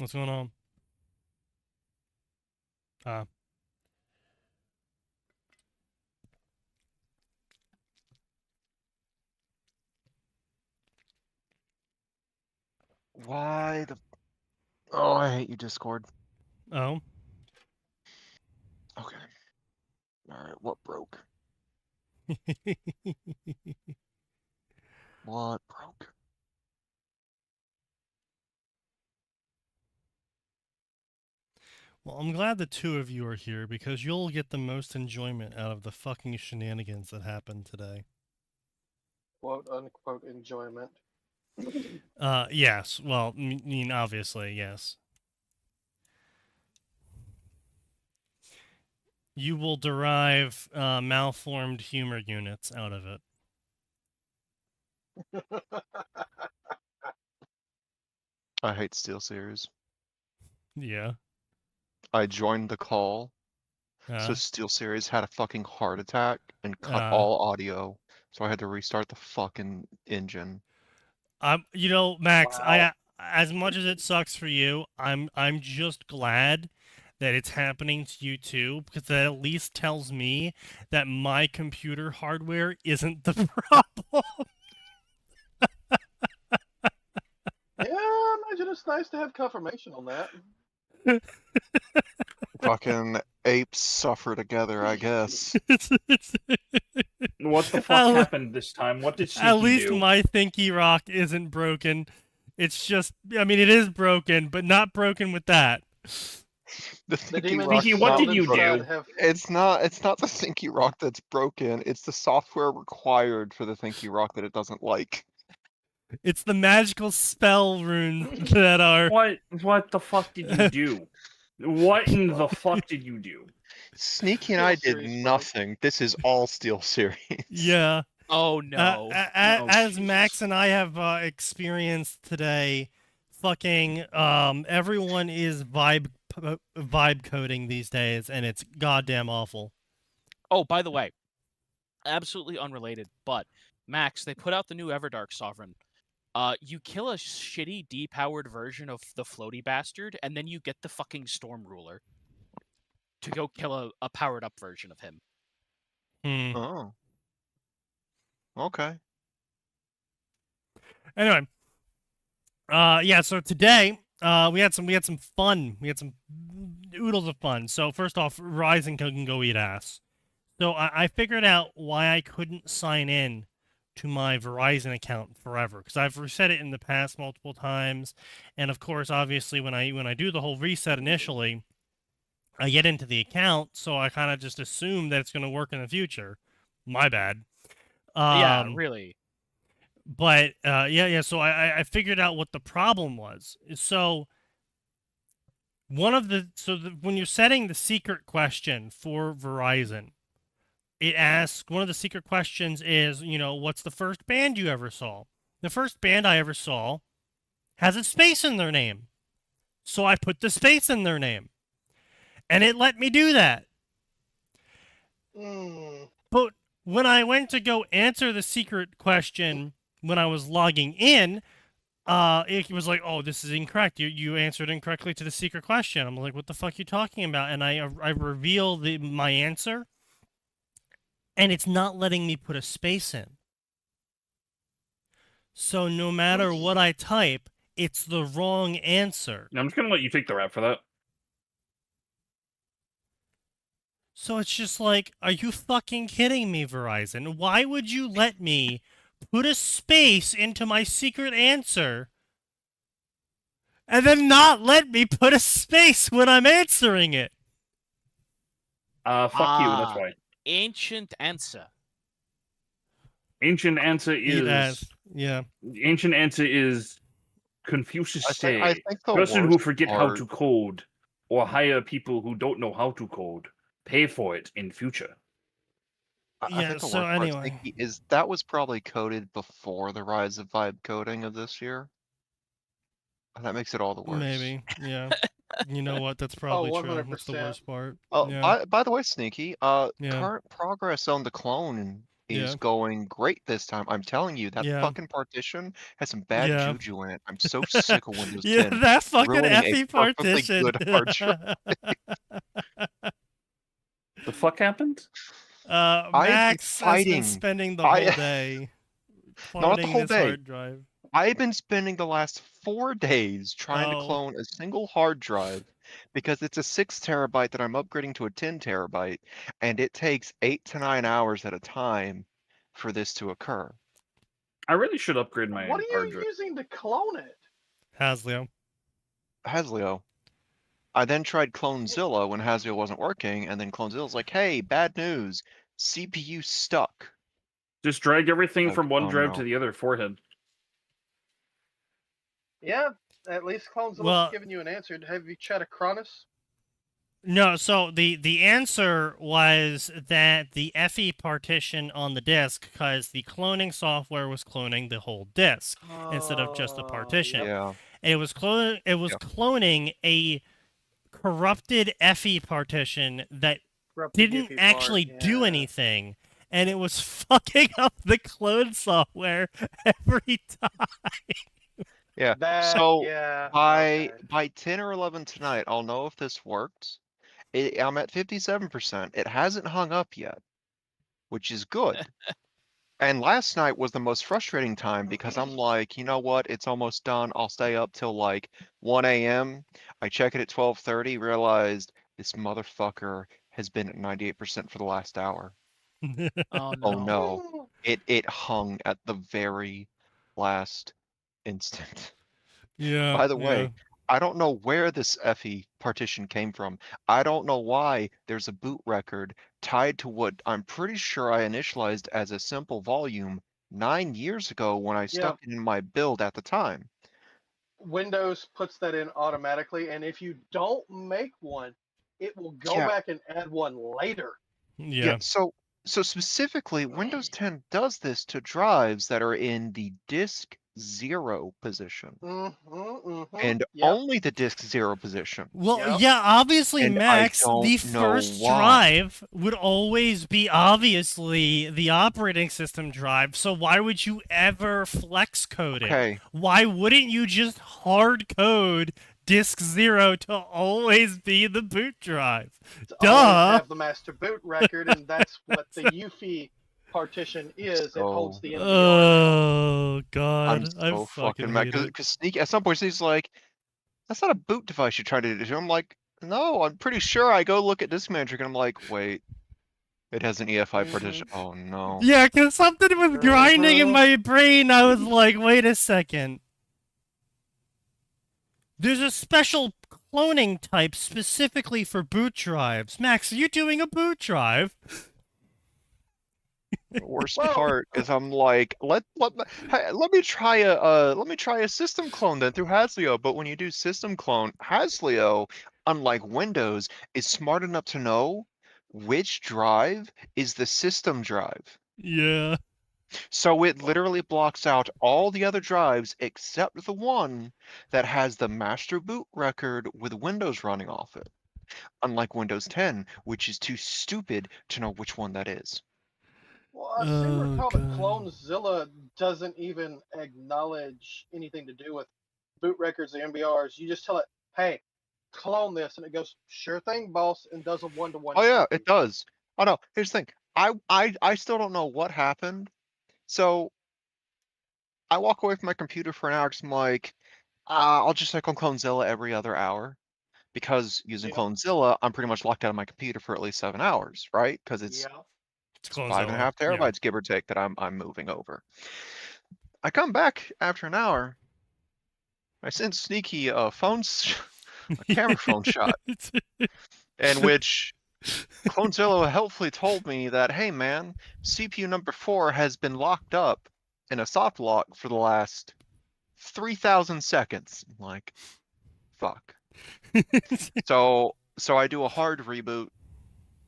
What's going on? Uh, Why the... Oh, I hate you, Discord. oh. Okay. Alright, what broke? What broke? Well, I'm glad the two of you are here because you'll get the most enjoyment out of the fucking shenanigans that happened today. Quote unquote enjoyment. Yes. Well, I mean, obviously, yes. You will derive malformed humor units out of it. I hate SteelSeries. Yeah. I joined the call, so SteelSeries had a fucking heart attack and cut all audio, so I had to restart the fucking engine. You know, Max, Wow. as much as it sucks for you, I'm just glad that it's happening to you too, because that at least tells me that my computer hardware isn't the problem. Yeah, I imagine it's nice to have confirmation on that. Fucking apes suffer together, I guess. What the fuck happened this time? What did Sneaky At least do? my Thinky Rock isn't broken. It's just, I mean, it is broken, but not broken with that. The demon Sneaky, what did you do? It's not the Thinky Rock that's broken. It's the software required for the Thinky Rock that it doesn't like. It's the magical spell runes that are. What the fuck did you do? What in the fuck did you do? Sneaky and I did nothing. This is all SteelSeries. Yeah. Oh no. As Max and I have experienced today, fucking everyone is vibe coding these days, and it's goddamn awful. Oh, by the way, absolutely unrelated, but Max, they put out the new Everdark Sovereign. You kill a shitty depowered version of the floaty bastard, and then you get the fucking Storm Ruler to go kill a powered up version of him. Oh. Okay. Anyway, yeah. So today, we had some fun. We had some oodles of fun. So first off, Ryzen can go eat ass. So I figured out why I couldn't sign in to my Verizon account forever, because I've reset it in the past multiple times, and of course, obviously, when I do the whole reset initially, I get into the account, so I kind of just assume that it's going to work in the future. My bad. Yeah, really. But yeah. So I figured out what the problem was. So when you're setting the secret question for Verizon, it asks, one of the secret questions is, what's the first band you ever saw? The first band I ever saw has a space in their name. So I put the space in their name. And it let me do that. But when I went to go answer the secret question when I was logging in, it was like, oh, this is incorrect. You answered incorrectly to the secret question. I'm like, what the fuck are you talking about? And I reveal my answer, and it's not letting me put a space in. So no matter what I type, it's the wrong answer. I'm just gonna let you take the rap for that. So it's just like, are you fucking kidding me, Verizon? Why would you let me put a space into my secret answer and then not let me put a space when I'm answering it? Fuck you, that's why. Ancient answer. Ancient answer is... Yeah. Ancient answer is Confucius say, I think the person who worst forget how to code or hire people who don't know how to code, pay for it in future. I think the worst part is that was probably coded before the rise of vibe coding of this year. That makes it all the worse. Maybe, yeah. You know what? That's probably true. That's the worst part. Oh, Yeah. by the way, Sneaky, Yeah. current progress on the clone is Yeah. going great this time. I'm telling you, that Yeah. fucking partition has some bad Yeah. juju in it. I'm so sick of Windows Yeah, 10 that fucking ruining a effie perfectly partition. good hard drive. The fuck happened? I've been Max has been fighting. spending the whole day Not the cloning whole this day. hard drive. I've been spending the last 4 days trying to Oh. clone a single hard drive because it's a 6 terabyte that I'm upgrading to a 10 terabyte, and it takes 8 to 9 hours at a time for this to occur. I really should upgrade my What are hard you drive. using to clone it? Hasleo. Hasleo. I then tried Clonezilla when Hasleo wasn't working, and then Clonezilla's like, hey, bad news, CPU stuck. Just drag everything Like, from one oh drive no. to the other forehead. Yeah, at least Clonezilla's Well- giving you an answer. Have you tried a Cronus? No, so the answer was that the FE partition on the disk, because the cloning software was cloning the whole disk instead of just a partition. Yep. Yeah. And it was cloning a corrupted FE partition that Corrupted didn't Yiffy actually part, do yeah. anything, and it was fucking up the clone software every time. Yeah. That, So yeah. by okay. 10 or 11 tonight, I'll know if this worked. I'm at 57%. It hasn't hung up yet, which is good. And last night was the most frustrating time because I'm like, you know what? It's almost done. I'll stay up till like 1 a.m. I check it at 12:30, realized this motherfucker has been at 98% for the last hour. Oh Oh no. no. It hung at the very last instant. Yeah. By the way, I don't know where this FE partition came from. I don't know why there's a boot record tied to what I'm pretty sure I initialized as a simple volume 9 years ago when I stuck it in my build at the time. Windows puts that in automatically, and if you don't make one, it will go Yeah. back and add one later. Yeah. So specifically, Windows 10 does this to drives that are in the disk 0 position. And Yep. only the disk 0 position. Well, Yep. yeah, obviously, And I Max, don't the know first why. drive would always be obviously the operating system drive, so why would you ever flex code it? Okay. Why wouldn't you just hard code disk 0 to always be the boot drive? To Duh! always have the master boot record, and that's what the UFI partition is. It holds the MBR. Oh, God. I'm so fucking fucking mad. hate it. Because Sneaky, at some point, Sneaky's like, that's not a boot device you're trying to do. I'm like, no, I'm pretty sure I go look at Disk Manager and I'm like, wait, it has an EFI partition. Oh no. Yeah, because something was grinding in my brain. I was like, wait a second. There's a special cloning type specifically for boot drives. Max, are you doing a boot drive? The worst Well- part is I'm like, let me try a system clone then through Hasleo. But when you do system clone, Hasleo, unlike Windows, is smart enough to know which drive is the system drive. Yeah. So it literally blocks out all the other drives except the one that has the master boot record with Windows running off it. Unlike Windows 10, which is too stupid to know which one that is. Well, I seem to recall that God. Clonezilla doesn't even acknowledge anything to do with boot records or MBRs. You just tell it, hey, clone this, and it goes, sure thing, boss, and does a one-to-one. Oh yeah, it does. Oh no, here's the thing. I still don't know what happened. So I walk away from my computer for an hour because I'm like, I'll just check on Clonezilla every other hour. Because using Yeah. Clonezilla, I'm pretty much locked out of my computer for at least 7 hours, right? Because it's Yeah. It's 5.5 terabytes, give or take, that I'm moving over. I come back after an hour. I send Sneaky a camera phone shot, in which Clonezilla helpfully told me that, hey man, CPU number 4 has been locked up in a soft lock for the last 3,000 seconds. I'm like, fuck. So I do a hard reboot,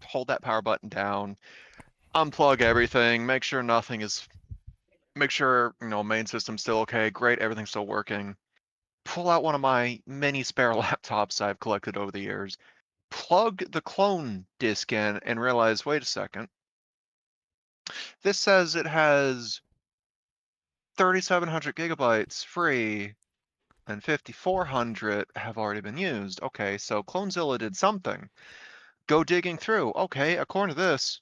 hold that power button down, unplug everything, make sure main system's still okay, great, everything's still working. Pull out one of my many spare laptops I've collected over the years, plug the clone disk in and realize, wait a second, This says it has 3,700 gigabytes free, and 5,400 have already been used. Okay, so Clonezilla did something. Go digging through. Okay, according to this,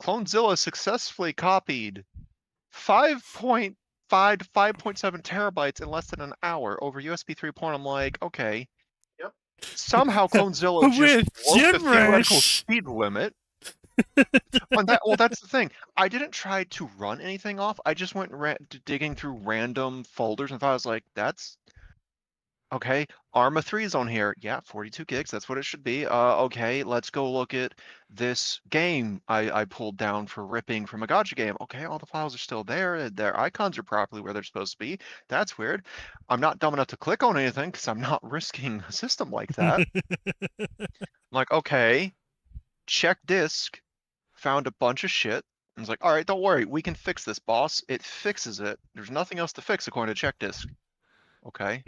Clonezilla successfully copied 5.5 to 5.7 terabytes in less than an hour over USB 3.0. I'm like, okay. Yep. Somehow Clonezilla just With broke the theoretical gibberish. speed limit. Well, that's the thing. I didn't try to run anything off. I just went digging through random folders and thought I was like, that's okay. Arma 3's on here. Yeah, 42 gigs. That's what it should be. Okay, let's go look at this game I pulled down for ripping from a gacha game. Okay, all the files are still there. Their icons are properly where they're supposed to be. That's weird. I'm not dumb enough to click on anything because I'm not risking a system like that. I'm like, okay, check disk. Found a bunch of shit. I was like, all right, don't worry. We can fix this, boss. It fixes it. There's nothing else to fix according to check disk. Okay.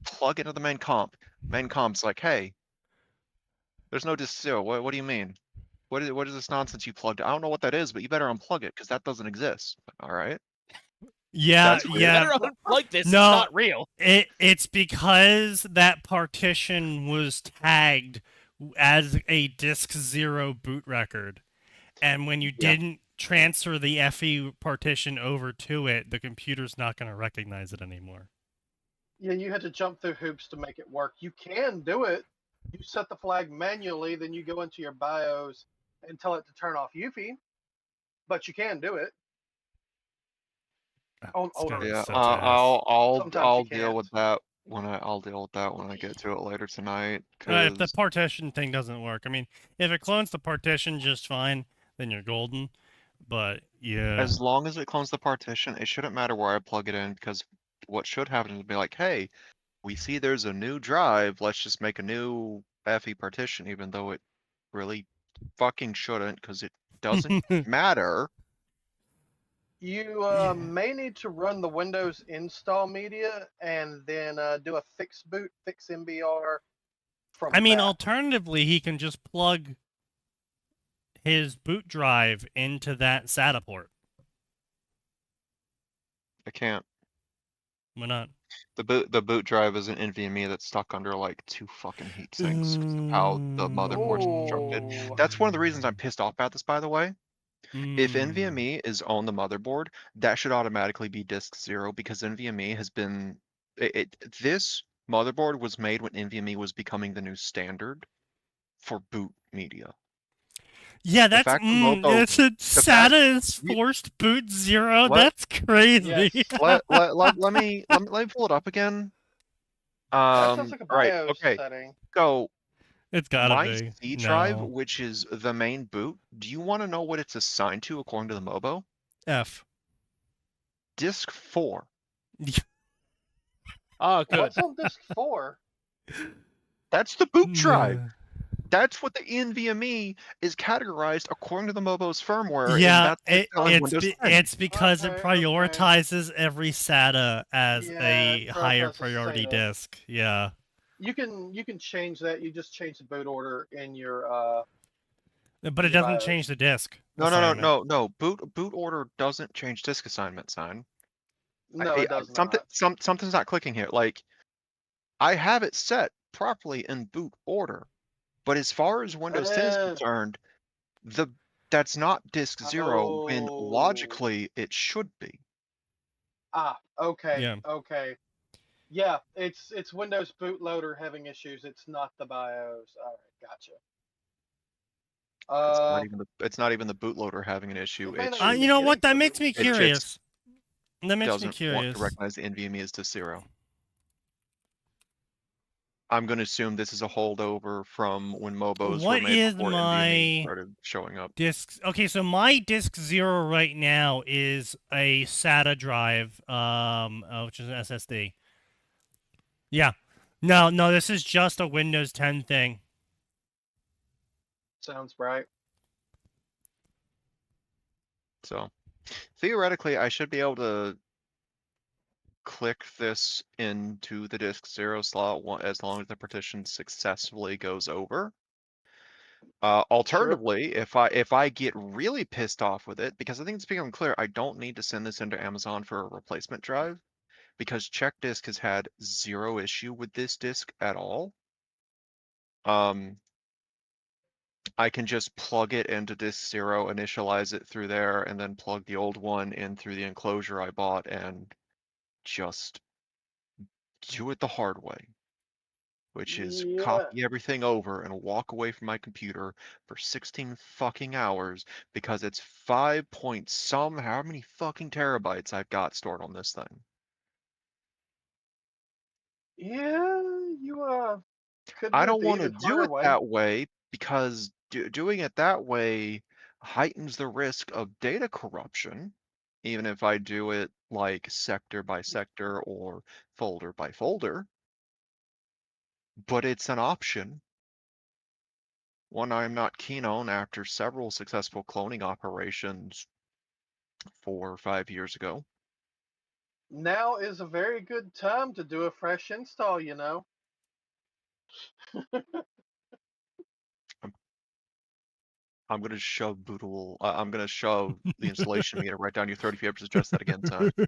Plug into the main comp. Main comp's like, hey, there's no disk 0. What do you mean? What is this nonsense you plugged? I don't know what that is, but you better unplug it because that doesn't exist. All right. Yeah, That's weird. yeah. Better unplug this. No. It's not real. It's because that partition was tagged as a disk 0 boot record. And when you Yeah. didn't transfer the FE partition over to it, the computer's not going to recognize it anymore. Yeah, you had to jump through hoops to make it work. You can do it. You set the flag manually, then you go into your BIOS and tell it to turn off UFI. But you can do it. On It's gonna older. be Yeah, such ass. Sometimes I'll you deal can't. with that when I'll deal with that when I get to it later tonight. If the Cause partition thing doesn't work, I mean, if it clones the partition just fine, then you're golden. But yeah, as long as it clones the partition, it shouldn't matter where I plug it in because what should happen is be like, hey, we see there's a new drive. Let's just make a new FE partition, even though it really fucking shouldn't because it doesn't matter. You Yeah. may need to run the Windows install media and then do a fix boot, fix MBR from I mean, that. alternatively, he can just plug his boot drive into that SATA port. I can't. Why not? The boot drive is an NVMe that's stuck under like 2 fucking heat sinks 'cause of how the motherboard's constructed. Oh, That's one of the reasons I'm pissed off about this, by the way. If Mm. NVMe is on the motherboard, that should automatically be disk 0 because NVMe has been this motherboard was made when NVMe was becoming the new standard for boot media. Yeah, The that's fact that Moto, it's a SATA is you- forced boot 0. Let- That's crazy. yes. let me pull it up again. That sounds like a Right, BIOS okay. setting. So It's gotta my be. C drive, No. which is the main boot, do you want to know what it's assigned to according to the Mobo? F. Disk 4. Oh, good. What's on disk 4? That's the boot drive. Yeah. That's what the NVMe is categorized according to the Mobo's firmware. Yeah, and that's what's telling Windows 10. it's because it Okay, prioritizes every SATA as Yeah, a it higher prioritizes priority SATA. disk. Yeah. You can change that. You just change the boot order in your But it Your doesn't BIOS. change the disk. No. assignment. Boot order doesn't change disk assignment sign. no, it does not. Something's not clicking here. Like, I have it set properly in boot order, but as far as Windows 10 is concerned, that's not disk 0 when Oh. logically it should be. Okay. Yeah. Okay. Yeah, it's Windows bootloader having issues. It's not the BIOS. All right, gotcha. It's not even the bootloader having an issue. It may It's not even You be know getting what? That further. makes me It just curious. That makes me doesn't want curious. to recognize the NVMe as disk 0. I'm going to assume this is a holdover from when Mobos What were made is before my NVMe started showing up. disks? Okay, so my disk 0 right now is a SATA drive, which is an SSD. Yeah. No, this is just a Windows 10 thing. Sounds right. So theoretically, I should be able to click this into the disk 0 slot as long as the partition successfully goes over. Alternatively, if I get really pissed off with it, because I think it's becoming clear, I don't need to send this into Amazon for a replacement drive, because Check Disk has had zero issue with this disk at all. I can just plug it into disk 0, initialize it through there, and then plug the old one in through the enclosure I bought, and just do it the hard way, which is Yeah. copy everything over and walk away from my computer for 16 fucking hours because it's 5 point some how many fucking terabytes I've got stored on this thing. Yeah, you could I do it don't the want to even do harder it way. that way because doing it that way heightens the risk of data corruption, even if I do it like sector by sector or folder by folder. But it's an option, one I'm not keen on after several successful cloning operations 4 or 5 years ago. Now is a very good time to do a fresh install, you know. I'm gonna shove Boodle. I'm gonna shove the installation meter right down your throat if you ever suggest that again, son. Hey,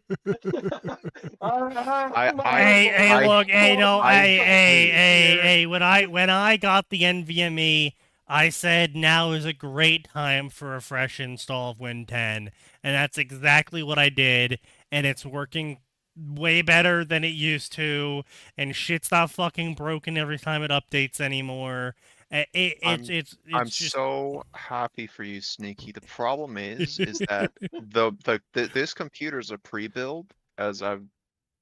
look, hey, no, I hey, when I got the NVMe, I said now is a great time for a fresh install of Win 10, and that's exactly what I did, and it's working way better than it used to, and shit's not fucking broken every time it updates anymore. It's I'm just so happy for you, Sneaky. The problem is that this computer is a pre-build, as you've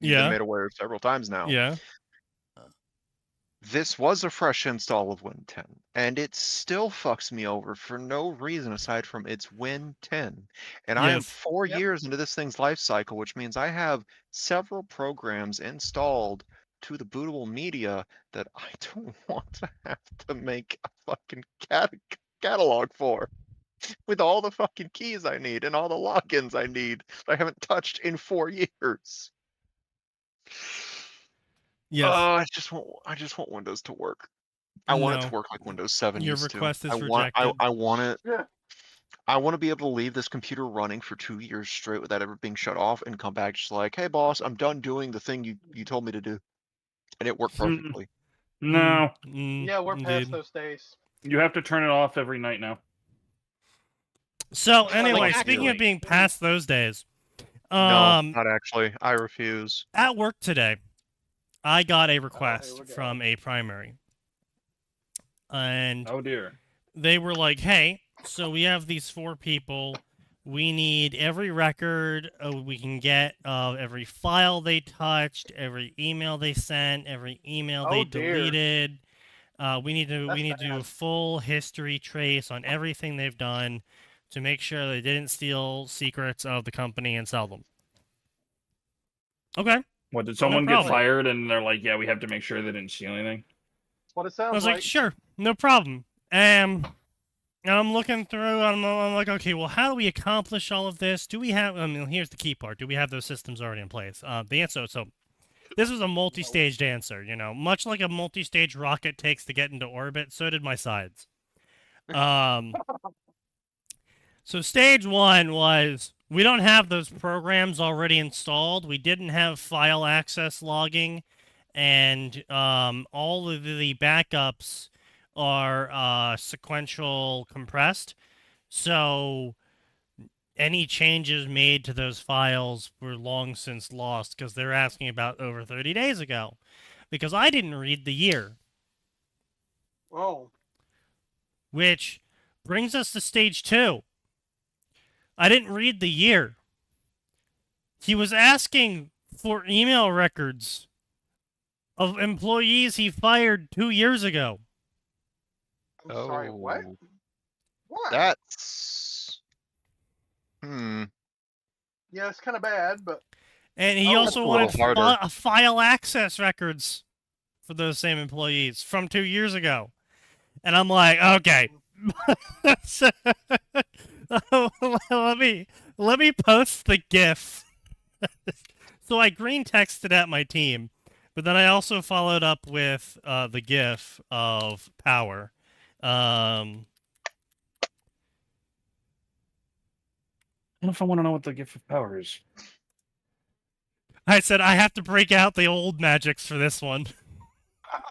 been yeah, made aware of several times now. yeah, This was a fresh install of Win 10, and it still fucks me over for no reason aside from it's Win 10. And I am yes, 4 Yep. years into this thing's life cycle, which means I have several programs installed to the bootable media that I don't want to have to make a fucking catalog for. With all the fucking keys I need and all the logins I need that I haven't touched in 4 years. yes. I just want Windows to work. I want it No, to work like Windows 7 your used to. request I is want rejected. I want it. Yeah. I want to be able to leave this computer running for 2 years straight without ever being shut off and come back just like, hey boss, I'm done doing the thing you told me to do. And it worked perfectly. No, Yeah, we're past indeed. those days. you have to turn it off every night now. So Like, anyway, speaking of actually. being past those days, No, not actually. I refuse. at work today, I got a here request we go. from a primary, and Oh dear. they were like, "Hey, so we have these 4 people. We need every record we can get of every file they touched, every email they sent, every email they Oh, dear. deleted. We need to That's do a bad. full history trace on everything they've done to make sure they didn't steal secrets of the company and sell them." Okay. What, did someone get problem. fired and they're like, yeah, we have to make sure they didn't steal anything? That's what it I sounds was like. like, sure, no problem. And I'm looking through, I'm like, okay, well, how do we accomplish all of this? Do we have, I mean, here's the key part. Do we have those systems already in place? The answer, so this was a multi-staged answer, you know, much like a multi-stage rocket takes to get into orbit, so did my sides. So stage 1 was, we don't have those programs already installed. We didn't have file access logging, and all of the backups are sequential compressed. So any changes made to those files were long since lost because they're asking about over 30 days ago. Because I didn't read the year. Oh. Which brings us to stage 2. I didn't read the year. He was asking for email records of employees he fired 2 years ago. I'm sorry, what? Oh, What? that's Yeah, it's kind of bad, but And he Oh, also that's a wanted little harder. file access records for those same employees from 2 years ago. And I'm like, okay. So, let me post the GIF. So I green texted at my team, but then I also followed up with the GIF of Power. don't know if I want to know what the gift of power is. I said I have to break out the old magics for this one.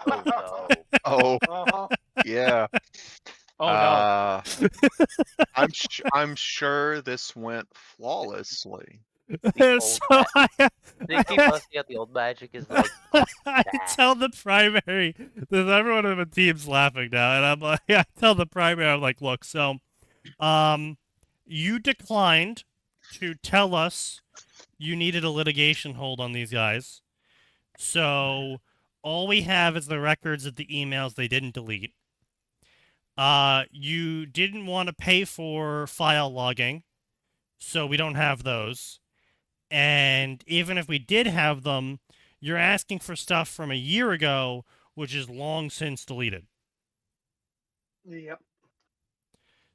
Oh no. Oh, Uh-huh. yeah. Oh no. I'm sure this went flawlessly. The So old I, Sneaky busting out the old magic is like I tell the primary. There's everyone in the team's laughing now, and I'm like, I tell the primary, I'm like, look, so, you declined to tell us you needed a litigation hold on these guys, so all we have is the records of the emails they didn't delete. You didn't want to pay for file logging, so we don't have those. And even if we did have them, you're asking for stuff from a year ago, which is long since deleted. Yep.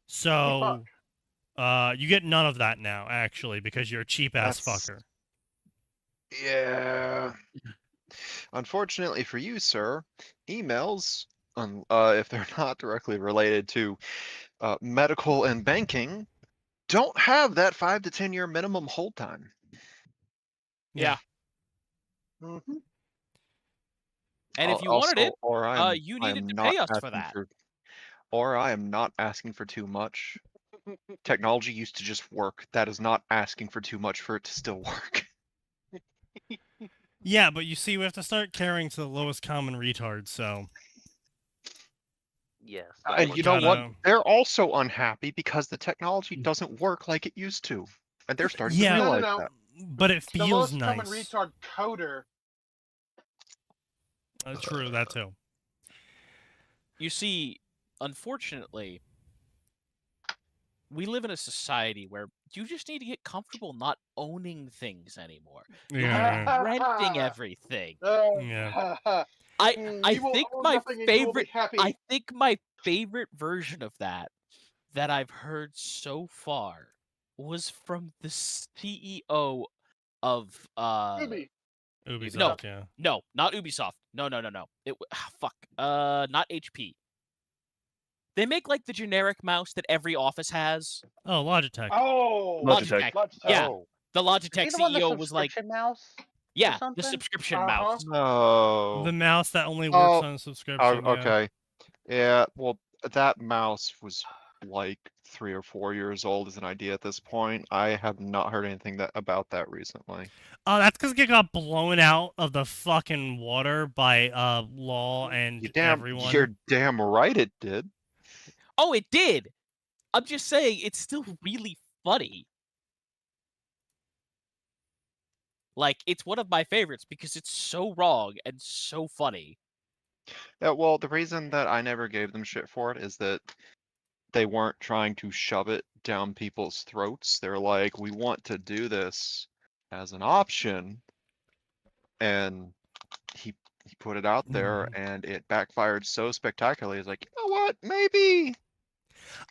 So, you get none of that now, actually, because you're a cheap-ass That's- fucker. Yeah. Unfortunately for you, sir, emails, if they're not directly related to medical and banking, don't have that 5 to 10 year minimum hold time. Yeah. Mhm. And if you wanted it, or you I am needed to not pay us for asking that. or I am not asking for too much. Technology used to just work. That is not asking for too much for it to still work. Yeah, but you see, we have to start carrying to the lowest common retard, so... yes. And we you know what? gotta- They're also unhappy because the technology doesn't work like it used to. And they're starting to Yeah. realize No. that. But it The feels lowest common nice. retard coder. True, that too. You see, unfortunately, we live in a society where you just need to get comfortable not owning things anymore. Yeah. Renting everything. Yeah. I You will think own my nothing and you will be favorite happy. I think my favorite version of that I've heard so far was from the CEO of Ruby. Ubisoft, yeah. No, not Ubisoft. No. Fuck. Not HP. They make like the generic mouse that every office has. Oh, Logitech. Oh, Logitech. Yeah. Oh. The Is Logitech he the one, the CEO was like, subscription mouse? yeah, the something? subscription Uh-huh. mouse. No. The mouse that only works Oh, on subscription. Yeah. okay. Yeah, well, that mouse was like 3 or 4 years old as an idea at this point. I have not heard anything about that recently. Oh, that's because it got blown out of the fucking water by Law and everyone. You're damn right it did. Oh, it did. I'm just saying, it's still really funny. Like, it's one of my favorites because it's so wrong and so funny. Yeah, well, the reason that I never gave them shit for it is that they weren't trying to shove it down people's throats. They're like, we want to do this as an option. And he put it out there and it backfired so spectacularly. It's like, you know what? Maybe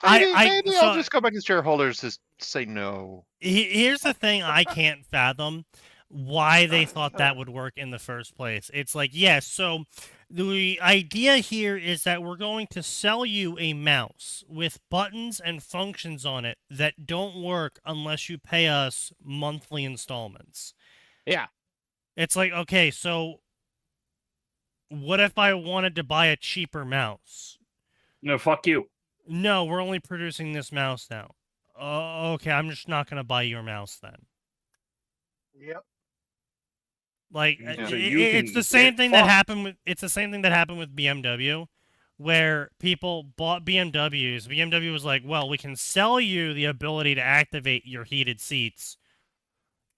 I'll just go back to shareholders to say no. Here's the thing I can't fathom why they thought that would work in the first place. It's like, yes, so the idea here is that we're going to sell you a mouse with buttons and functions on it that don't work unless you pay us monthly installments. Yeah. It's like, okay, so what if I wanted to buy a cheaper mouse? No, fuck you. No, we're only producing this mouse now. Okay, I'm just not going to buy your mouse then. Yep. Like So it's the same thing that happened with BMW, where people bought BMWs. BMW was like, "Well, we can sell you the ability to activate your heated seats,"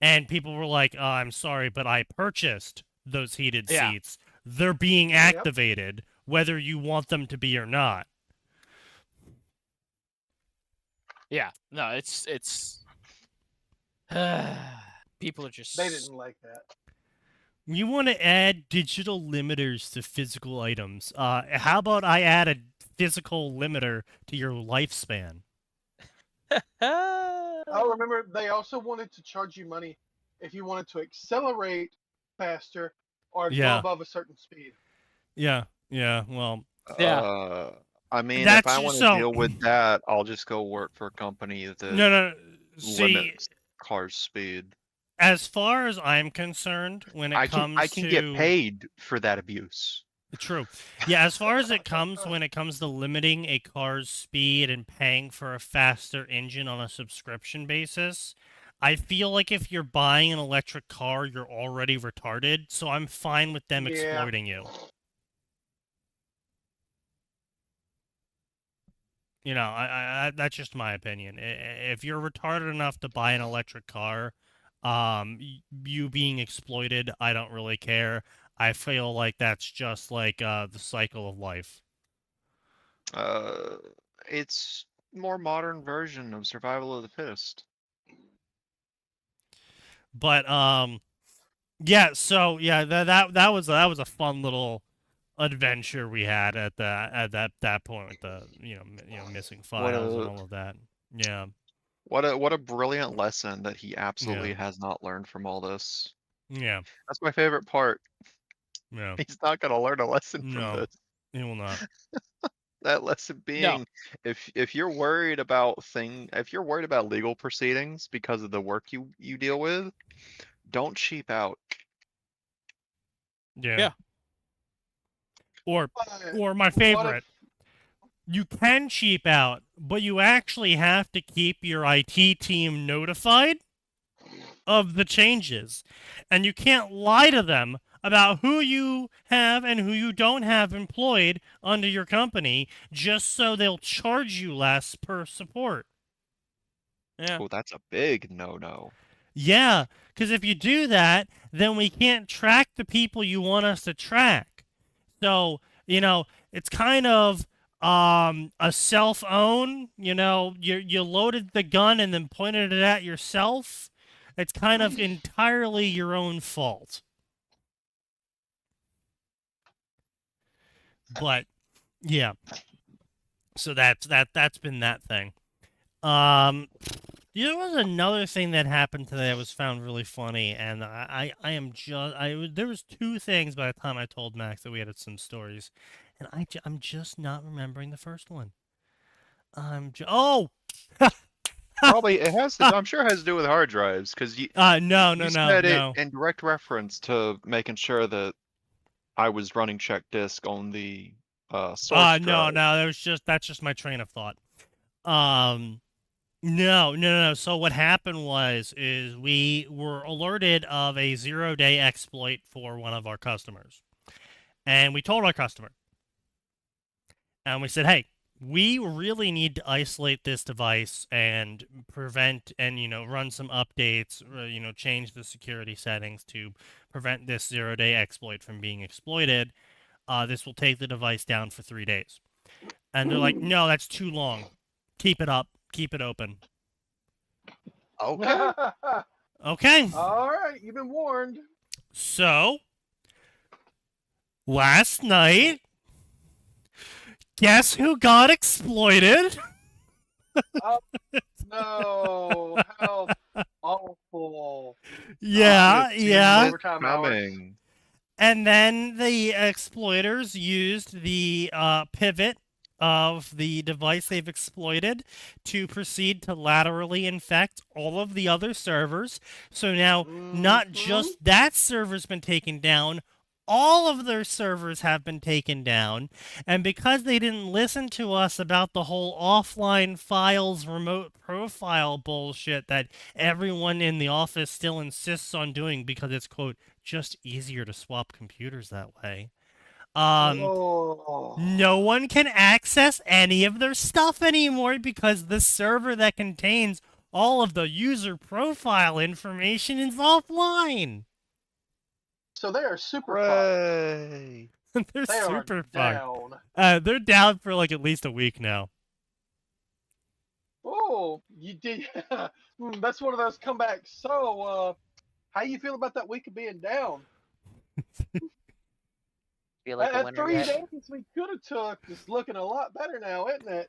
and people were like, "I'm sorry, but I purchased those heated seats. They're being activated, whether you want them to be or not." Yeah. No, it's people are just. They didn't like that. You want to add digital limiters to physical items. How about I add a physical limiter to your lifespan? Oh, remember, they also wanted to charge you money if you wanted to accelerate faster or go above a certain speed. Yeah, well... Yeah. I mean, if That's I want to so- deal with that, I'll just go work for a company that No. See, limits cars' speed. as far as I'm concerned, when it I comes can to get paid for that abuse. True. Yeah, as far as when it comes to limiting a car's speed and paying for a faster engine on a subscription basis, I feel like if you're buying an electric car, you're already retarded, so I'm fine with them Yeah. exploiting you. You know, I that's just my opinion. If you're retarded enough to buy an electric car, you being exploited, I don't really care. I feel like that's just like the cycle of life. It's more modern version of survival of the fittest. But yeah. So yeah, that was a fun little adventure we had at that point with the missing files and all of that. Yeah. What a brilliant lesson that he absolutely has not learned from all this. Yeah. That's my favorite part. Yeah. He's not gonna learn a lesson from No, this. he will not. That lesson being, if you're worried about legal proceedings because of the work you deal with, don't cheap out. Yeah. Or But my what favorite. if You can cheap out, but you actually have to keep your IT team notified of the changes. And you can't lie to them about who you have and who you don't have employed under your company just so they'll charge you less per support. Yeah. Oh, that's a big no-no. Yeah, because if you do that, then we can't track the people you want us to track. So, it's kind of a self-own, you loaded the gun and then pointed it at yourself. It's kind of entirely your own fault. But yeah. So that's been that thing. There was another thing that happened today that was found really funny, and there was two things by the time I told Max that we had some stories, and I'm just not remembering the first one. Probably I'm sure it has to do with hard drives because you no, said it in direct reference to making sure that I was running check disk on the source drive. No, that's just my train of thought. No. So what happened is we were alerted of a 0-day exploit for one of our customers. And we told our customer. And we said, hey, we really need to isolate this device and prevent and, run some updates, change the security settings to prevent this 0-day exploit from being exploited. This will take the device down for 3 days. And they're like, no, that's too long. Keep it up. Keep it open. Okay. Okay. All right, you've been warned. So, last night, guess who got exploited? No, how awful. Yeah. Overtime hours. Coming. And then the exploiters used the pivot of the device they've exploited to proceed to laterally infect all of the other servers. So now, not just that server's been taken down, all of their servers have been taken down. And because they didn't listen to us about the whole offline files remote profile bullshit that everyone in the office still insists on doing because it's, quote, just easier to swap computers that way. No one can access any of their stuff anymore because the server that contains all of the user profile information is offline. So they are super Hooray. They're fucked. They super are fucked. down. They're down for like at least a week now. Oh, you did. That's one of those comebacks. So, how you feel about that week of being down? Feel like a That winner 3 yet? days we could have took is looking a lot better now, isn't it?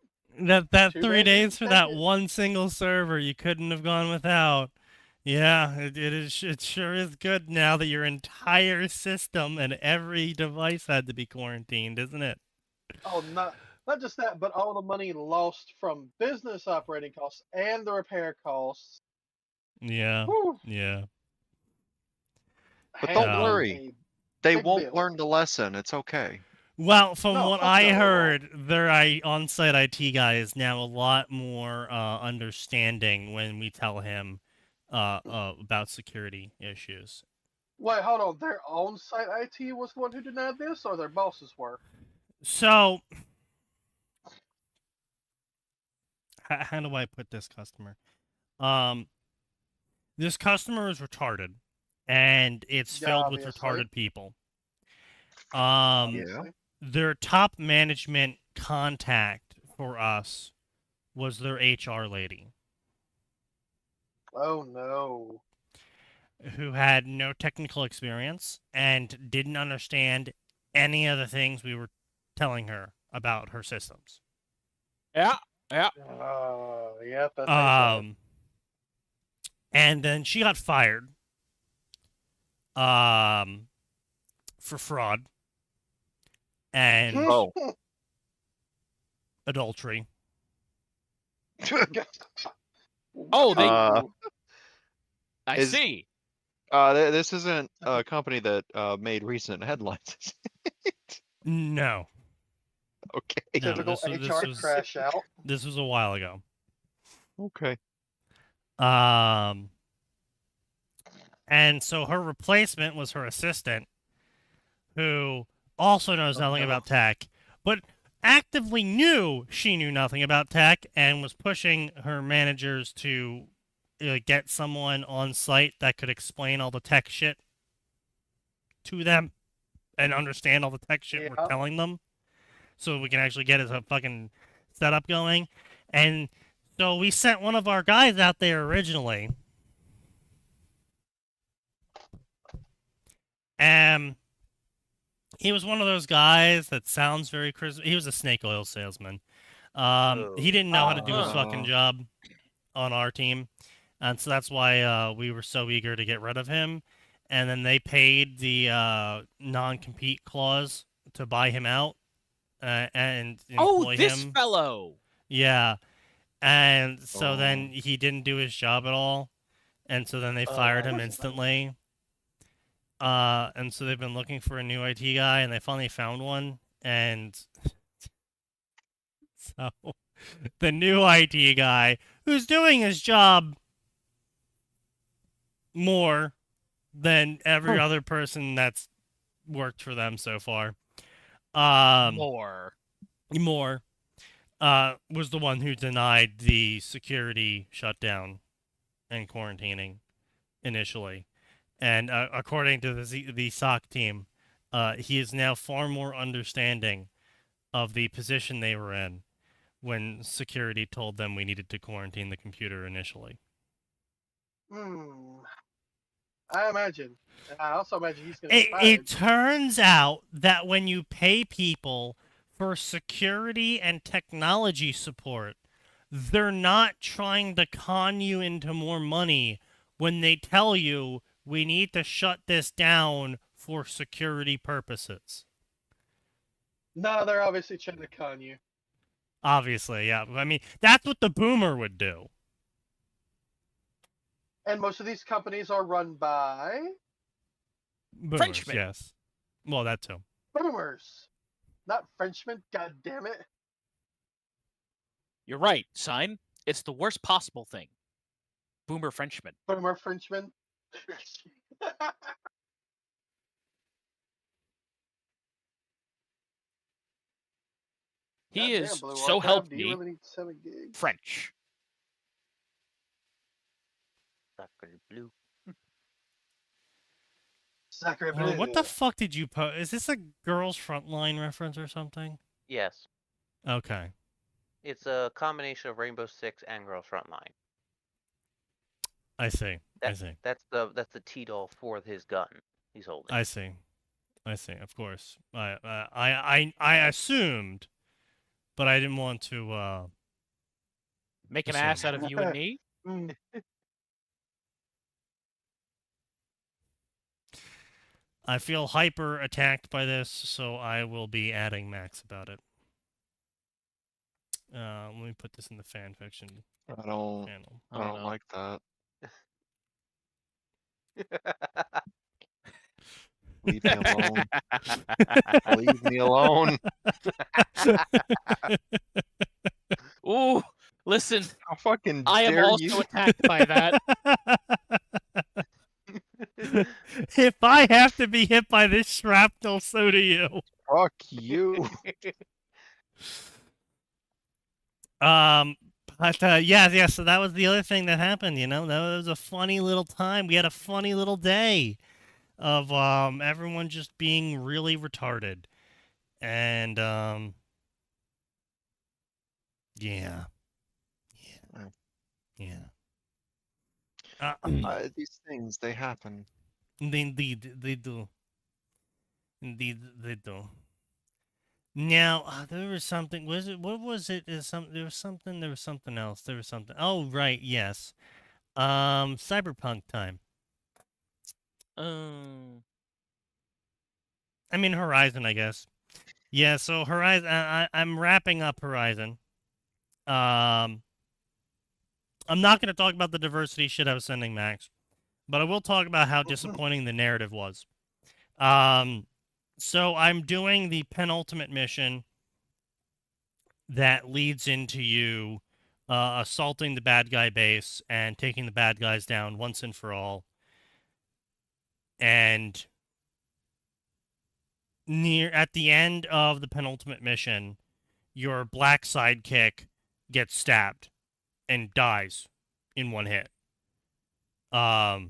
That 2 3 days days for that consecutive. one single server you couldn't have gone without. Yeah, it sure is good now that your entire system and every device had to be quarantined, isn't it? Oh, not Not just that, but all the money lost from business operating costs and the repair costs. Yeah. Whew, Yeah. But hand don't me worry, a they big won't bill. learn the lesson. It's okay. Well, from No, what fuck I no, they won't. heard, their on-site IT guy is now a lot more understanding when we tell him about security issues. Wait, hold on. Their on-site IT was the one who denied this, or their bosses were? So, how do I put this customer? This customer is retarded, and it's Yeah, filled with obviously. retarded people. Yeah. Obviously. Their top management contact for us was their HR lady, Oh no. who had no technical experience and didn't understand any of the things we were telling her about her systems. Yeah. Yeah, that's HR. And then she got fired for fraud and Oh. adultery. Oh, they. Uh, I is- see. This isn't a company that made recent headlines. No. Okay. No, Typical this HR was- crash out. This was a while ago. Okay. And so her replacement was her assistant, who also knows Oh, nothing no. about tech, but actively knew she knew nothing about tech and was pushing her managers to get someone on site that could explain all the tech shit to them and understand all the tech shit Yeah. we're telling them, so we can actually get a fucking setup going. And so we sent one of our guys out there originally. He was one of those guys that sounds very He was a snake oil salesman. He didn't know how to do his fucking job on our team, and so that's why we were so eager to get rid of him. And then they paid the non-compete clause to buy him out and employ This him. fellow. Yeah, and so then he didn't do his job at all, and so then they fired him instantly. And so they've been looking for a new IT guy, and they finally found one. And so the new IT guy, who's doing his job more than every other person that's worked for them so far, More. was the one who denied the security shutdown and quarantining initially. And according to the SOC team, he is now far more understanding of the position they were in when security told them we needed to quarantine the computer initially. I imagine. I also imagine he's going to get It fired. turns out that when you pay people for security and technology support, they're not trying to con you into more money when they tell you we need to shut this down for security purposes. No, they're obviously trying to con you. Obviously, yeah. I mean, that's what the boomer would do. And most of these companies are run by Boomers, Frenchmen. yes. Well, that too. boomers, not Frenchmen. God damn it! You're right, sign. It's the worst possible thing. Boomer Frenchman. Boomer Frenchmen. He Goddamn, is, Blue so Archive, help do you me, really need 7 gigs? French. Sacre bleu. Sacre What bleu. the fuck did you post? Is this a Girls Frontline reference or something? Yes. Okay. It's a combination of Rainbow Six and Girls Frontline. I see. I see. That's the T-doll for his gun he's holding. I see. I see. Of course. I assumed, but I didn't want to. Make an Assume. ass out of you and me? Mm. I feel hyper attacked by this, so I will be adding Max about it. Let me put this in the fanfiction I don't channel. I don't like that. Leave me alone. Leave me alone. Ooh, listen, How fucking I am dare also you? attacked by that. If I have to be hit by this shrapnel, so do you. Fuck you. But yeah, so that was the other thing that happened, you know? That was a funny little time. We had a funny little day of everyone just being really retarded. And yeah. These things, they happen. Indeed, they do. Indeed, they do. Now, there was something. Was it? What was it? There was something. There was something else. There was something. Oh, right. Yes. Cyberpunk time. Um, I mean, Horizon, I guess. Yeah. So Horizon. I'm wrapping up Horizon. I'm not going to talk about the diversity shit I was sending Max, but I will talk about how disappointing the narrative was. So I'm doing the penultimate mission that leads into you assaulting the bad guy base and taking the bad guys down once and for all. And at the end of the penultimate mission, your black sidekick gets stabbed and dies in one hit. For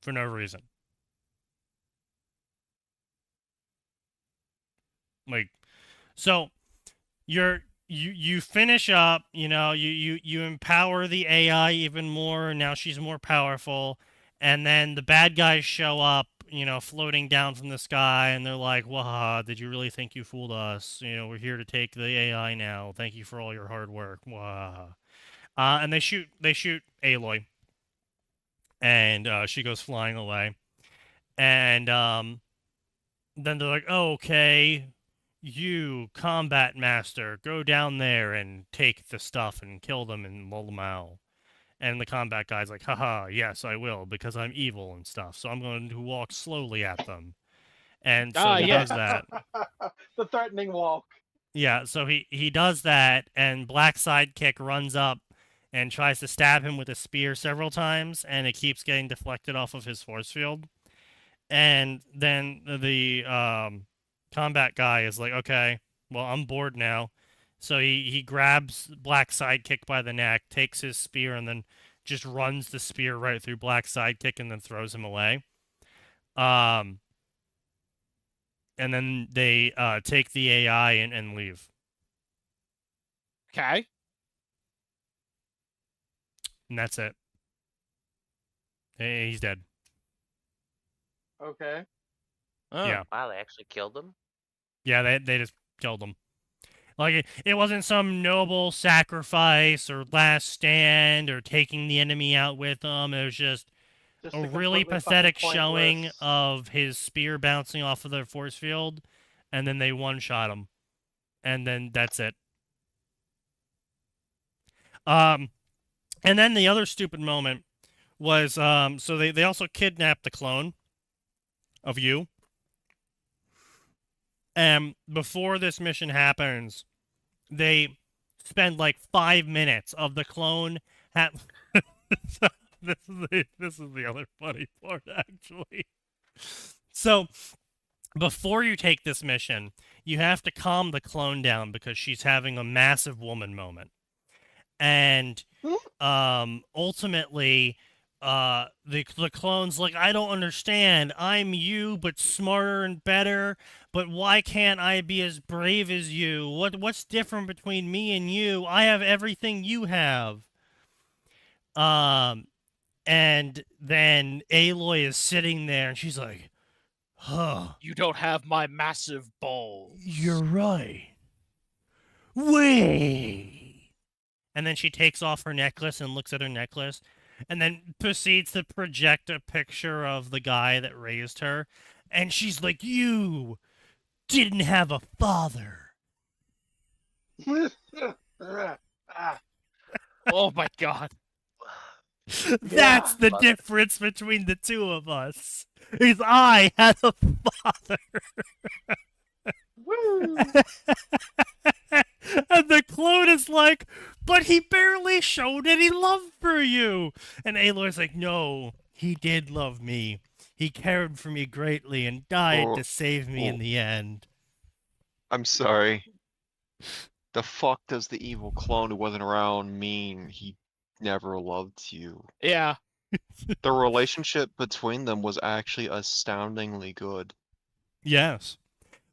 no reason. Like, so you finish up, you empower the AI even more. Now she's more powerful, and then the bad guys show up, floating down from the sky, and they're like, "Waha! Did you really think you fooled us? We're here to take the AI now. Thank you for all your hard work." Waha! And they shoot Aloy, and she goes flying away, and then they're like, "Oh, okay. You, combat master, go down there and take the stuff and kill them and lull them out." And the combat guy's like, haha, yes, I will, because I'm evil and stuff. So I'm going to walk slowly at them. And so he yes. does that. The threatening walk. Yeah, so he does that, and Black Sidekick runs up and tries to stab him with a spear several times, and it keeps getting deflected off of his force field. And then the combat guy is like, okay, well, I'm bored now. So he grabs Black Sidekick by the neck, takes his spear, and then just runs the spear right through Black Sidekick and then throws him away. And then they take the AI and leave. okay. And that's it. He's dead. Okay. Oh. Yeah. Wow, they actually killed him? Yeah, they just killed him. Like, it wasn't some noble sacrifice or last stand or taking the enemy out with them. It was just a really completely fucking pathetic showing pointless- of his spear bouncing off of their force field, and then they one-shot him. And then that's it. And then the other stupid moment was, so they also kidnapped the clone of you. And before this mission happens, they spend like 5 minutes of the clone. This is the other funny part, actually. So, before you take this mission, you have to calm the clone down because she's having a massive woman moment. And ultimately, the clone's like, I don't understand. I'm you, but smarter and better. But why can't I be as brave as you? What's different between me and you? I have everything you have. And then Aloy is sitting there, and she's like, huh. You don't have my massive balls. You're right. Wait. And then she takes off her necklace and looks at her necklace, and then proceeds to project a picture of the guy that raised her. And she's like, you didn't have a father. Ah, Oh my god. That's the Love it. difference between the two of us. Is I had a father. woo. And the clone is like, but he barely showed any love for you. And Aloy's like, no, he did love me. He cared for me greatly and died to save me in the end. I'm sorry. The fuck does the evil clone who wasn't around mean he never loved you? Yeah. The relationship between them was actually astoundingly good. Yes.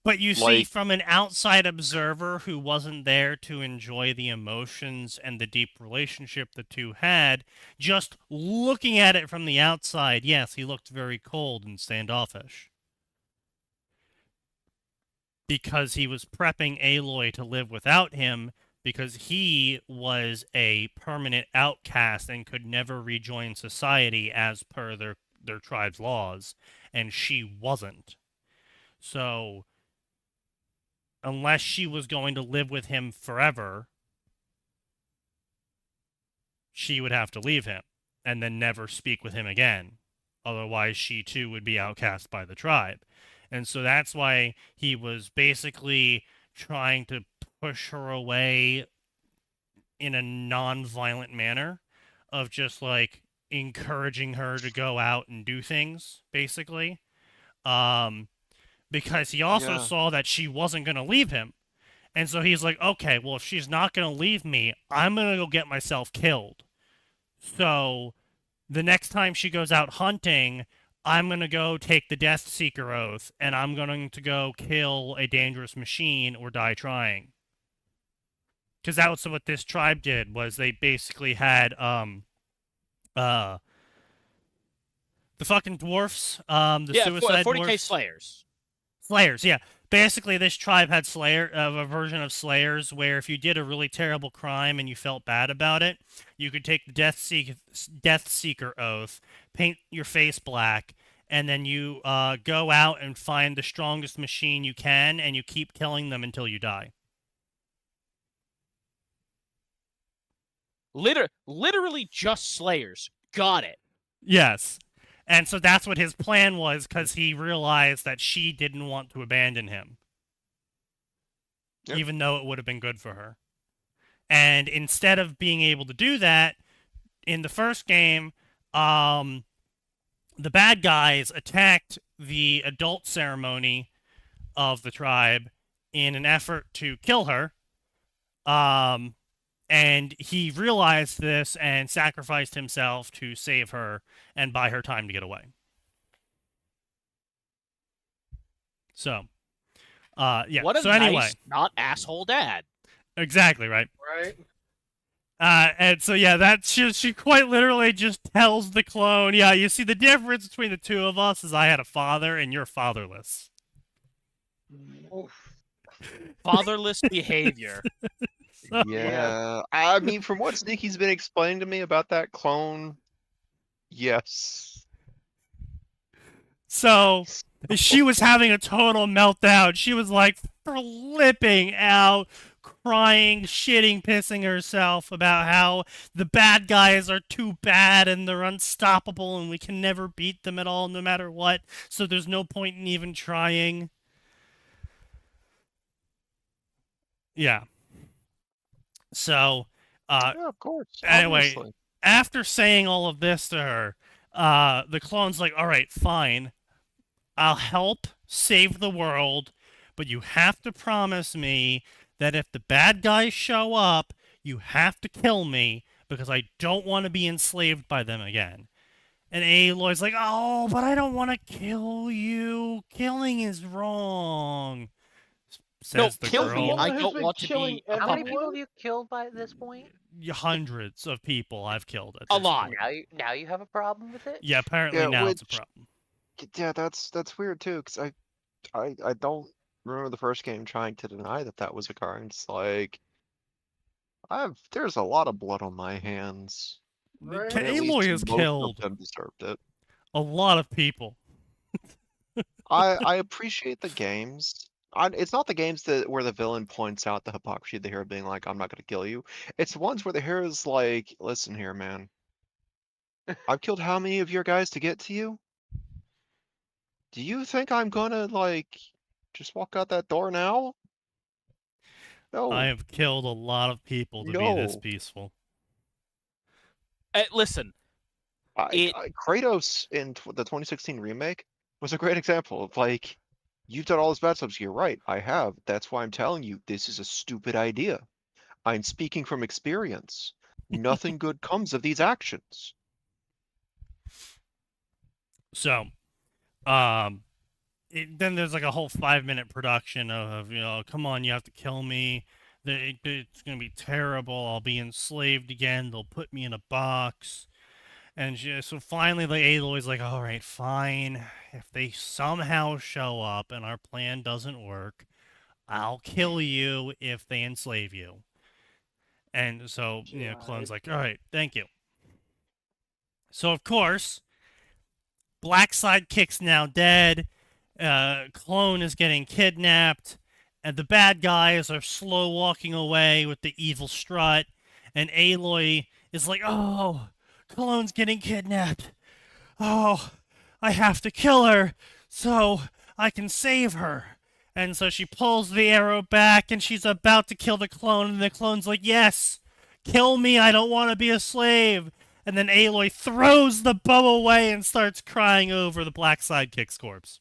But you see, Like- from an outside observer who wasn't there to enjoy the emotions and the deep relationship the two had, just looking at it from the outside, yes, he looked very cold and standoffish. Because he was prepping Aloy to live without him, because he was a permanent outcast and could never rejoin society as per their tribe's laws, and she wasn't. So, unless she was going to live with him forever, she would have to leave him and then never speak with him again. Otherwise, she too would be outcast by the tribe. And so that's why he was basically trying to push her away in a non-violent manner of just like encouraging her to go out and do things, basically. Because he also saw that she wasn't going to leave him. And so he's like, okay, well, if she's not going to leave me, I'm going to go get myself killed. So the next time she goes out hunting, I'm going to go take the Death Seeker oath, and I'm going to go kill a dangerous machine or die trying. Because that was what this tribe did, was they basically had, the fucking dwarfs, the suicide 40k dwarfs. Slayers. Slayers, yeah. Basically, this tribe had a version of Slayers where if you did a really terrible crime and you felt bad about it, you could take the Death Seeker oath, paint your face black, and then you go out and find the strongest machine you can, and you keep killing them until you die. Literally just Slayers. Got it. Yes. And so that's what his plan was, because he realized that she didn't want to abandon him. Yep. Even though it would have been good for her. And instead of being able to do that, in the first game, the bad guys attacked the adult ceremony of the tribe in an effort to kill her. And he realized this and sacrificed himself to save her and buy her time to get away. So, yeah. What a so anyway, nice, not asshole dad. exactly right. Right? And so yeah, that's she quite literally just tells the clone, yeah, you see the difference between the two of us is I had a father and you're fatherless. Oof. Fatherless behavior. Yeah, I mean, from what Sneaky's been explaining to me about that clone, yes. So she was having a total meltdown. She was like flipping out, crying, shitting, pissing herself about how the bad guys are too bad and they're unstoppable and we can never beat them at all no matter what. So there's no point in even trying. Yeah. So, Yeah, of course. anyway, obviously. after saying all of this to her, the clone's like, all right, fine. I'll help save the world, but you have to promise me that if the bad guys show up, you have to kill me because I don't want to be enslaved by them again. And Aloy's like, oh, but I don't want to kill you. Killing is wrong. Says the kill girl. me. I Who's don't been want to killing be a How many puppet. people have you killed by this point? Hundreds of people I've killed at A this lot. point. Now you have a problem with it? Yeah, apparently Yeah, now it's a which- problem. Yeah, that's weird too, because I don't remember the first game trying to deny that was occurrence. Like, there's a lot of blood on my hands. Right. and at Aloy least has most killed of them deserved it. a lot of people. I appreciate the games It's not the games where the villain points out the hypocrisy of the hero being like, I'm not gonna kill you. It's the ones where the hero's like, listen here, man. I've killed how many of your guys to get to you? Do you think I'm gonna, like, just walk out that door now? No. I have killed a lot of people to be this No. peaceful. Listen, Kratos in the 2016 remake was a great example of, like, you've done all this bad stuff. You're right, I have. That's why I'm telling you, this is a stupid idea. I'm speaking from experience. Nothing good comes of these actions. So, then there's like a whole 5-minute production of come on, you have to kill me. It's gonna be terrible. I'll be enslaved again. They'll put me in a box. And so finally, the Aloy's like, all right, fine. If they somehow show up and our plan doesn't work, I'll kill you if they enslave you. And so, Clone's like, all right, thank you. So, of course, Black Sidekick's now dead. Clone is getting kidnapped. And the bad guys are slow walking away with the evil strut. And Aloy is like, oh, Clone's getting kidnapped. Oh, I have to kill her so I can save her. And so she pulls the arrow back and she's about to kill the clone. And the clone's like, yes, kill me. I don't want to be a slave. And then Aloy throws the bow away and starts crying over the Black Sidekick's corpse.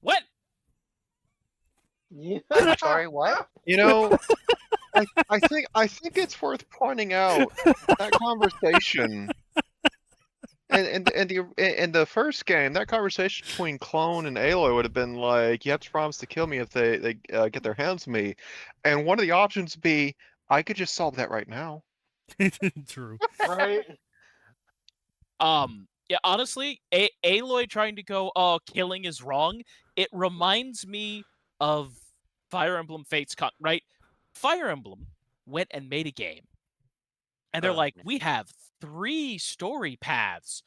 what? Yeah. I'm sorry, what? You know, I think it's worth pointing out that conversation. And the first game, that conversation between Clone and Aloy would have been like, you have to promise to kill me if they get their hands on me. And one of the options would be, I could just solve that right now. True. Right? Yeah, honestly, Aloy trying to go, oh, killing is wrong. It reminds me of Fire Emblem Fates, right? Fire Emblem went and made a game. And they're like, we have 3 story paths.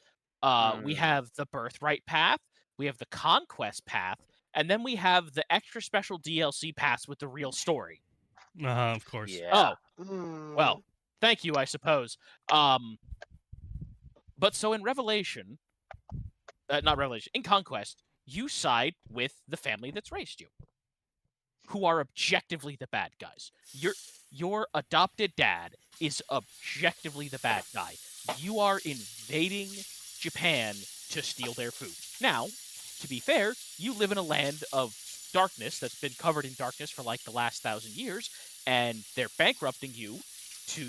We have the Birthright path, we have the Conquest path, and then we have the extra special DLC pass with the real story. Of course. Yeah. Oh, well, thank you, I suppose. But so in Revelation, not Revelation, in Conquest, you side with the family that's raised you, who are objectively the bad guys. Your adopted dad is objectively the bad guy. You are invading Japan to steal their food. Now, to be fair, you live in a land of darkness that's been covered in darkness for like the last 1,000 years, and they're bankrupting you to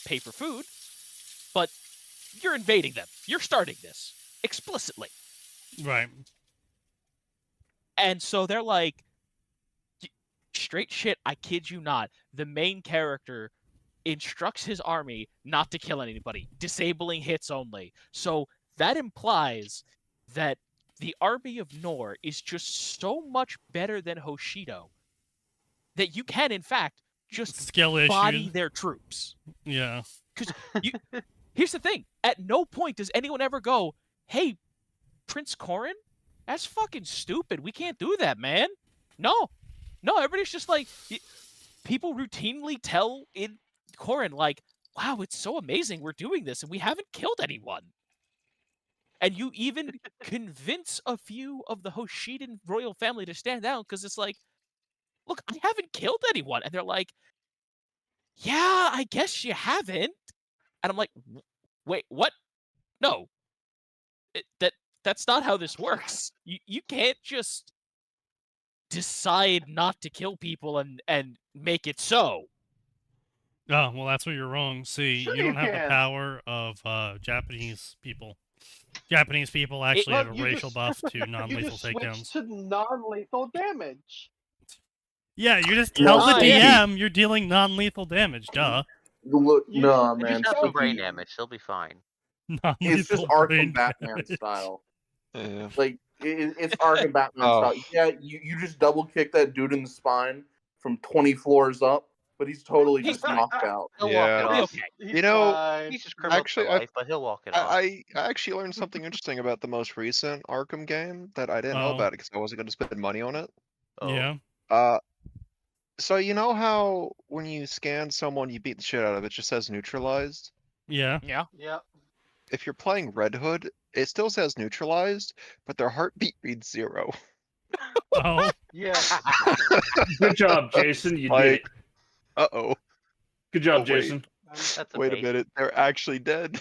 pay for food, but you're invading them. You're starting this explicitly. Right. And so they're like, straight shit, I kid you not, the main character instructs his army not to kill anybody, disabling hits only. So that implies that the army of Nor is just so much better than Hoshido that you can, in fact, just Skill body issues. their troops. Yeah. Because here's the thing. At no point does anyone ever go, hey, Prince Corrin, that's fucking stupid. We can't do that, man. No, everybody's just like, people routinely tell in Corrin, like, wow, it's so amazing we're doing this and we haven't killed anyone. And you even convince a few of the Hoshidan royal family to stand down because it's like, look, I haven't killed anyone. And they're like, yeah, I guess you haven't. And I'm like, wait, what? No. That's not how this works. You can't just decide not to kill people and make it so. Oh, well, that's where you're wrong. See, Sure you don't you have can. the power of Japanese people. Japanese people actually have a you racial just- buff to You non-lethal just switch takedowns. to non-lethal damage. Yeah, you just tell the Right. DM you're dealing non-lethal damage. Duh. Look, You- no, you man. just Got some Sophie- brain damage. She'll be fine. Non-lethal It's just brain Arkham Batman damage. style. Yeah. Like it's Arkham Batman Oh. style. Yeah, you just double kick that dude in the spine from 20 floors up, but he's totally just knocked out. He'll Yeah. walk it off. Okay. He's You know, fine. He's just criminal Actually, for life, but he'll walk it off. I actually learned something interesting about the most recent Arkham game that I didn't know Oh. about it because I wasn't going to spend money on it. Oh. Yeah. So you know how when you scan someone, you beat the shit out of it, just says neutralized? Yeah. Yeah. Yep. If you're playing Red Hood, it still says neutralized, but their heartbeat reads 0. Oh. Yes. Good job, Jason. You did Like, it. uh-oh. Good job, wait. Jason. That's Wait a amazing. minute, they're actually dead.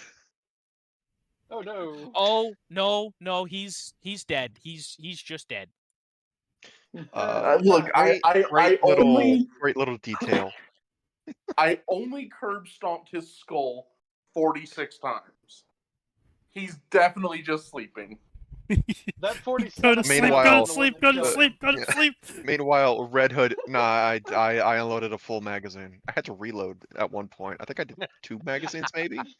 Oh no. Oh no, he's dead. He's just dead. Look, Great little detail. I only curb stomped his skull 46 times. He's definitely just sleeping. That 47th Go to time sleep. Meanwhile- Go was to the one sleep. that Go to killed him. sleep. Go to Yeah. sleep. Meanwhile, Red Hood, nah, I unloaded a full magazine. I had to reload at one point. I think I did 2 magazines, maybe? It's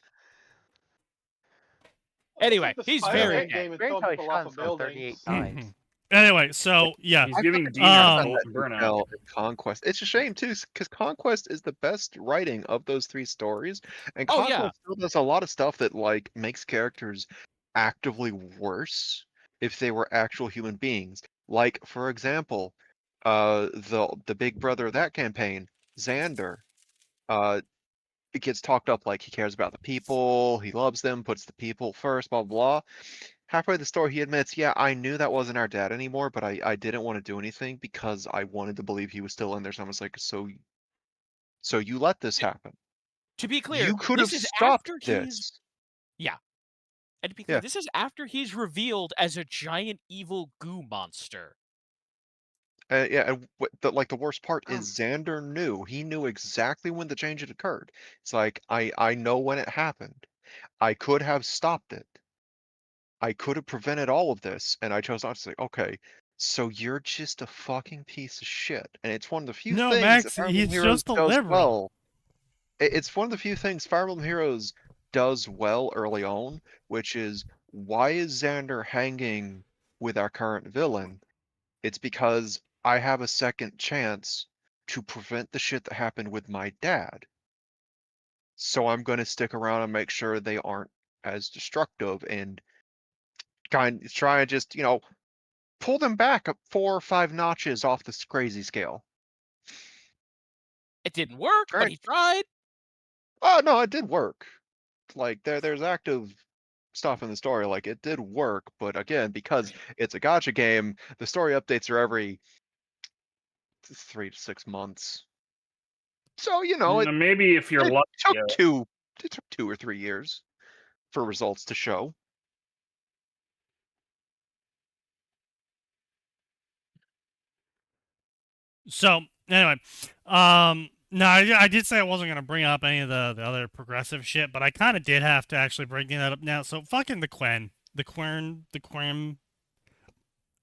Anyway, like the he's Spider-Man very game and Great throwing how he people shot off of himself buildings. 38 times. Anyway, so yeah. He's I giving fucking Dean a um, bolt and burnout. Detail in Conquest. It's a shame too, because Conquest is the best writing of those 3 stories, and Oh, Conquest yeah. still does a lot of stuff that like makes characters actively worse if they were actual human beings. Like, for example, the big brother of that campaign, Xander, it gets talked up like he cares about the people, he loves them, puts the people first, blah blah. Halfway the story, he admits, yeah, I knew that wasn't our dad anymore, but I didn't want to do anything because I wanted to believe he was still in there. So I was like, so you let this happen. To be clear, You could this have is stopped after he's this. and to be clear, Yeah. this is after he's revealed as a giant evil goo monster. Yeah, and the worst part is Xander knew. He knew exactly when the change had occurred. It's like, I know when it happened. I could have stopped it. I could have prevented all of this, and I chose not to say, okay, so you're just a fucking piece of shit. And it's one of the few No, things Max, that Fire he's Emblem Heroes just a does liberal. well. It's one of the few things Fire Emblem Heroes does well early on, which is, why is Xander hanging with our current villain? It's because I have a second chance to prevent the shit that happened with my dad. So I'm going to stick around and make sure they aren't as destructive and try and just, pull them back up 4 or 5 notches off this crazy scale. It didn't work, but Right. he tried. Oh no, it did work. Like there's active stuff in the story, like it did work, but again, because it's a gacha game, the story updates are every 3 to 6 months. So, Maybe if you're it lucky. took 2 or 3 years for results to show. So anyway, no, I did say I wasn't gonna bring up any of the other progressive shit, but I kind of did have to actually bring that up now. So fucking the Quern.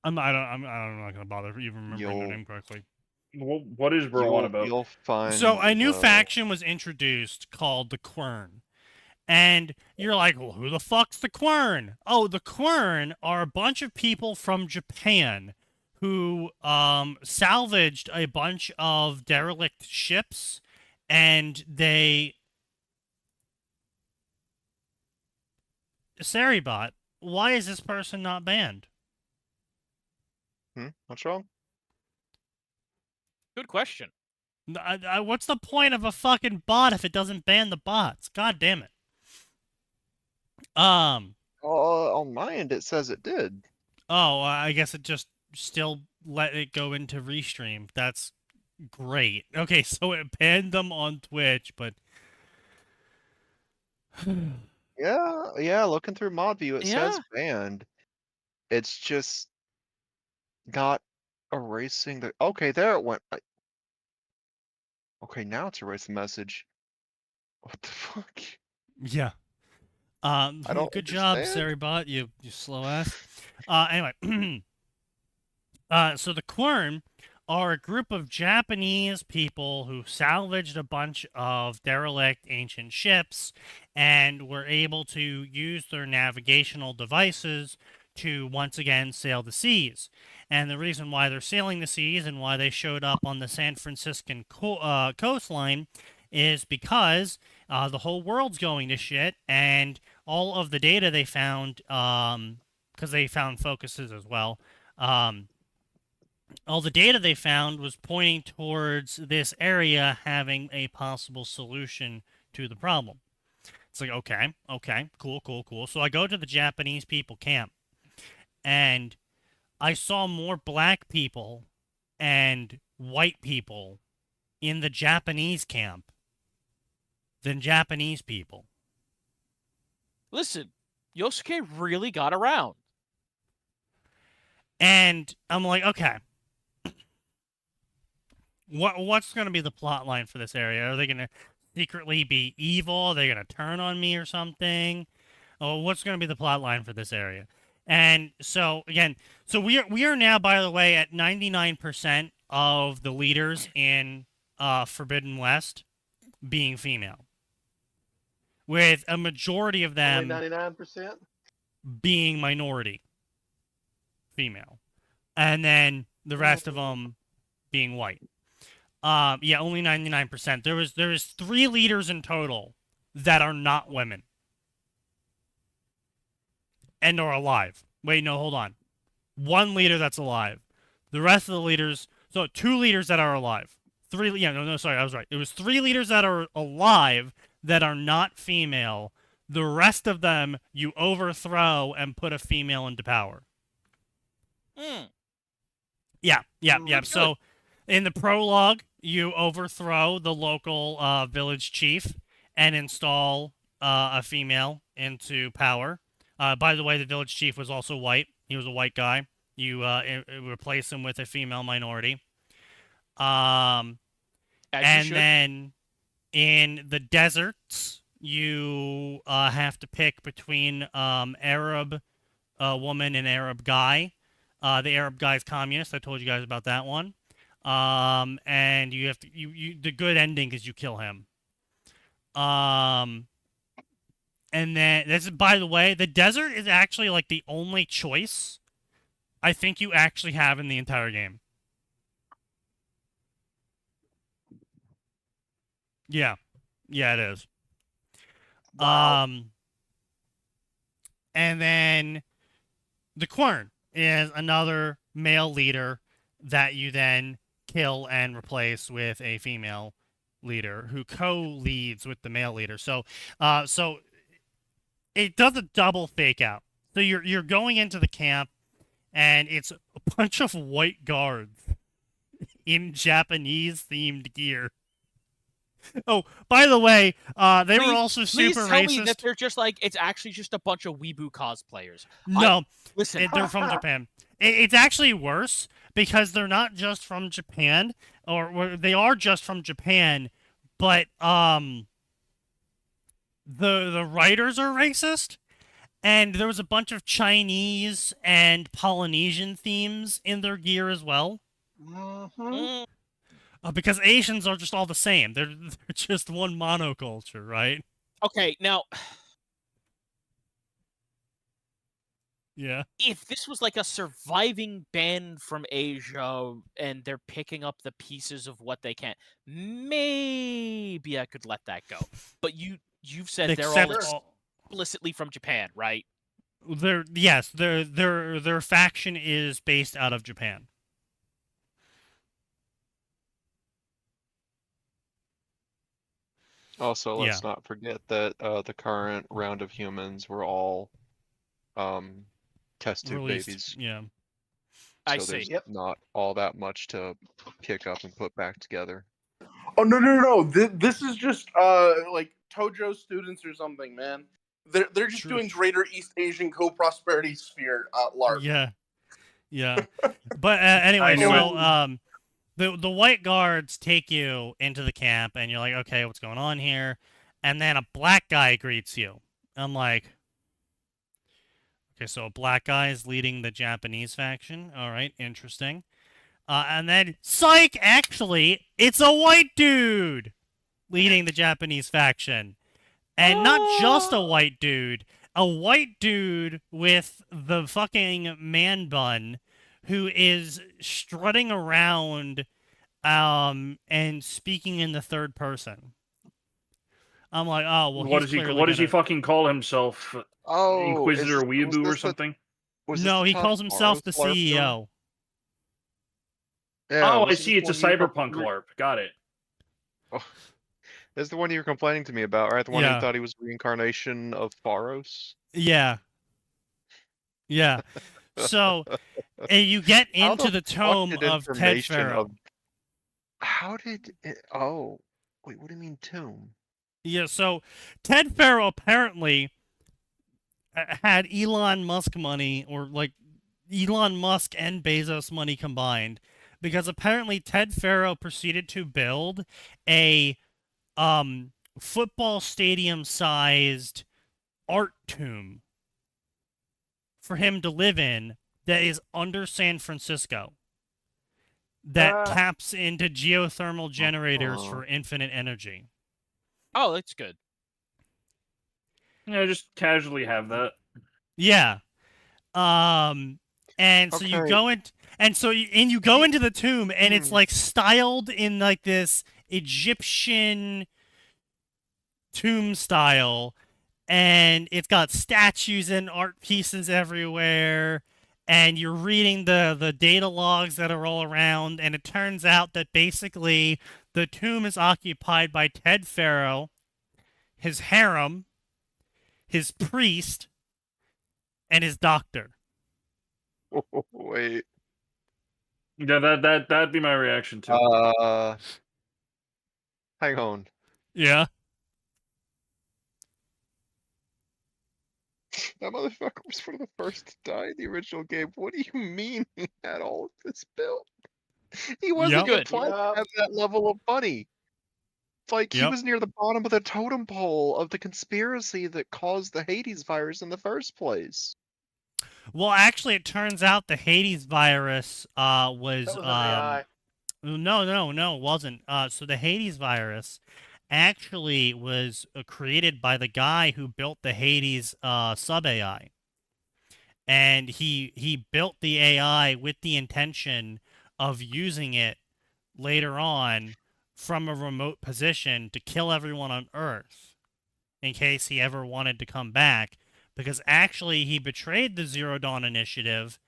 I'm not gonna bother even remembering their name correctly. What is bro on about? You'll find So a new the- faction was introduced called the Quern. And you're like, well, who the fuck's the Quern? Oh, the Quern are a bunch of people from Japan who salvaged a bunch of derelict ships, and they... Saribot, why is this person not banned? What's wrong? Good question. What's the point of a fucking bot if it doesn't ban the bots? God damn it. On my end, it says it did. Oh, I guess it just still let it go into restream. That's great. Okay, so it banned them on Twitch, but Yeah, looking through mod view, it says Yeah. banned. It's just not erasing the... Okay, there it went. Okay, now it's erased the message. What the fuck? yeah. I don't Good job, understand. Saribot, you slow ass. Anyway, so the Quern are a group of Japanese people who salvaged a bunch of derelict ancient ships and were able to use their navigational devices to once again sail the seas. And the reason why they're sailing the seas and why they showed up on the San Franciscan coastline is because the whole world's going to shit, and all of the data they found, because they found focuses as well, all the data they found was pointing towards this area having a possible solution to the problem. It's like, okay, cool. So I go to the Japanese people camp, and I saw more black people and white people in the Japanese camp than Japanese people. Listen, Yosuke really got around. And I'm like, okay, what's going to be the plot line for this area? Are they going to secretly be evil? Are they going to turn on me or something? Oh, what's going to be the plot line for this area? And so again, so we are now, by the way, at 99% of the leaders in Forbidden West being female, with a majority of them Only 99%. being minority female, and then the rest of them being white. Yeah, only 99%. There is 3 leaders in total that are not women and are alive. Wait, no, hold on. 1 leader that's alive. The rest of the leaders, so 2 leaders that are alive. 3, yeah, no, sorry, I was right. It was 3 leaders that are alive that are not female. The rest of them you overthrow and put a female into power. Yeah. So in the prologue, you overthrow the local village chief and install a female into power. By the way, the village chief was also white. He was a white guy. You replace him with a female minority. And then in the deserts, you have to pick between Arab woman and Arab guy. The Arab guy's communist. I told you guys about that one. And you have to the good ending is you kill him. And then this is, by the way, the desert is actually like the only choice I think you actually have in the entire game. Yeah, it is. Wow. And then the Quern is another male leader that you then kill and replace with a female leader who co-leads with the male leader. So it does a double fake out. So you're going into the camp, and it's a bunch of white guards in Japanese themed gear. Oh, by the way, they were also super please tell racist. me that they're just like, it's actually just a bunch of weeboo cosplayers. No, listen, they're from Japan. It's actually worse because they're not just from Japan, or they are just from Japan, but the writers are racist, and there was a bunch of Chinese and Polynesian themes in their gear as well. Mm-hmm. Because Asians are just all the same. They're just one monoculture, right? Okay, now, Yeah. if this was like a surviving band from Asia and they're picking up the pieces of what they can, maybe I could let that go. But you've said they're all explicitly from Japan, right? Their faction is based out of Japan. Also, let's not forget that the current round of humans were all test tube babies. Yeah. I So see. there's Yep. not all that much to pick up and put back together. Oh no! This is just like Tojo students or something, man. They're just doing Greater East Asian Co-Prosperity Sphere LARP. Yeah. But anyway, I knew so the white guards take you into the camp, and you're like, okay, what's going on here? And then a black guy greets you. I'm like, okay, so a black guy is leading the Japanese faction. All right, interesting. And then, psych, actually, it's a white dude leading the Japanese faction. And not just a white dude with the fucking man bun who is strutting around and speaking in the third person. I'm like, oh, well, What does he fucking call himself? Oh, Inquisitor was Weeaboo or this something? No, he calls himself the CEO. Yeah, Oh, I wasn't see. It's a this one you were cyberpunk LARP. Got it. Oh, that's the one you were complaining to me about, right? The one Yeah. you thought he was a reincarnation of Pharos? Yeah. Yeah. So, and you get How into the fuck tome did of Ted information Farrow. of... How did it... Oh, wait, what do you mean tomb? Yeah, so Ted Farrow apparently had Elon Musk money, or like Elon Musk and Bezos money combined, because apparently Ted Farrow proceeded to build a football stadium sized art tomb for him to live in that is under San Francisco, that taps into geothermal generators for infinite energy. Oh, that's good. Yeah, just casually have that. Yeah. And so you Okay. go in, and so you go into the tomb, and it's like styled in like this Egyptian tomb style, and it's got statues and art pieces everywhere, and you're reading the data logs that are all around, and it turns out that basically the tomb is occupied by Ted Farrow, his harem, his priest, and his doctor. Wait. Yeah, that'd be my reaction too. Hang on. Yeah. That motherfucker was one of the first to die in the original game. What do you mean he had all of this built? He wasn't Yep. implied to have that level of money. It's like he Yep. was near the bottom of the totem pole of the conspiracy that caused the Hades virus in the first place. Well, actually, it turns out the Hades virus was That was an AI. No, it wasn't. So the Hades virus actually was created by the guy who built the Hades sub AI, and he built the AI with the intention of using it later on from a remote position to kill everyone on Earth in case he ever wanted to come back, because actually he betrayed the Zero Dawn Initiative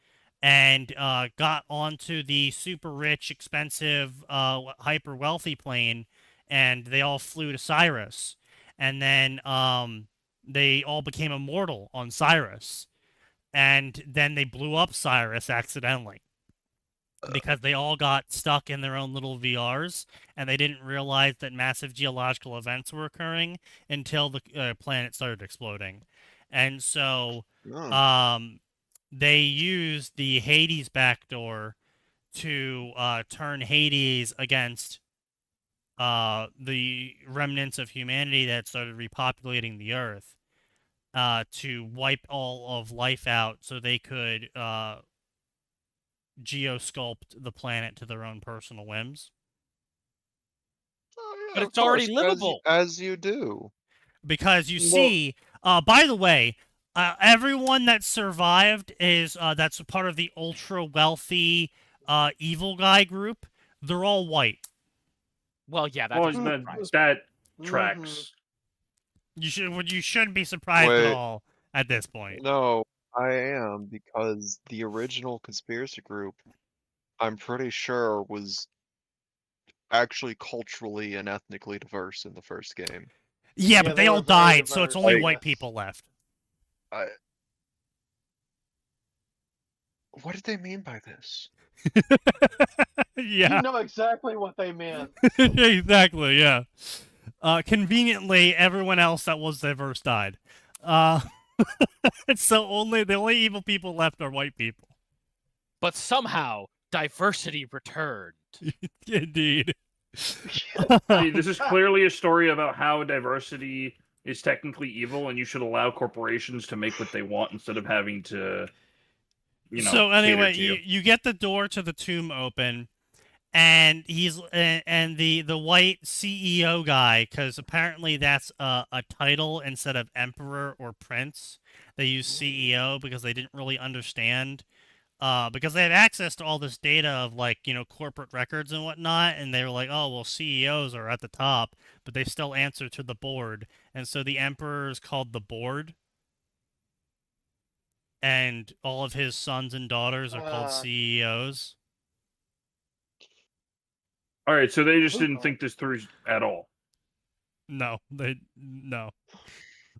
and got onto the super rich, expensive, hyper wealthy plane, and they all flew to Cyrus, and then they all became immortal on Cyrus, and then they blew up Cyrus accidentally because they all got stuck in their own little VRs, and they didn't realize that massive geological events were occurring until the planet started exploding. And so they used the Hades backdoor to turn Hades against the remnants of humanity that started repopulating the Earth, to wipe all of life out so they could geosculpt the planet to their own personal whims. Oh, yeah, But of it's already course, livable. as you do. Because you see, by the way, everyone that survived is that's a part of the ultra wealthy evil guy group. They're all white. Well, yeah, that Well, doesn't surprise me. that tracks. You shouldn't be surprised at Wait. all at this point. No, I am, because the original conspiracy group, I'm pretty sure, was actually culturally and ethnically diverse in the first game. Yeah, but they all were very died, so it's diverse, only Like- white yes. people left. What did they mean by this? Yeah. You know exactly what they meant. Exactly, yeah. Conveniently, everyone else that was diverse died. So the only evil people left are white people. But somehow, diversity returned. Indeed. See, this is clearly a story about how diversity is technically evil, and you should allow corporations to make what they want instead of having to, So anyway, cater to you. you get the door to the tomb open, and he's and the white CEO guy, because apparently that's a title instead of emperor or prince. They use CEO because they didn't really understand, because they had access to all this data of corporate records and whatnot, and they were like, oh well, CEOs are at the top, but they still answer to the board, and so the emperor is called the board. And all of his sons and daughters are called CEOs. All right, so they just didn't think this through at all. No, no. You know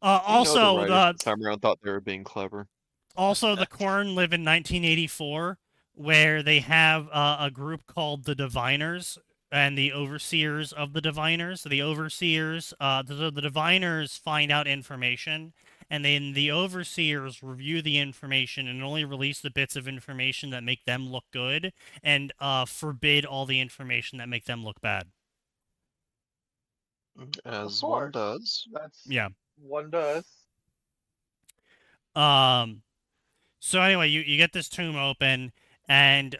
Also, the writers this time around thought they were being clever. Also, the Quern live in 1984, where they have a group called the Diviners and the Overseers of the Diviners. So the Overseers, the Diviners find out information, and then the Overseers review the information and only release the bits of information that make them look good, and forbid all the information that make them look bad. As one does. Yeah. One does. So anyway, you get this tomb open, and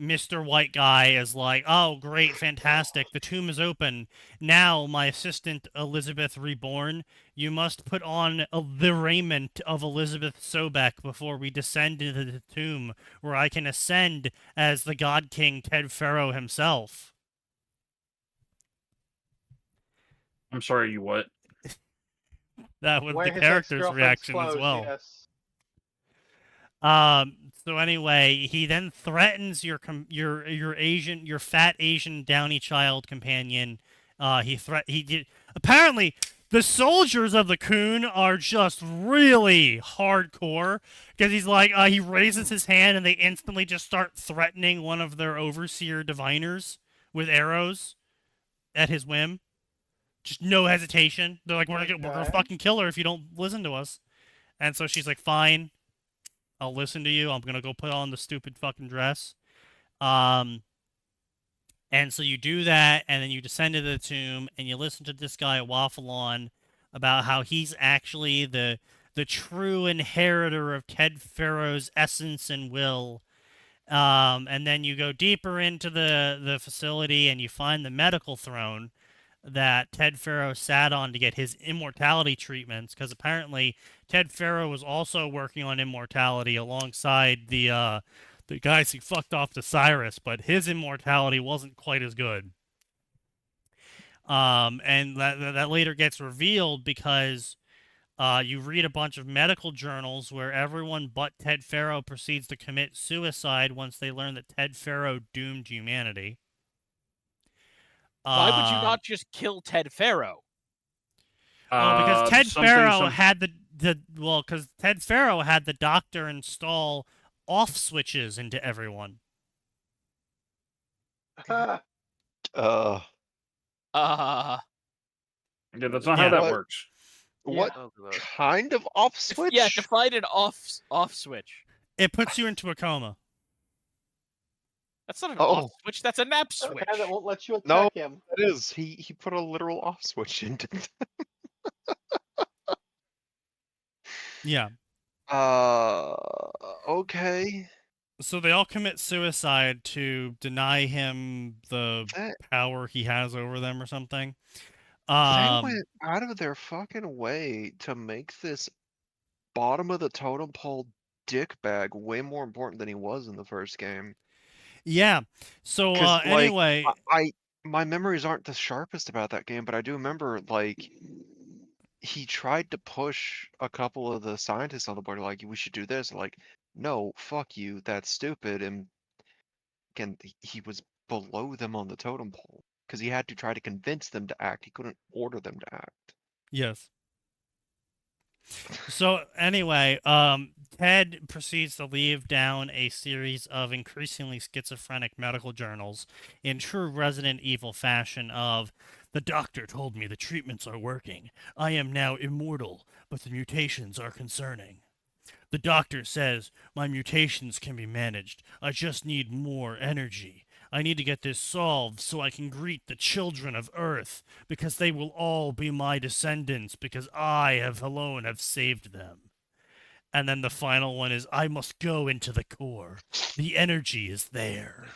Mr. White Guy is like, "Oh, great, fantastic! The tomb is open. Now, my assistant Elizabeth Reborn, you must put on the raiment of Elizabeth Sobek before we descend into the tomb, where I can ascend as the God King Ted Faro himself." I'm sorry, you what? That was Wear the his character's ex-girlfriend's reaction clothes, as well. Yes. So anyway, he then threatens your fat Asian downy child companion. Apparently the soldiers of the Coon are just really hardcore, because he's like, he raises his hand and they instantly just start threatening one of their overseer diviners with arrows at his whim. Just no hesitation. They're like, we're gonna fucking kill her if you don't listen to us. And so she's like, fine, I'll listen to you. I'm gonna go put on the stupid fucking dress. And so you do that, and then you descend into the tomb, and you listen to this guy waffle on about how he's actually the true inheritor of Ted Faro's essence and will. And then you go deeper into the facility, and you find the medical throne that Ted Faro sat on to get his immortality treatments, because apparently Ted Faro was also working on immortality alongside the guys who fucked off to Cyrus, but his immortality wasn't quite as good. And that later gets revealed because you read a bunch of medical journals where everyone but Ted Faro proceeds to commit suicide once they learn that Ted Faro doomed humanity. Why would you not just kill Ted Faro? Because Ted Faro had because Ted Faro had the doctor install off switches into everyone. Yeah, that's not how that works. What kind of off switch? Yeah, define an off switch. It puts you into a coma. That's not an off switch. That's a nap switch. Okay, that won't let you attack him. It is. He put a literal off switch into them. Yeah. Okay. So they all commit suicide to deny him the power he has over them or something. They went out of their fucking way to make this bottom of the totem pole dickbag way more important than he was in the first game. Yeah. So anyway, my memories aren't the sharpest about that game, but I do remember like he tried to push a couple of the scientists on the board, like, we should do this. Like, no, fuck you, that's stupid. And again, he was below them on the totem pole because he had to try to convince them to act. He couldn't order them to act. Yes. So anyway, Ted proceeds to leave down a series of increasingly schizophrenic medical journals in true Resident Evil fashion of, the doctor told me the treatments are working. I am now immortal, but the mutations are concerning. The doctor says my mutations can be managed. I just need more energy. I need to get this solved so I can greet the children of Earth, because they will all be my descendants, because I alone have saved them. And then the final one is, I must go into the core. The energy is there.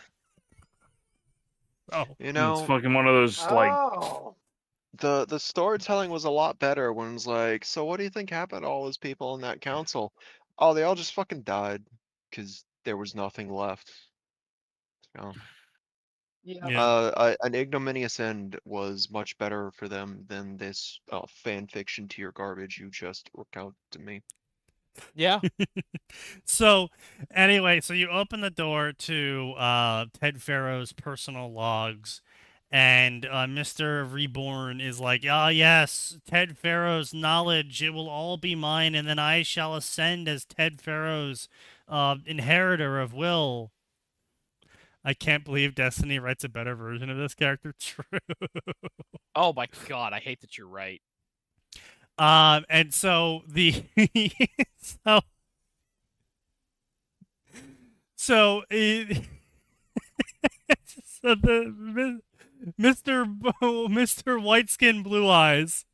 Oh, you know, it's fucking one of those like. The storytelling was a lot better when it was like, so what do you think happened to all those people in that council? Oh, they all just fucking died because there was nothing left. You know? An ignominious end was much better for them than this fan fiction tier garbage you just recounted to me. Yeah. So, anyway, so you open the door to Ted Farrow's personal logs, and Mr. Reborn is like, "Ah, yes, Ted Farrow's knowledge, it will all be mine, and then I shall ascend as Ted Farrow's inheritor of will." I can't believe Destiny writes a better version of this character. True. Oh my god, I hate that you're right. And so the so so it, so the Mr. White Skin Blue Eyes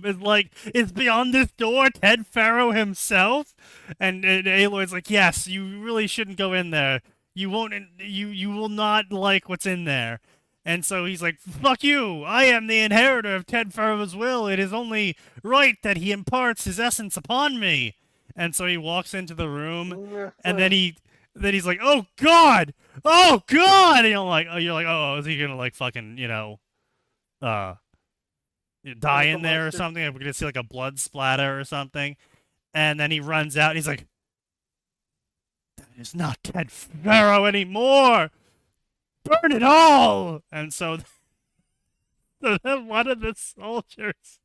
is like, "It's beyond this door, Ted Farrow himself," and Aloy's like, "Yes, you really shouldn't go in there. You won't. You will not like what's in there." And so he's like, "Fuck you! I am the inheritor of Ted Farrow's will. It is only right that he imparts his essence upon me." And so he walks into the room, and then he's like, "Oh God! Oh God!" And you're like, "Oh, is he gonna like fucking die in there or something? We're gonna see like a blood splatter or something." And then he runs out, and he's like, "That is not Ted Farrow anymore! Burn it all!" And so then one of the soldiers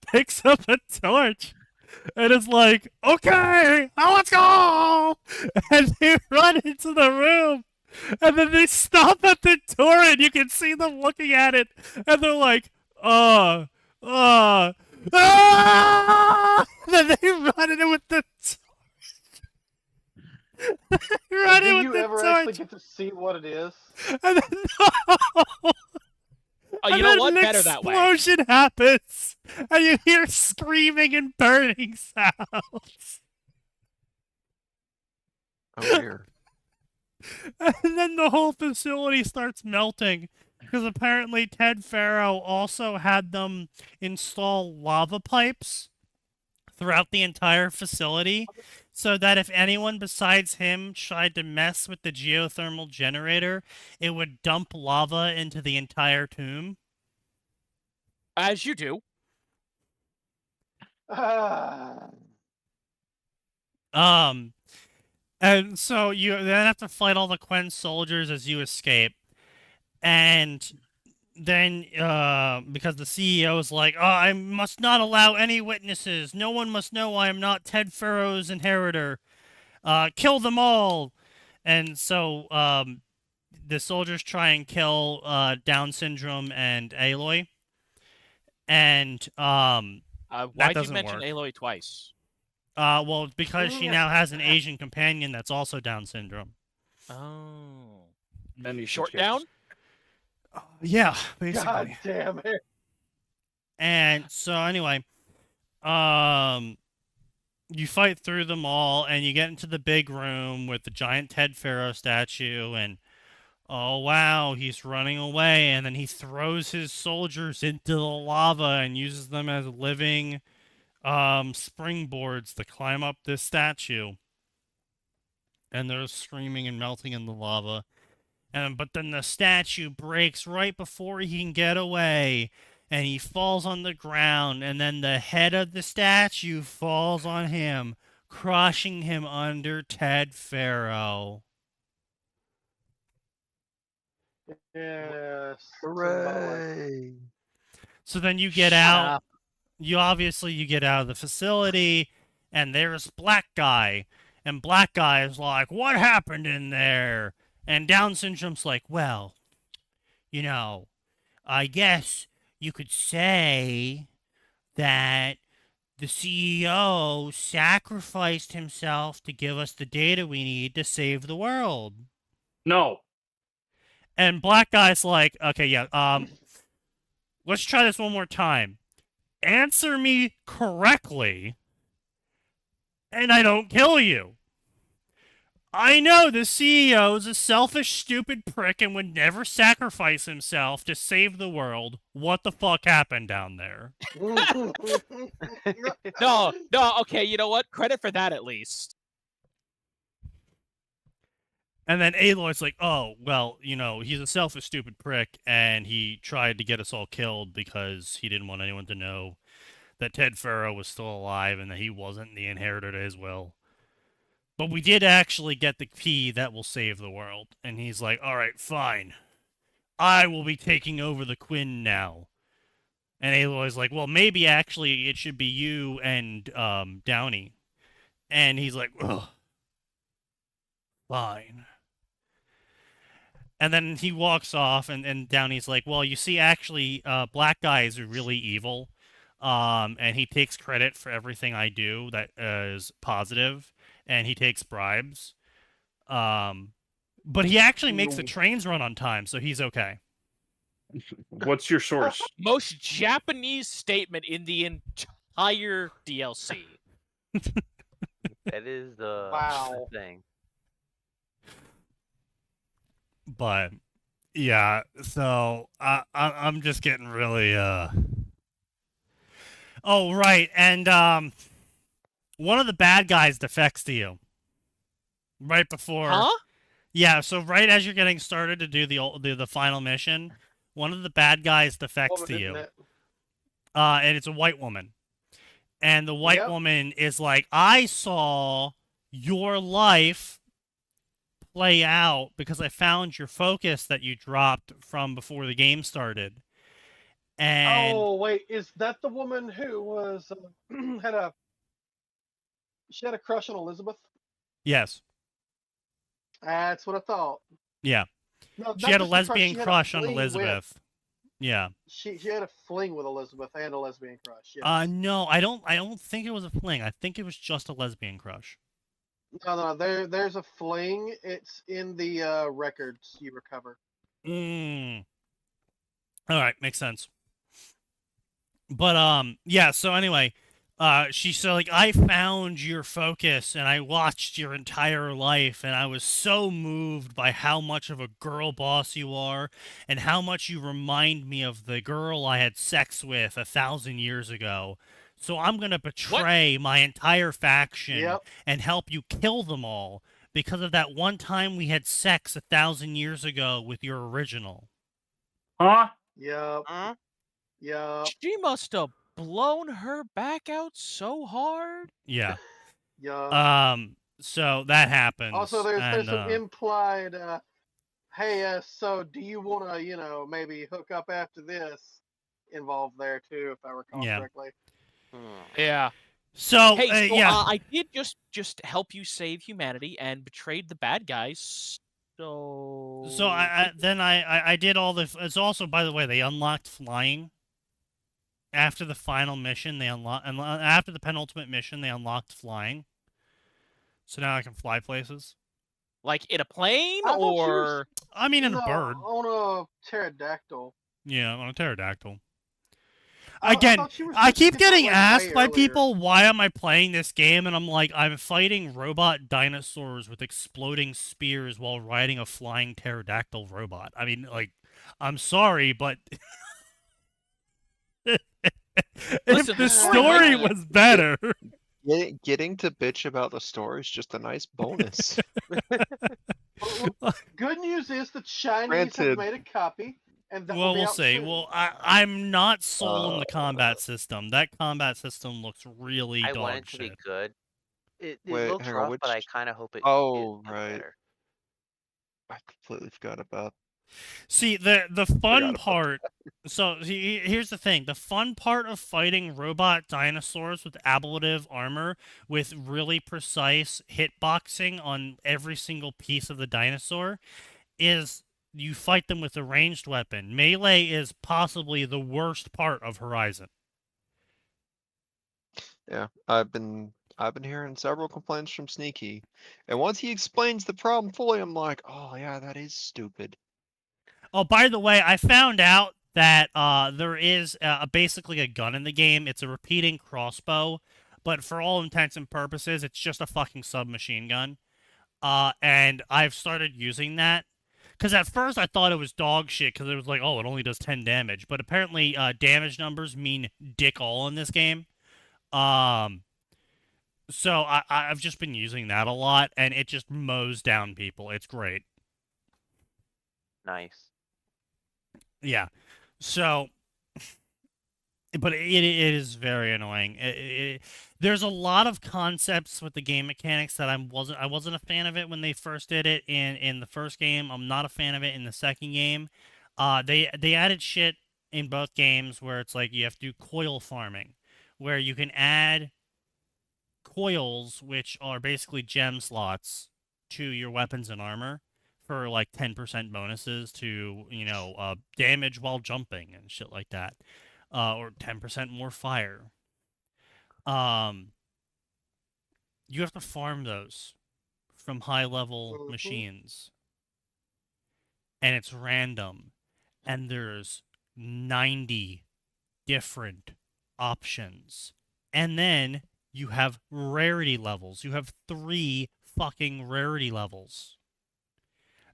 picks up a torch and is like, "Okay, let's go!" And they run into the room, and then they stop at the door, and you can see them looking at it, and they're like, ah! Then they run in with the run Do in you with the ever torch. actually get to see what it is? And then, no! Oh, And you know then what? an Better that way. explosion happens, and you hear screaming and burning sounds. Oh dear. And then the whole facility starts melting, because apparently Ted Farrow also had them install lava pipes throughout the entire facility, so that if anyone besides him tried to mess with the geothermal generator, it would dump lava into the entire tomb. As you do. And so you then have to fight all the Quen soldiers as you escape. And then, because the CEO is like, "Oh, I must not allow any witnesses. No one must know I am not Ted Farrow's inheritor. Kill them all." And so, the soldiers try and kill, Down syndrome and Aloy. And, that Why'd you doesn't mention work. Aloy twice? Well, because she now has an Asian companion that's also Down syndrome. Oh. And he's Short down? Yeah, basically. God damn it. And so anyway, you fight through them all, and you get into the big room with the giant Ted Farrow statue, and oh wow, he's running away, and then he throws his soldiers into the lava and uses them as living springboards to climb up this statue. And they're screaming and melting in the lava. But then the statue breaks right before he can get away, and he falls on the ground, and then the head of the statue falls on him, crushing him under Ted Farrow. Yes. Hooray! So then you get out. You get out of the facility, and there's Black Guy. And Black Guy is like, "What happened in there?" And Down syndrome's like, "Well, I guess you could say that the CEO sacrificed himself to give us the data we need to save the world." No. And Black Guy's like, "Okay, yeah, let's try this one more time. Answer me correctly, and I don't kill you. I know the CEO is a selfish, stupid prick and would never sacrifice himself to save the world. What the fuck happened down there?" No, okay, you know what? Credit for that at least. And then Aloy's like, "Oh, well, he's a selfish, stupid prick, and he tried to get us all killed because he didn't want anyone to know that Ted Furrow was still alive and that he wasn't the inheritor to his will. But we did actually get the key that will save the world. And he's like, all right, fine. I will be taking over the Quinn now. And Aloy's like, well, maybe actually it should be you and Downey. And he's like, ugh, fine. And then he walks off, and Downey's like, well, you see, actually, black guys are really evil. And he takes credit for everything I do that is positive, and he takes bribes. But he actually makes the trains run on time, so he's okay. What's your source? Most Japanese statement in the entire DLC. That is the Wow. thing. But yeah, so I'm just getting really Oh right, and one of the bad guys defects to you right before. Huh? Yeah, so right as you're getting started to do the final mission, one of the bad guys defects Woman, to you. isn't it? And it's a white woman. And the white Yep. woman is like, I saw your life play out because I found your focus that you dropped from before the game started. And Oh wait, is that the woman who was she had a crush on Elizabeth? yes, That's what I thought. yeah, No, she not had a just lesbian she had crush on fling with- Elizabeth. Yeah. She had a fling with Elizabeth and a lesbian crush. Yes. No, I don't think it was a fling. I think it was just a lesbian crush. No, there's a fling. It's in the records you recover. All right, makes sense. But yeah. So anyway, she said like, I found your focus and I watched your entire life and I was so moved by how much of a girl boss you are and how much you remind me of the girl I had sex with 1,000 years ago. So I'm gonna betray my entire faction Yep. and help you kill them all because of that one time we had sex 1,000 years ago with your original. Huh? Yep. Huh? Yep. She must have blown her back out so hard. Yeah. Yep. So that happens. Also, there's and, some implied, hey, so do you want to, maybe hook up after this involved there too, if I recall Yeah. correctly. Yeah. So, Hey, so yeah. I did just help you save humanity and betrayed the bad guys. So I did all the. It's also, by the way, they unlocked flying. After the final mission, after the penultimate mission, they unlocked flying. So now I can fly places. like in a plane I thought she was- or I mean, in No, a bird. on a pterodactyl. Yeah, on a pterodactyl. I Again, thought she was I supposed to keep be getting like, asked way by earlier. people, why am I playing this game? And I'm like, I'm fighting robot dinosaurs with exploding spears while riding a flying pterodactyl robot. I mean, like, I'm sorry, but Listen, if the the story story- was better. Getting to bitch about the story is just a nice bonus. Good news is the Chinese Granted. have made a copy, and that will Well, be we'll out see. soon. Well, I'm not sold on the combat system. That combat system looks really I dog want it to shit. be good. It Wait, looks hang on, rough, but I which- kind of hope it Oh, is right. better. I completely forgot about. See, the Forgot fun about part. So here's the thing: the fun part of fighting robot dinosaurs with ablative armor, with really precise hitboxing on every single piece of the dinosaur, is you fight them with a ranged weapon. Melee is possibly the worst part of Horizon. Yeah, I've been hearing several complaints from Sneaky, and once he explains the problem fully, I'm like, oh yeah, that is stupid. Oh, by the way, I found out that there is basically a gun in the game. It's a repeating crossbow, but for all intents and purposes, it's just a fucking submachine gun. And I've started using that. Because at first I thought it was dog shit, because it was like, oh, it only does 10 damage. But apparently damage numbers mean dick all in this game. So I've just been using that a lot, and it just mows down people. It's great. Nice. Yeah. So but it is very annoying. There's a lot of concepts with the game mechanics that I wasn't a fan of it when they first did it in the first game. I'm not a fan of it in the second game. They added shit in both games where it's like you have to do coil farming, where you can add coils, which are basically gem slots, to your weapons and armor for like 10% bonuses to, damage while jumping and shit like that. Or 10% more fire. You have to farm those from high level Mhm. machines. And it's random. And there's 90 different options. And then you have rarity levels. You have 3 fucking rarity levels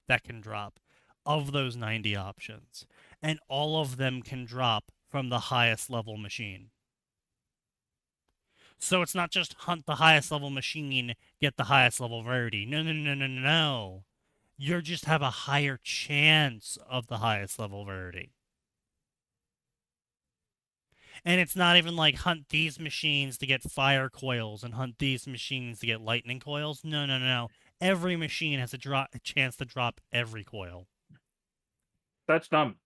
that can drop of those 90 options. And all of them can drop from the highest level machine. So it's not just hunt the highest level machine, get the highest level rarity. No. You just have a higher chance of the highest level rarity. And it's not even like hunt these machines to get fire coils and hunt these machines to get lightning coils. No. Every machine has a chance to drop every coil. That's dumb.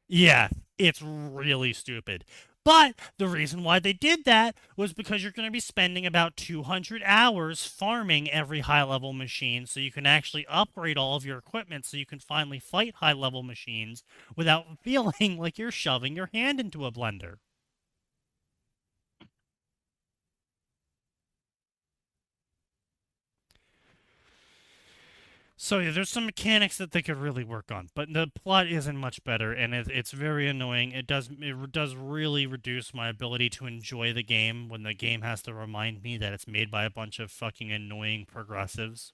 Yeah, it's really stupid. But the reason why they did that was because you're going to be spending about 200 hours farming every high-level machine so you can actually upgrade all of your equipment so you can finally fight high-level machines without feeling like you're shoving your hand into a blender. So yeah, there's some mechanics that they could really work on, but the plot isn't much better, and it's very annoying. It does really reduce my ability to enjoy the game when the game has to remind me that it's made by a bunch of fucking annoying progressives.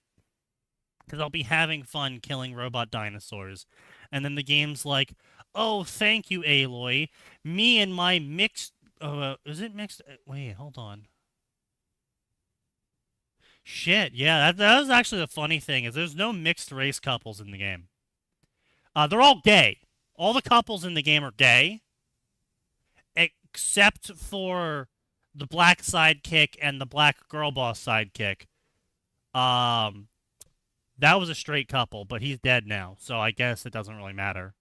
Because I'll be having fun killing robot dinosaurs, and then the game's like, "Oh, thank you, Aloy. Me and my mixed. Is it mixed? Wait, hold on. Shit, yeah, that was actually the funny thing, is there's no mixed race couples in the game. They're all gay. All the couples in the game are gay, except for the black sidekick and the black girl boss sidekick. That was a straight couple, but he's dead now, so I guess it doesn't really matter.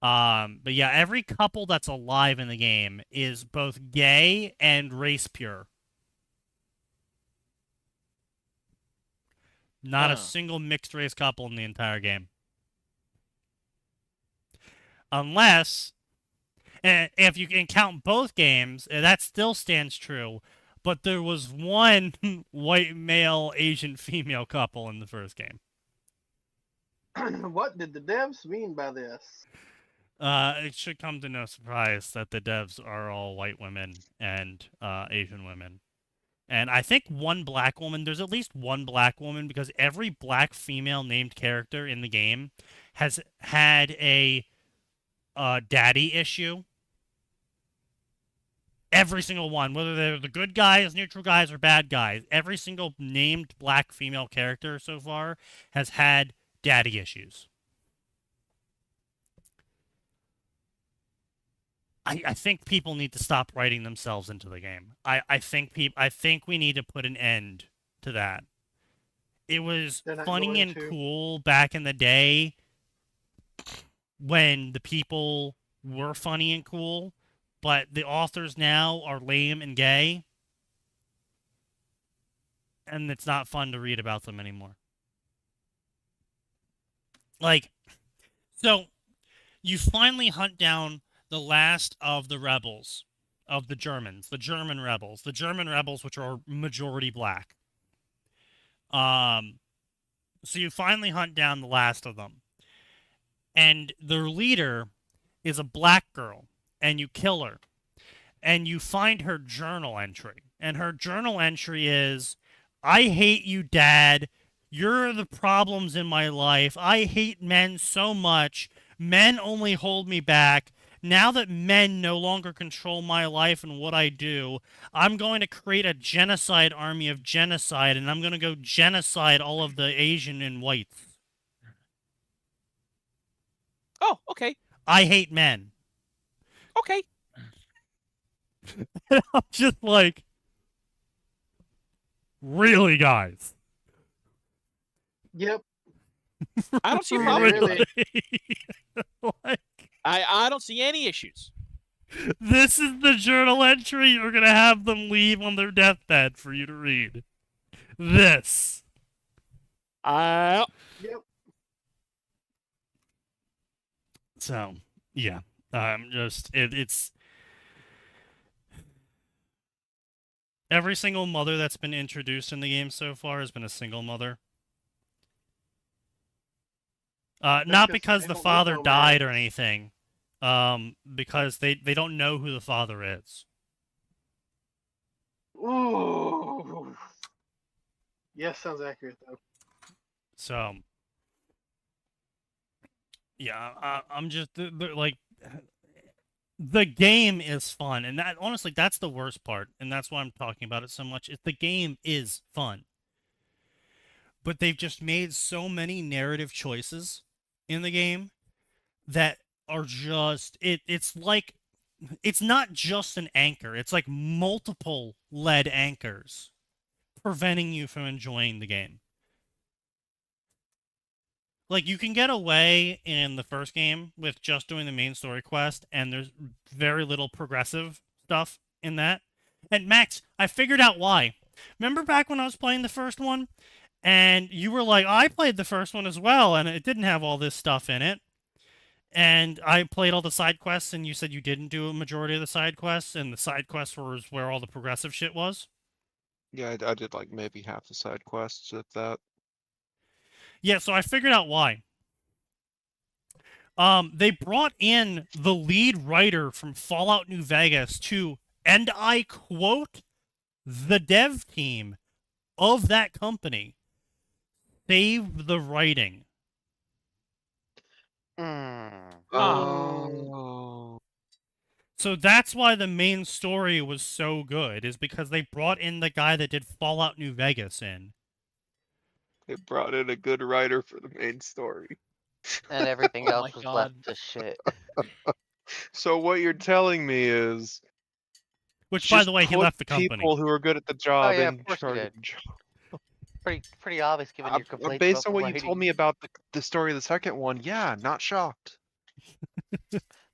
But yeah, every couple that's alive in the game is both gay and race pure. Not a single mixed race couple in the entire game. Unless, if you can count both games, that still stands true. But there was one white male, Asian female couple in the first game. What did the devs mean by this? It should come to no surprise that the devs are all white women and Asian women. And I think one black woman, there's at least one black woman, because every black female named character in the game has had a daddy issue. Every single one, whether they're the good guys, neutral guys, or bad guys, every single named black female character so far has had daddy issues. I think people need to stop writing themselves into the game. I think we need to put an end to that. It was funny and cool back in the day when the people were funny and cool, but the authors now are lame and gay, and it's not fun to read about them anymore. Like, so you finally hunt down the last of the rebels, of the Germans, the German rebels, which are majority black. So you finally hunt down the last of them. And their leader is a black girl, and you kill her. And you find her journal entry. And her journal entry is, "I hate you, Dad. You're the problems in my life. I hate men so much. Men only hold me back. Now that men no longer control my life and what I do, I'm going to create a genocide army of genocide, and I'm going to go genocide all of the Asian and whites. Oh, okay. I hate men." Okay. And I'm just like, really, guys? Yep. I don't see a problem with Really? it. Like, I don't see any issues. this is the journal entry you're gonna have them leave on their deathbed for you to read. This. I Yep. So, yeah. It's every single mother that's been introduced in the game so far has been a single mother. Not because they the don't need father no died man. or anything. Because they don't know who the father is. Ooh. Yes, sounds accurate though. So, yeah, I'm just like, the game is fun, and that honestly, that's the worst part, and that's why I'm talking about it so much. Is the game is fun, but they've just made so many narrative choices in the game that are just it's like, it's not just an anchor, it's like multiple lead anchors preventing you from enjoying the game. Like, you can get away in the first game with just doing the main story quest, and there's very little progressive stuff in that. And Max, I figured out why. Remember back when I was playing the first one, and you were like, I played the first one as well, and it didn't have all this stuff in it. And I played all the side quests, and you said you didn't do a majority of the side quests, and the side quests was where all the progressive shit was. Yeah, I did like maybe half the side quests at that. Yeah, so I figured out why. They brought in the lead writer from Fallout New Vegas to, and I quote, the dev team of that company save the writing. Oh. So that's why the main story was so good, is because they brought in the guy that did Fallout New Vegas in. They brought in a good writer for the main story. And everything Oh else my was God. left to shit. So what you're telling me is, Which, by just the way, he put left the company. people who are good at the job yeah, in of course he charge of did. the job. Pretty obvious given your complaints Based about on the what you told writing. me about the story of the second one, yeah, not shocked.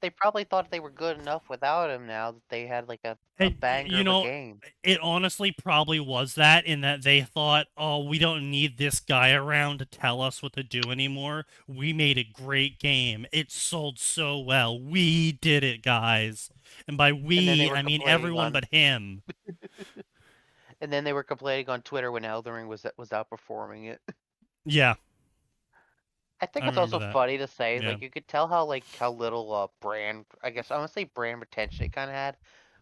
They probably thought they were good enough without him now that they had like a And, banger you of know, a game. it honestly probably was that, in that they thought, oh, we don't need this guy around to tell us what to do anymore. We made a great game. It sold so well. We did it, guys. And by then they we, were I mean complaining everyone on- but him. And then they were complaining on Twitter when Elden Ring was outperforming it. Yeah. I think I it's also remember that. funny to say, Yeah. like, you could tell how little brand, I guess I want to say brand retention it kind of had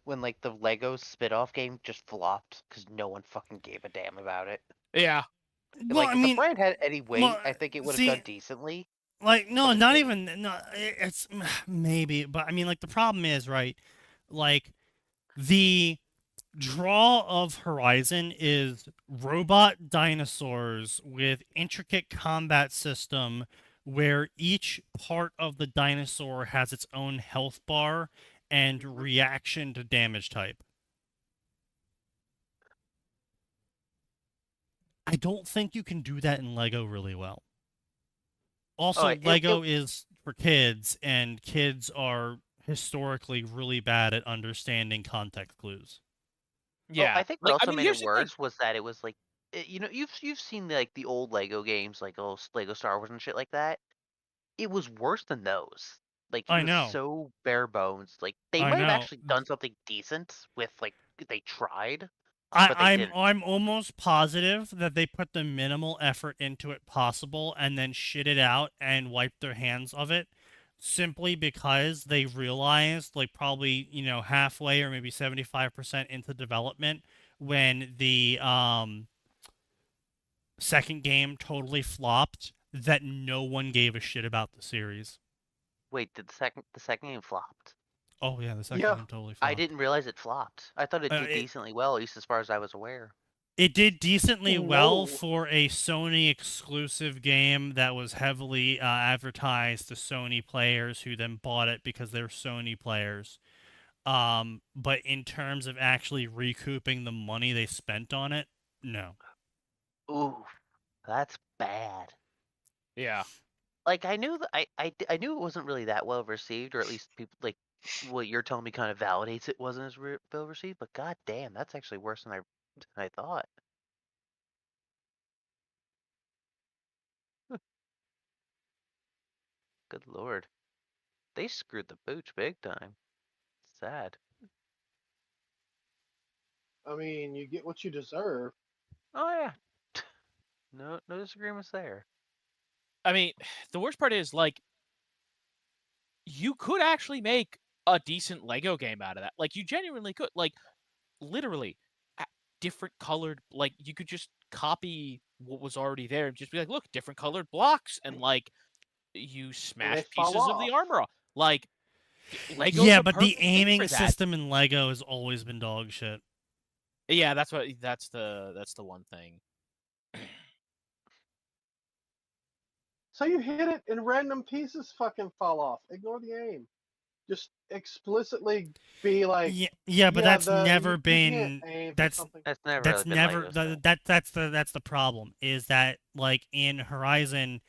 when like the Lego spin-off game just flopped because no one fucking gave a damn about it. Yeah. Well, Like, I if mean, the brand had any weight, well, I think it would have see, done decently. like, no, but it not didn't. even, no, it's maybe, but I mean, like, the problem is, right, like, the draw of Horizon is robot dinosaurs with intricate combat system where each part of the dinosaur has its own health bar and reaction to damage type. I don't think you can do that in Lego really well. Also, Lego is for kids, and kids are historically really bad at understanding context clues. Yeah. I think what also made here's it the thing. worse was that it was like, you know, you've seen like the old Lego games, like Lego Star Wars and shit like that. It was worse than those. Like, it I was know. so bare bones. Like, they I might have know. actually done something decent with like they tried. But they didn't. I'm almost positive that they put the minimal effort into it possible and then shit it out and wiped their hands of it, simply because they realized, like, probably, you know, halfway or maybe 75% into development, when the second game totally flopped, that no one gave a shit about the series. Wait, did the second game flopped? Oh yeah, the second Yeah. game totally flopped. I didn't realize it flopped. I thought it did decently well, at least as far as I was aware. It did decently well Whoa. for a Sony exclusive game that was heavily advertised to Sony players who then bought it because they're Sony players. But in terms of actually recouping the money they spent on it, no. Ooh, that's bad. Yeah. Like I knew that I knew it wasn't really that well received, or at least people like what you're telling me kind of validates it wasn't as well received. But god damn, that's actually worse than I thought. Good lord, they screwed the pooch big time. Sad. I mean, you get what you deserve. Oh yeah, no disagreements there. I mean, the worst part is like you could actually make a decent Lego game out of that. Like you genuinely could. Like literally different colored, like you could just copy what was already there and just be like, look, different colored blocks, and like you smash fall pieces of the off. armor off. Like Lego's Yeah, a but the perfect thing aiming for that. system in Lego has always been dog shit. Yeah, that's the one thing. So you hit it and random pieces fucking fall off. Ignore the aim. Just explicitly be like, Yeah, but that's never you been. can't aim for That's something. That's never that's really been never Lego's thing. that's the problem, is that like in Horizon,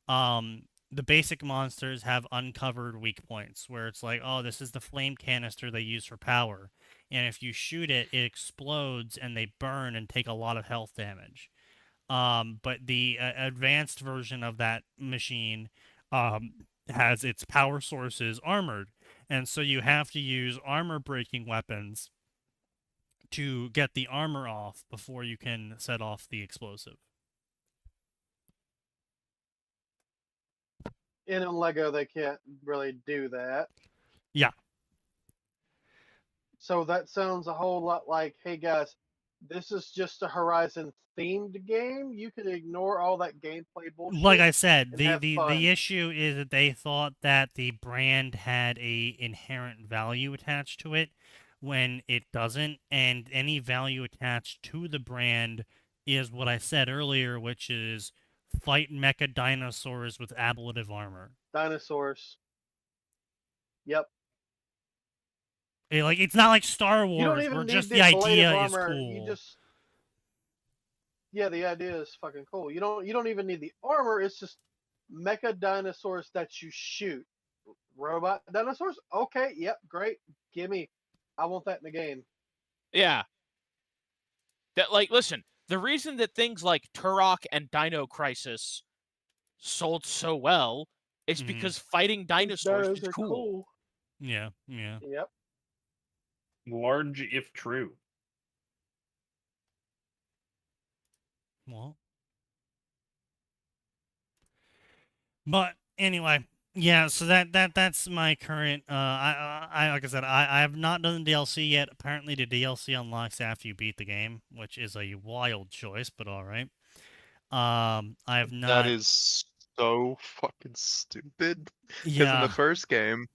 the basic monsters have uncovered weak points where it's like, oh, this is the flame canister they use for power, and if you shoot it, it explodes and they burn and take a lot of health damage. But the advanced version of that machine has its power sources armored, and so you have to use armor breaking weapons to get the armor off before you can set off the explosive. In Lego, they can't really do that. Yeah. So that sounds a whole lot like, hey guys, this is just a Horizon themed game. You can ignore all that gameplay bullshit. Like I said, and the have the, fun. the issue is that they thought that the brand had a inherent value attached to it when it doesn't, and any value attached to the brand is what I said earlier, which is fight mecha dinosaurs with ablative armor. Dinosaurs. Yep. Like, it's not like Star You don't Wars even where need just the the ablative idea is armor. cool. You just the idea is fucking cool. You don't even need the armor. It's just mecha dinosaurs that you shoot. Robot dinosaurs? Okay, yep, great. Gimme. I want that in the game. Yeah. That, like, listen, the reason that things like Turok and Dino Crisis sold so well is because fighting dinosaurs is are cool. Yeah. Yep. Large if true. Well. But anyway, yeah, so that's my current I like I said, I have not done the DLC yet. Apparently the DLC unlocks after you beat the game, which is a wild choice, but all right. I have not. That is so fucking stupid. Because in Yeah. the first game,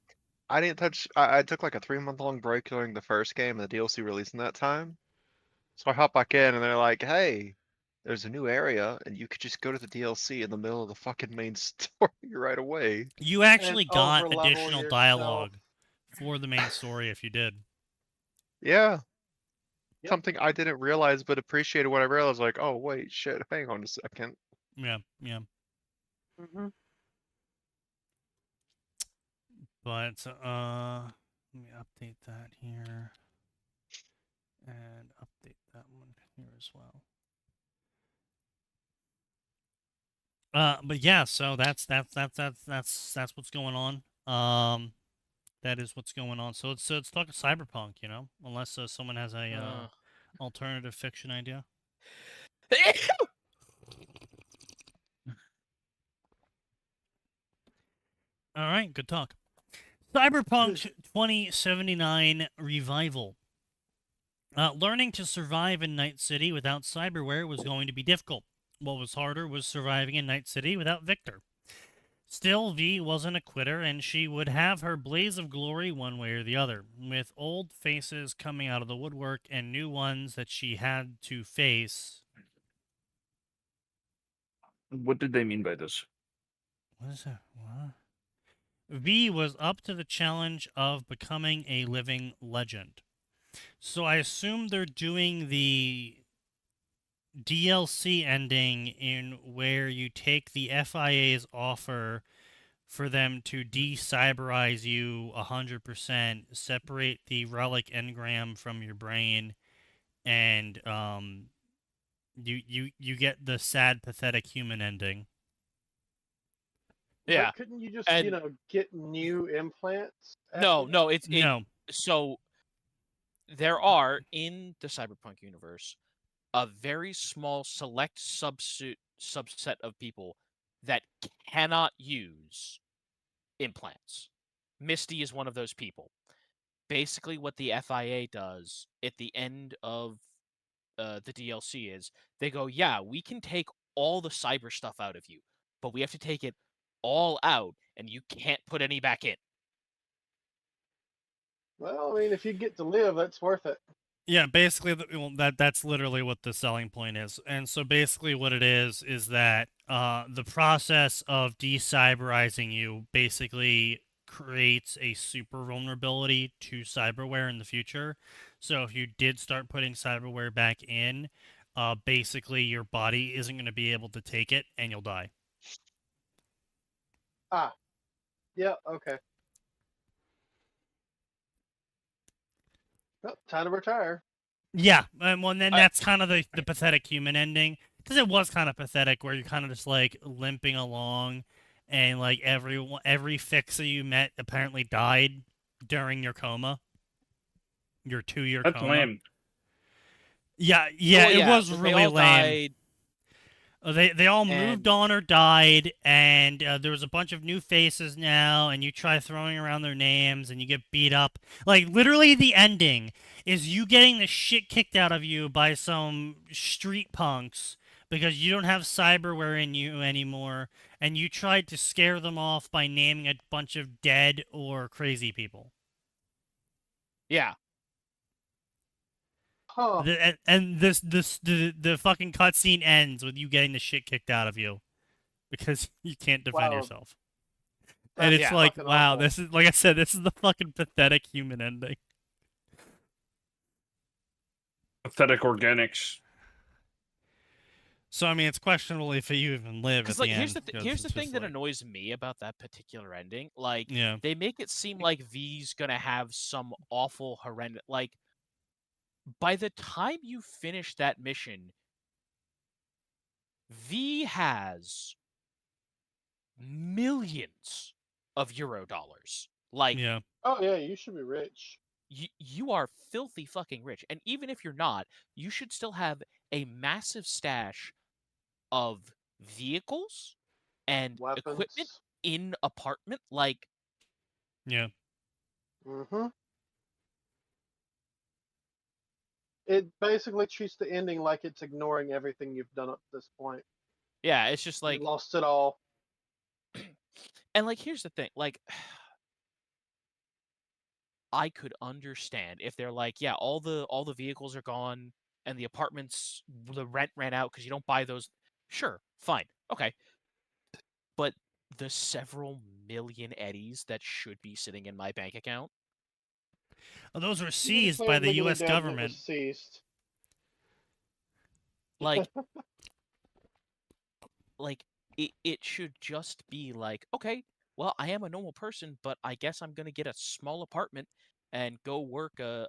I didn't touch. I took like a 3-month long break during the first game, and the DLC released in that time. So I hop back in, and they're like, "Hey, there's a new area, and you could just go to the DLC in the middle of the fucking main story right away." You actually got overlevel additional yourself. dialogue for the main story if you did. Yeah. Yep. Something I didn't realize but appreciated when I realized, like, oh wait, shit, hang on a second. Yeah. Mm-hmm. But let me update that here. And update that one here as well. But yeah, so that's what's going on. That is what's going on. So let's talk cyberpunk, you know, unless someone has a alternative fiction idea. All right, good talk. Cyberpunk 2079 revival. Learning to survive in Night City without cyberware was going to be difficult. What was harder was surviving in Night City without Victor. Still, V wasn't a quitter, and she would have her blaze of glory one way or the other, with old faces coming out of the woodwork and new ones that she had to face. What did they mean by this? What is that? What? V was up to the challenge of becoming a living legend. So I assume they're doing the DLC ending in where you take the FIA's offer for them to de-cyberize you 100%, separate the relic engram from your brain, and you get the sad, pathetic human ending. But Yeah. couldn't you just, And get new implants? no, after that? No. So there are in the cyberpunk universe a very small select subset of people that cannot use implants. Misty is one of those people. Basically, what the FIA does at the end of the DLC is they go, yeah, we can take all the cyber stuff out of you, but we have to take it all out, and you can't put any back in. Well, I mean, if you get to live, that's worth it. Yeah, basically, that's literally what the selling point is. And so basically what it is that the process of de-cyberizing you basically creates a super vulnerability to cyberware in the future. So if you did start putting cyberware back in, basically your body isn't going to be able to take it and you'll die. Yeah, okay. Well, time to retire. Yeah, well, then that's kind of the pathetic human ending, because it was kind of pathetic, where you're kind of just like limping along, and like every fixer you met apparently died during your coma, your 2-year That's coma. lame. Yeah, Well, it was so really they all lame. died, They all and moved on or died, and there was a bunch of new faces now, and you try throwing around their names, and you get beat up. Like, literally the ending is you getting the shit kicked out of you by some street punks because you don't have cyberware in you anymore, and you tried to scare them off by naming a bunch of dead or crazy people. yeah. Huh. The fucking cutscene ends with you getting the shit kicked out of you because you can't defend Wow. yourself. And That's it's like, fucking wow, awful. this is, like I said, this is the fucking pathetic human ending. Pathetic organics. So I mean, it's questionable if you even live at Because the like end. here's the 'cause here's it's the thing just that like, annoys me about that particular ending. Like yeah, they make it seem like V's gonna have some awful horrendous like by the time you finish that mission, V has millions of euro dollars. Like yeah. Oh, yeah, you should be rich. you are filthy fucking rich. And even if you're not, you should still have a massive stash of vehicles and equipment Weapons. in apartment. Like, Yeah. Mm-hmm. It basically treats the ending like it's ignoring everything you've done up to this point. yeah, it's just like, You lost it all. and like, here's the thing, like, I could understand if they're like, yeah, all the vehicles are gone and the apartments, the rent ran out because you don't buy those. Sure, fine, okay, but the several million eddies that should be sitting in my bank account. Well, those were You seized declared by the legally U.S. dead and it government. was seized. Like, it should just be like, okay, well, I am a normal person, but I guess I'm gonna get a small apartment and go work a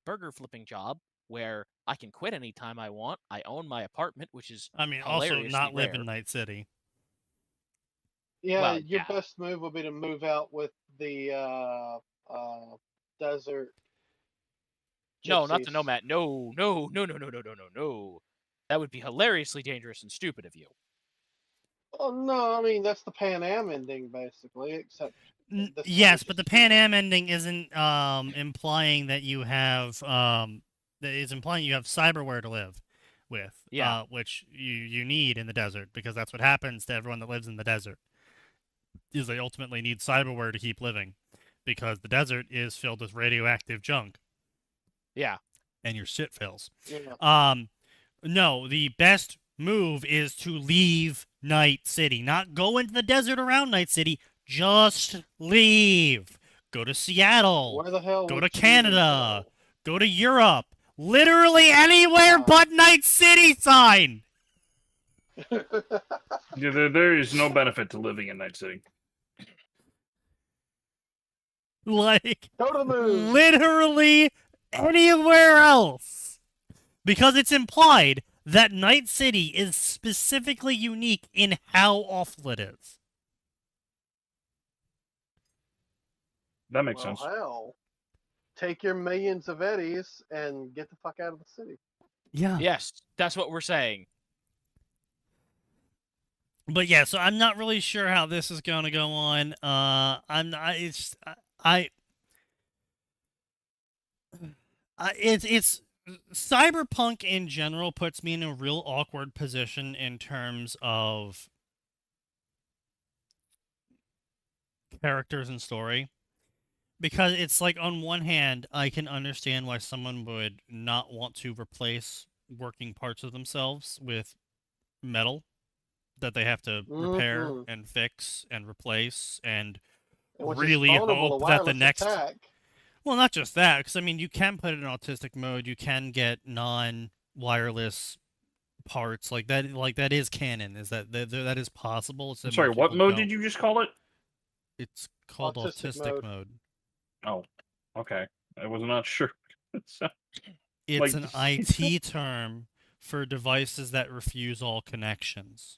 burger flipping job where I can quit anytime I want. I own my apartment, which is I mean, also hilariously not live rare. in Night City. Yeah, Well, your yeah. best move would be to move out with the desert. No, not the gypsies. nomad. No, no, no, no, no, no, no, no, no. That would be hilariously dangerous and stupid of you. Oh no, I mean that's the Pan Am ending basically, except this time Yes, it's but the just Pan stupid. Am ending isn't implying that you have that is implying you have cyberware to live with. Yeah. Which you need in the desert, because that's what happens to everyone that lives in the desert. Is they ultimately need cyberware to keep living, because the desert is filled with radioactive junk. Yeah. And your shit fails. Yeah. No, the best move is to leave Night City. Not go into the desert around Night City, Just leave. Go to Seattle. Where the hell Go would to you Canada. even Go to Europe. Literally anywhere but Night City, sign. go? Yeah, there is no benefit to living in Night City. Like, Go to the moon. literally anywhere else. Because it's implied that Night City is specifically unique in how awful it is. That makes Well, sense. hell. Take your millions of eddies and get the fuck out of the city. Yeah. Yes, that's what we're saying. But yeah, so I'm not really sure how this is going to go on. I'm not. It's cyberpunk in general puts me in a real awkward position in terms of characters and story. Because it's like, on one hand, I can understand why someone would not want to replace working parts of themselves with metal that they have to repair Mhm. and fix and replace and Which is really vulnerable to hope that the wireless next... attack. Well, not just that, because, I mean, you can put it in autistic mode, you can get non-wireless parts, like that is canon, is that is possible. It's I'm that sorry, most what people mode don't. did you just call it? It's called Autistic autistic mode. mode. Oh, okay. I was not sure. So, It's like- an IT term for devices that refuse all connections.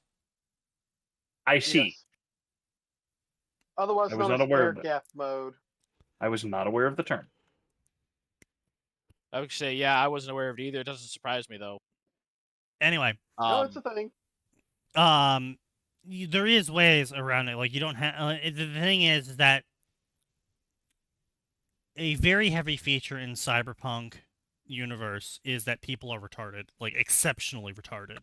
I see. Yes. Otherwise I was known not as aware air of it. gap mode. I was not aware of the term. I would say, yeah, I wasn't aware of it either. It doesn't surprise me though. Anyway, No, it's a thing. there is ways around it. Like, you don't have. The thing is that a very heavy feature in cyberpunk universe is that people are retarded, like exceptionally retarded.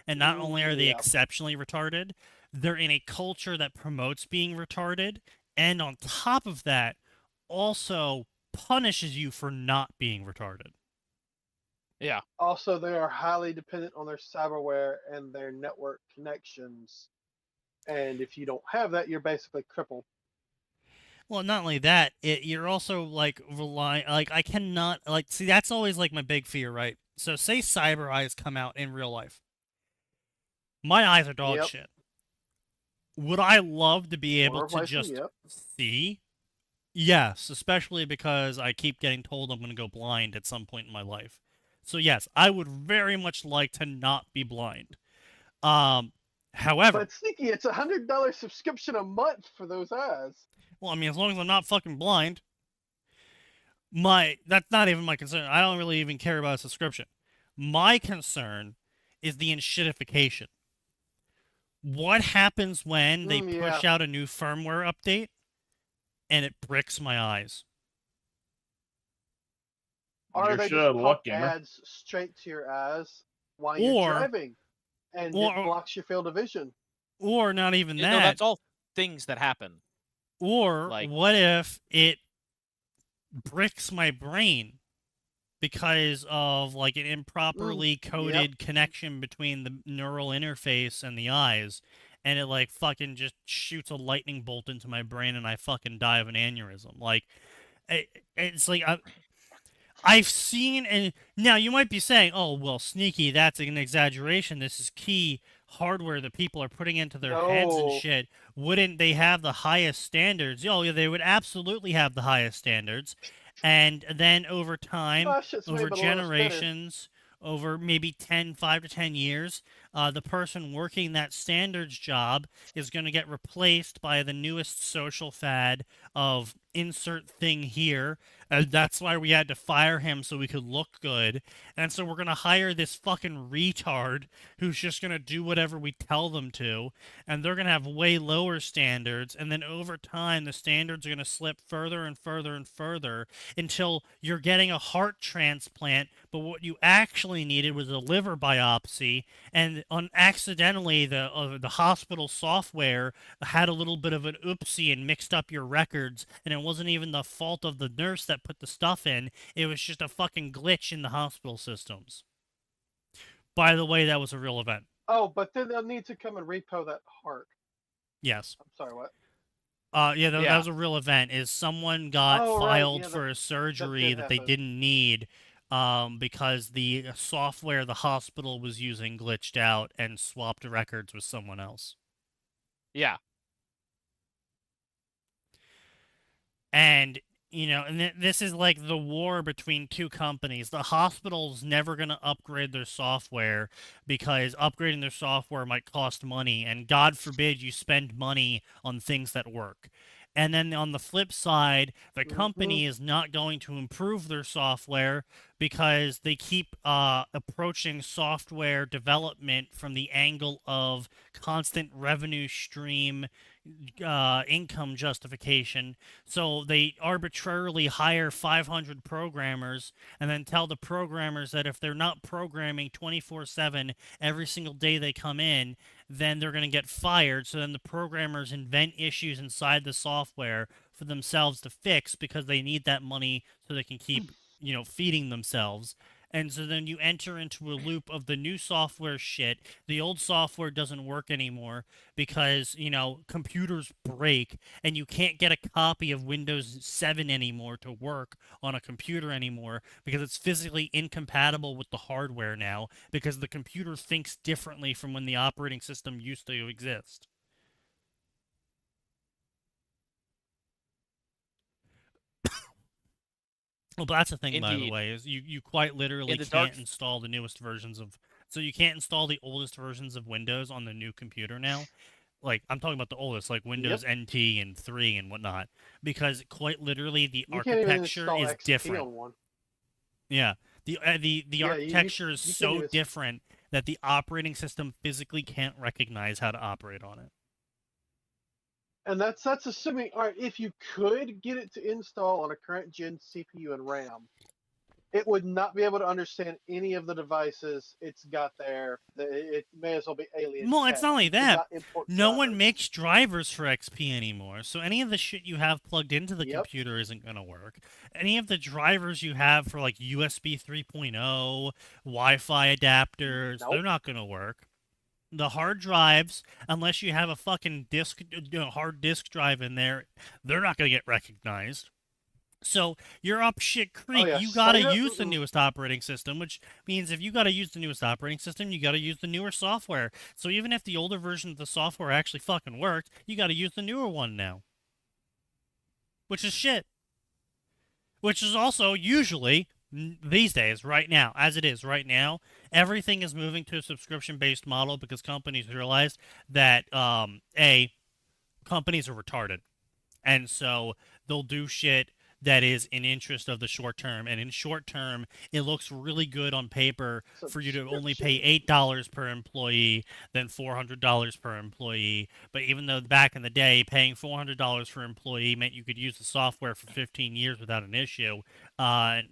And not only are they Yep. exceptionally retarded, they're in a culture that promotes being retarded, and on top of that, also punishes you for not being retarded. Yeah. Also, they are highly dependent on their cyberware and their network connections. And if you don't have that, you're basically crippled. Well, not only that, you're also like relying. Like, I cannot see. That's always like my big fear, right? So, say cyber eyes come out in real life. My eyes are dog Yep. shit. Would I love to be able Or to vice just versa, yep. see? Yes, especially because I keep getting told I'm going to go blind at some point in my life. So yes, I would very much like to not be blind. However, But Sneaky, it's $100 subscription a month for those eyes. well, I mean, as long as I'm not fucking blind, that's not even my concern. I don't really even care about a subscription. My concern is the enshittification. What happens when they push out a new firmware update and it bricks my eyes? Or You're they shit out just of pump luck, gamer. ads straight to your eyes while Or- you're driving, and or- it blocks your field of vision. Or not even No, that. that's all things that happen. Or Like- what if it bricks my brain because of like an improperly coded connection between the neural interface and the eyes, and it like fucking just shoots a lightning bolt into my brain and I fucking die of an aneurysm? Like, it's like I've seen, and now you might be saying, oh, well, Sneaky, that's an exaggeration. This is key hardware that people are putting into their heads and No. shit. Wouldn't they have the highest standards? Oh, yeah, they would absolutely have the highest standards. And then over time, Oh, shit's made over by the lowest bidder. generations, over maybe 5 to 10 years, the person working that standards job is going to get replaced by the newest social fad of insert thing here. And that's why we had to fire him, so we could look good. And so we're going to hire this fucking retard who's just going to do whatever we tell them to. And they're going to have way lower standards. And then over time, the standards are going to slip further and further and further until you're getting a heart transplant. But what you actually needed was a liver biopsy. And accidentally, the hospital software had a little bit of an oopsie and mixed up your records. And it wasn't even the fault of the nurse that put the stuff in. It was just a fucking glitch in the hospital systems. By the way, that was a real event. Oh, but then they'll need to come and repo that heart. Yes. I'm sorry, what? Yeah, that Yeah. was a real event. Is someone got Oh, right, filed yeah, for a surgery did that they happen. didn't need, because the software the hospital was using glitched out and swapped records with someone else. Yeah. And and this is like the war between two companies. The hospital's never going to upgrade their software because upgrading their software might cost money, and God forbid you spend money on things that work. And then on the flip side, the company is not going to improve their software because they keep approaching software development from the angle of constant revenue stream income justification. So they arbitrarily hire 500 programmers and then tell the programmers that if they're not programming 24/7 every single day they come in, then they're going to get fired. So then the programmers invent issues inside the software for themselves to fix because they need that money so they can keep, feeding themselves. And so then you enter into a loop of the new software shit. The old software doesn't work anymore because, computers break and you can't get a copy of Windows 7 anymore to work on a computer anymore because it's physically incompatible with the hardware now because the computer thinks differently from when the operating system used to exist. Well, that's the thing, by the Indeed. way, is you quite literally In the can't dark- install the newest versions of. So you can't install the oldest versions of Windows on the new computer now. Like, I'm talking about the oldest, like Windows NT and 3 and whatnot, because quite literally the You can't even architecture install is XP different. on one. Yeah, the Yeah, architecture is you can't so even- different that the operating system physically can't recognize how to operate on it. And that's assuming, all right, if you could get it to install on a current gen CPU and RAM, it would not be able to understand any of the devices it's got there. It may as well be alien. Well, tech. it's not only You could that. not import No one drivers. makes drivers for XP anymore, so any of the shit you have plugged into the Yep. computer isn't going to work. Any of the drivers you have for like USB 3.0, Wi-Fi adapters, Nope. they're not going to work. The hard drives, unless you have a fucking hard disk drive in there, they're not going to get recognized. So you're up shit creek. yeah, You gotta SATA, use the newest operating system, which means if you gotta use the newest operating system, you gotta use the newer software. So even if the older version of the software actually fucking worked, you gotta use the newer one now. Which is shit. Which is also usually, these days, right now, as it is right now, everything is moving to a subscription-based model because companies realize that, companies are retarded. And so they'll do shit that is in interest of the short term. And in short term, it looks really good on paper for you to only pay $8 per employee than $400 per employee. But even though back in the day, paying $400 per employee meant you could use the software for 15 years without an issue, now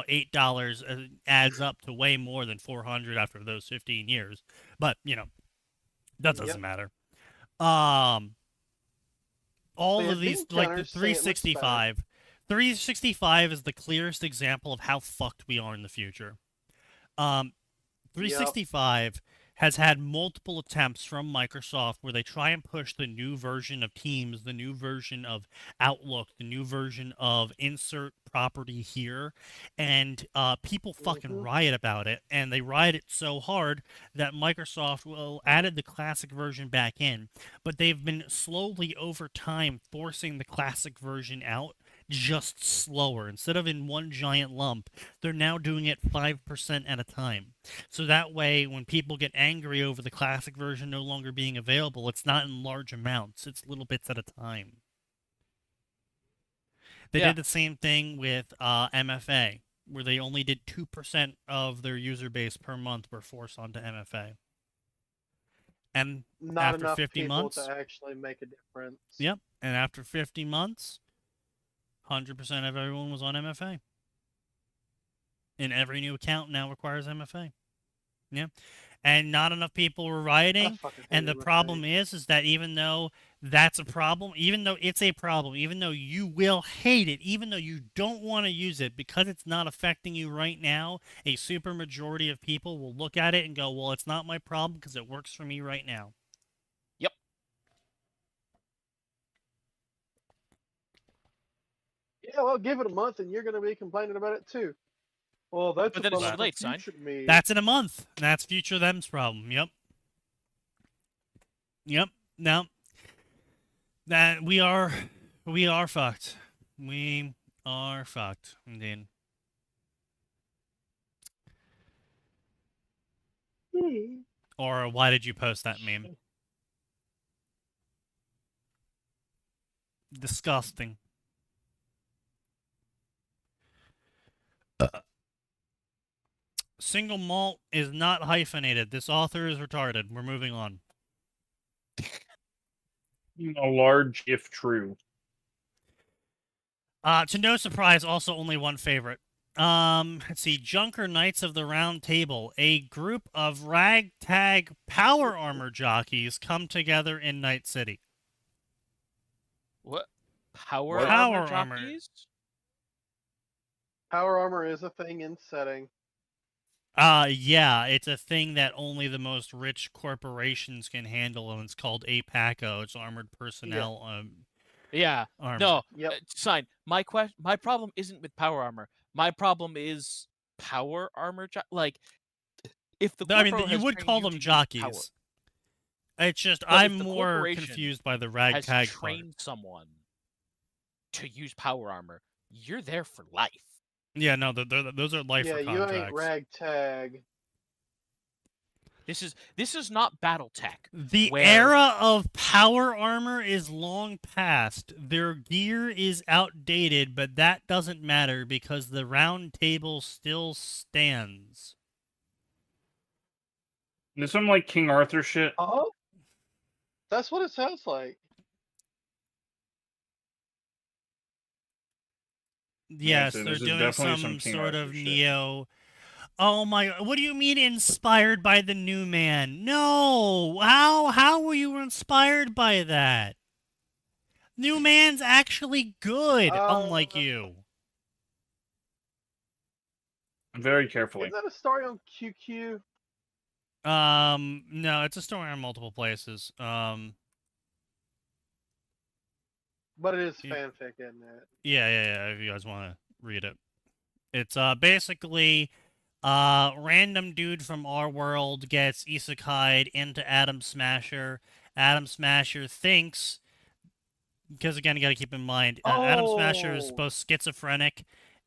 $8 adds up to way more than $400 after those 15 years. But, that doesn't matter. All of these, like the 365. 365 is the clearest example of how fucked we are in the future. 365 has had multiple attempts from Microsoft where they try and push the new version of Teams, the new version of Outlook, the new version of insert property here, and people fucking riot about it, and they riot it so hard that Microsoft added the classic version back in, but they've been slowly over time forcing the classic version out just slower. Instead of in one giant lump, they're now doing it 5% at a time. So that way, when people get angry over the classic version no longer being available, it's not in large amounts, it's little bits at a time. They did the same thing with MFA, where they only did 2% of their user base per month were forced onto MFA. And not after enough 50 people months, to actually make a difference. Yep, and after 50 months, 100% of everyone was on MFA. And every new account now requires MFA. Yeah. And not enough people were rioting. And the problem is that even though that's a problem, even though it's a problem, even though you will hate it, even though you don't want to use it because it's not affecting you right now, a super majority of people will look at it and go, well, it's not my problem because it works for me right now. Yep. Yeah, well, give it a month and you're going to be complaining about it too. Well, that's But a then it's problem too for late, son. future me. That's in a month. That's future them's problem. Yep. Yep. No. That we are fucked. We are fucked, indeed. Or why did you post that meme? Disgusting. Single malt is not hyphenated. This author is retarded. We're moving on. A large if true. To no surprise, also only one favorite. Let's see. Junker Knights of the Round Table. A group of ragtag power armor jockeys come together in Night City. What? Power What? armor Power armor. jockeys? Power armor is a thing in setting. Yeah, it's a thing that only the most rich corporations can handle, and it's called APACO. It's armored personnel. Yeah. Armor. No. Yep. Sign. My problem isn't with power armor. My problem is power armor. Like, if the I mean, corpo you has would trained call you them to use jockeys. power, It's just but if I'm the more corporation confused by the has ragtag part. trained someone to use power armor, you're there for life. Yeah, no, those are lifer Yeah, you contracts. ain't ragtag. This is not BattleTech. The where- era of power armor is long past. Their gear is outdated, but that doesn't matter because the round table still stands. This some like King Arthur shit. Oh, that's what it sounds like. Yes, so they're this is doing definitely some King sort Arthur of shit. neo. Oh my! What do you mean inspired by the New Man? No, how were you inspired by that? New Man's actually good, unlike you. Very carefully. Is that a story on QQ? No, it's a story on multiple places. But it is fanfic, isn't it? Yeah. If you guys want to read it, it's basically random dude from our world gets isekai'd into Atom Smasher. Atom Smasher thinks, because again, you got to keep in mind, Atom Smasher is both schizophrenic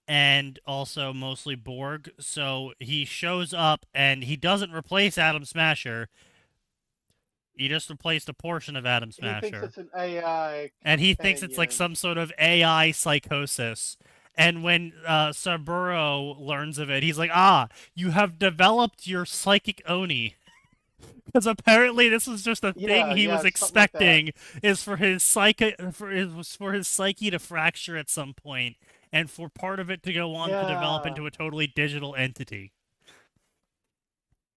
and also mostly Borg. So he shows up and he doesn't replace Atom Smasher. He just replaced a portion of Atom Smasher. He thinks it's an AI. And he thinks it's like companion. some sort of AI psychosis. And when Saburo learns of it, he's like, you have developed your psychic Oni. Because apparently this was just a thing he was expecting, is for his psyche to fracture at some point, and for part of it to go on to develop into a totally digital entity.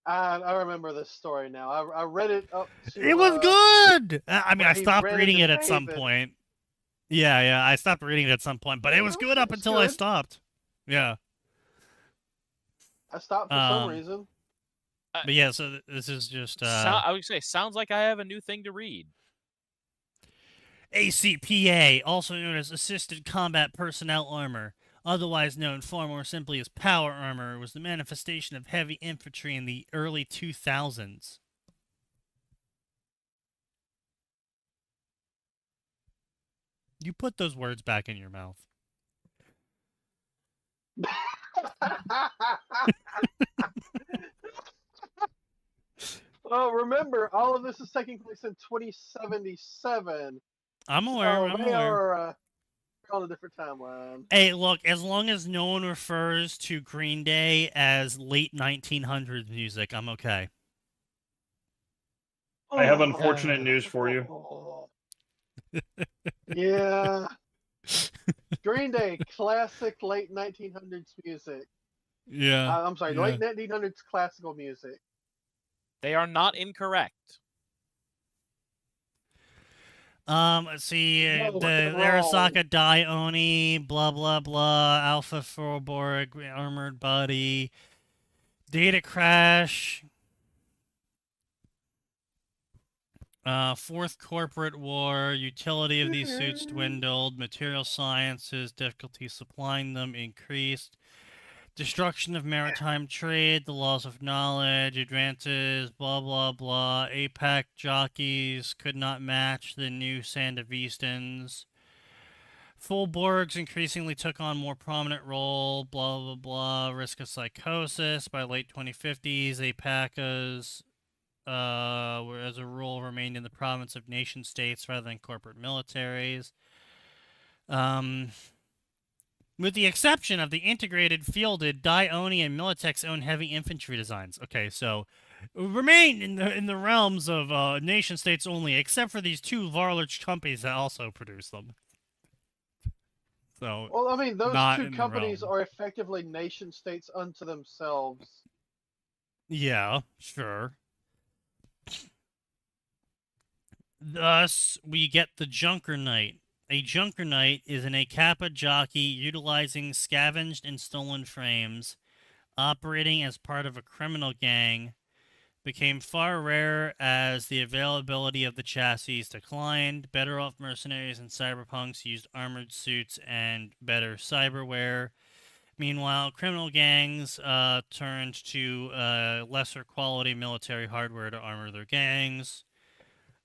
I remember this story now. I read it up to. It was good! I mean, I he stopped ran reading into it at some David. point. Yeah, I stopped reading it at some point, but it was good up until I stopped. Yeah. I stopped for some reason. But yeah, so this is just... I would say, sounds like I have a new thing to read. ACPA, also known as Assisted Combat Personnel Armor, otherwise known far more simply as Power Armor, was the manifestation of heavy infantry in the early 2000s. You put those words back in your mouth. Well, remember, all of this is taking place in 2077. I'm aware. So they are on a different timeline. Hey, look, as long as no one refers to Green Day as late 1900s music, I'm okay. I have unfortunate news for you. Yeah. Green Day, classic late 1900s music. Yeah. I'm sorry, late 1900s classical music. They are not incorrect. Let's see, No, the they're wrong. Arasaka Dai Oni, blah blah blah, Alpha Forborg, Armored Body, Data Crash. Fourth corporate war, utility of these suits dwindled, material sciences, difficulty supplying them increased, destruction of maritime trade, the laws of knowledge, advances, blah blah blah, APAC jockeys could not match the new Sandavistans. Fullborgs increasingly took on more prominent role, blah blah blah, risk of psychosis. By late 2050s, APACas as a rule, remained in the province of nation states rather than corporate militaries. With the exception of the integrated, fielded, Dione and Militech's own heavy infantry designs. Okay, so remain in the realms of nation states only, except for these two large companies that also produce them. So, Well, I mean, those not two in the companies realm. are effectively nation states unto themselves. Yeah, sure. Thus, we get the Junker Knight. A Junker Knight is an ACAPA jockey utilizing scavenged and stolen frames, operating as part of a criminal gang, became far rarer as the availability of the chassis declined. Better off mercenaries and cyberpunks used armored suits and better cyberware. Meanwhile, criminal gangs turned to lesser quality military hardware to armor their gangs.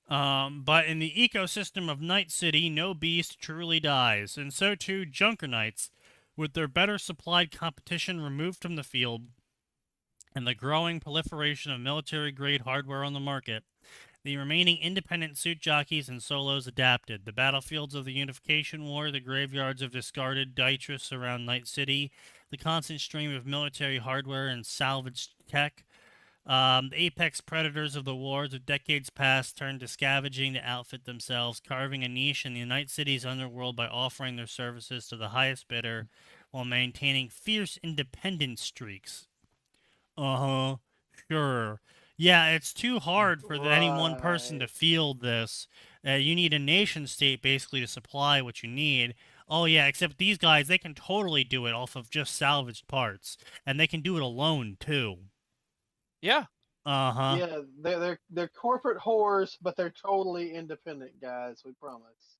But in the ecosystem of Night City, no beast truly dies, and so too Junker Knights, with their better supplied competition removed from the field, and the growing proliferation of military-grade hardware on the market, the remaining independent suit jockeys and solos adapted. The battlefields of the Unification War, the graveyards of discarded Dytrus around Night City, the constant stream of military hardware and salvaged tech, the apex predators of the wars of decades past turned to scavenging to outfit themselves, carving a niche in the Night City's underworld by offering their services to the highest bidder while maintaining fierce independent streaks. Uh-huh. Sure. Yeah, it's too hard for any one person to Right. field this. You need a nation state basically to supply what you need. Oh yeah, except these guys, they can totally do it off of just salvaged parts. And they can do it alone, too. Yeah. Uh-huh. Yeah, they're corporate whores, but they're totally independent, guys. We promise.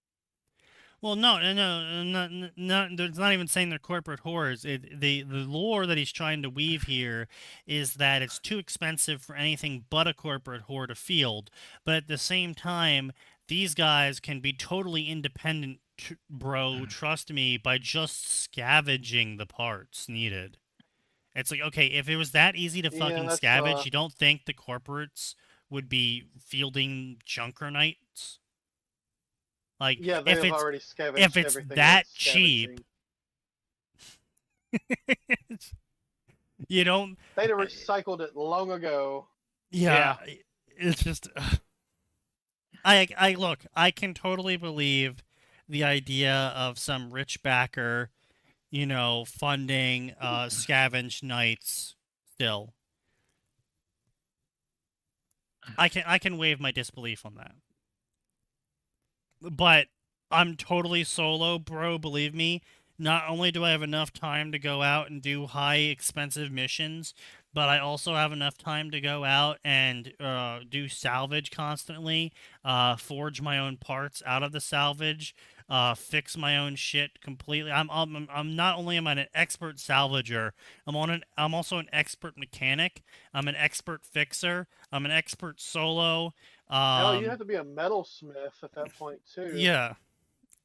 Well, no, it's not even saying they're corporate whores. The lore that he's trying to weave here is that it's too expensive for anything but a corporate whore to field. But at the same time, these guys can be totally independent, bro, trust me, by just scavenging the parts needed. It's like, okay, if it was that easy to Yeah, fucking that's scavenge, you don't think the corporates would be fielding Junker Knights? Like, yeah, they if have it's already scavenged it's everything that worth cheap, scavenging. you don't. They'd have recycled it long ago. Yeah, it's just. I look. I can totally believe the idea of some rich backer, funding scavenge knights. Still, I can waive my disbelief on that. But I'm totally solo, bro, believe me. Not only do I have enough time to go out and do high expensive missions, but I also have enough time to go out and do salvage constantly, forge my own parts out of the salvage, fix my own shit completely. I'm not only am I an expert salvager, I'm also an expert mechanic. I'm an expert fixer. I'm an expert solo. Hell, you have to be a metalsmith at that point too. Yeah.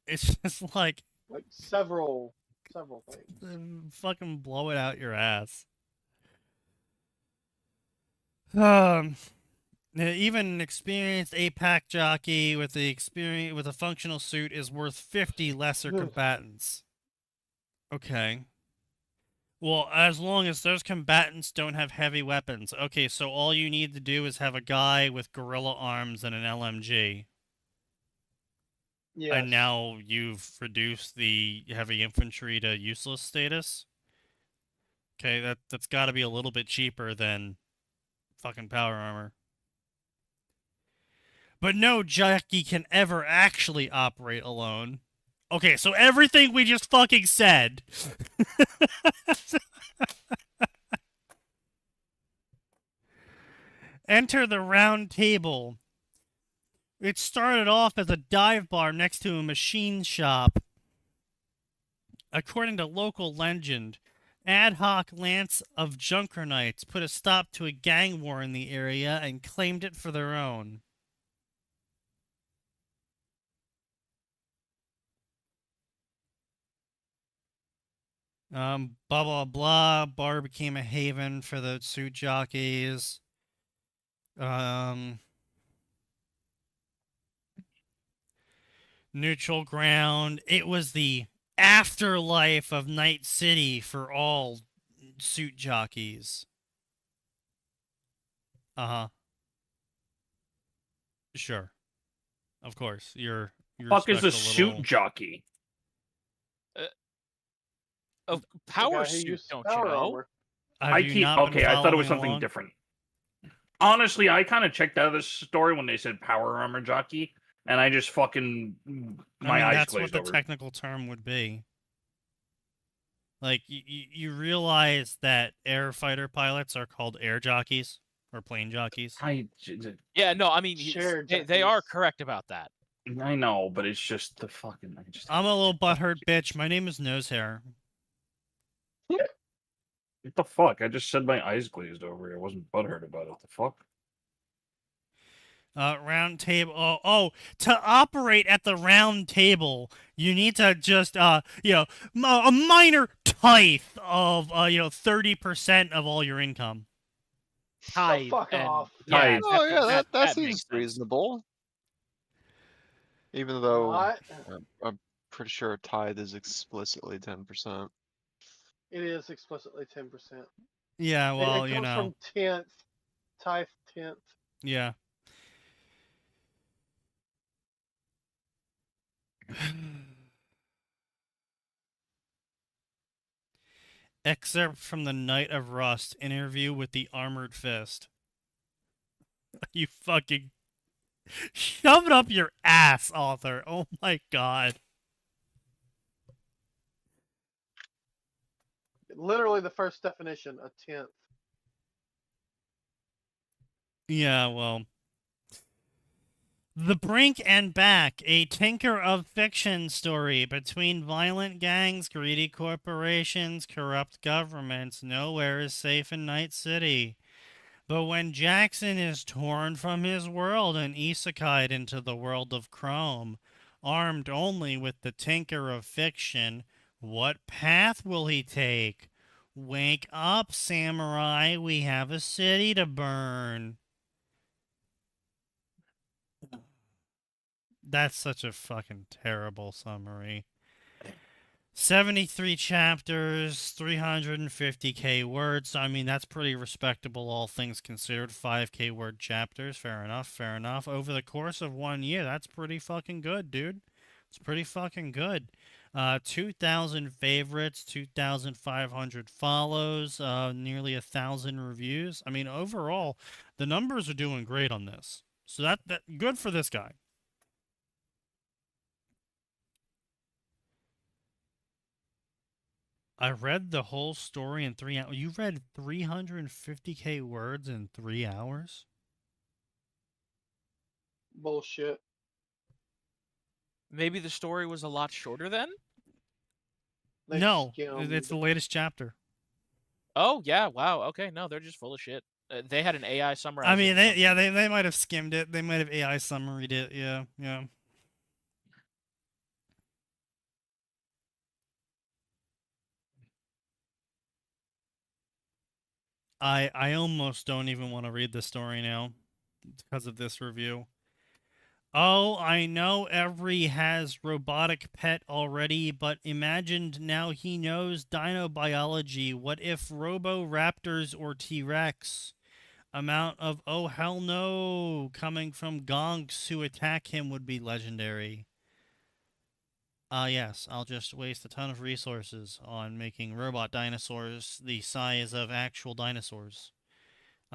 It's just like several things. fucking blow it out your ass. Even an experienced APAC jockey with a functional suit is worth 50 lesser combatants. Okay. Well, as long as those combatants don't have heavy weapons. Okay, so all you need to do is have a guy with gorilla arms and an LMG. Yes. And now you've reduced the heavy infantry to useless status? Okay, that's got to be a little bit cheaper than fucking power armor. But no jockey can ever actually operate alone. Okay, so everything we just fucking said. Enter the round table. It started off as a dive bar next to a machine shop. According to local legend, ad hoc Lance of Junkernites put a stop to a gang war in the area and claimed it for their own. Blah, blah, blah. Bar became a haven for the suit jockeys. Neutral ground. It was the afterlife of Night City for all suit jockeys. Uh-huh. Sure. Of course. You're Fuck is a special suit jockey? Power The guy who suit, uses don't power you know? armor. Have I you keep not been okay. I thought it was following something along? different. Honestly, I kind of checked out of this story when they said power armor jockey, and I just fucking my eyes that's what glazed the over. technical term would be. Like, you realize that air fighter pilots are called air jockeys or plane jockeys. Yeah, no, I mean, Shared they are jockeys. correct about that. I know, but it's just the fucking. I'm a little butthurt bitch. My name is Nosehair. What the fuck? I just said my eyes glazed over. I wasn't butthurt about it. The fuck? Round table. Oh, to operate at the round table, you need to just, a minor tithe of, 30% of all your income. Tithe fuck and off. yeah, Oh yeah, that that seems makes sense. reasonable. Even though What? I'm pretty sure a tithe is explicitly 10%. It is explicitly 10%. Yeah, well, it comes from tenth, tithe 10th. Yeah. Excerpt from the Knight of Rust interview with the Armored Fist. You fucking shove it up your ass, author. Oh my god. Literally the first definition, a tenth. Yeah, well. The Brink and Back, a Tinker of Fiction story between violent gangs, greedy corporations, corrupt governments. Nowhere is safe in Night City. But when Jackson is torn from his world and isekai'd into the world of Chrome, armed only with the Tinker of Fiction, what path will he take? Wake up, samurai, we have a city to burn. That's such a fucking terrible summary. 73 chapters, 350k words. I mean, that's pretty respectable, all things considered. 5k word chapters. Fair enough, fair enough. Over the course of 1 year, that's pretty fucking good, dude. It's pretty fucking good. 2,000 favorites, 2,500 follows, nearly 1,000 reviews. I mean, overall, the numbers are doing great on this. So that good for this guy. I read the whole story in 3 hours. You read 350k words in 3 hours? Bullshit. Maybe the story was a lot shorter then? No, skimmed. it's the latest chapter. Oh, yeah, wow, okay, no, they're just full of shit. They had an AI summarizer. I mean, they might have skimmed it. They might have AI summaried it. Yeah, yeah. I almost don't even want to read the story now because of this review. Oh, I know every has robotic pet already, but imagined now he knows dinobiology. What if Robo-Raptors or T-Rex? Amount of oh hell no coming from gonks who attack him would be legendary. Yes, I'll just waste a ton of resources on making robot dinosaurs the size of actual dinosaurs.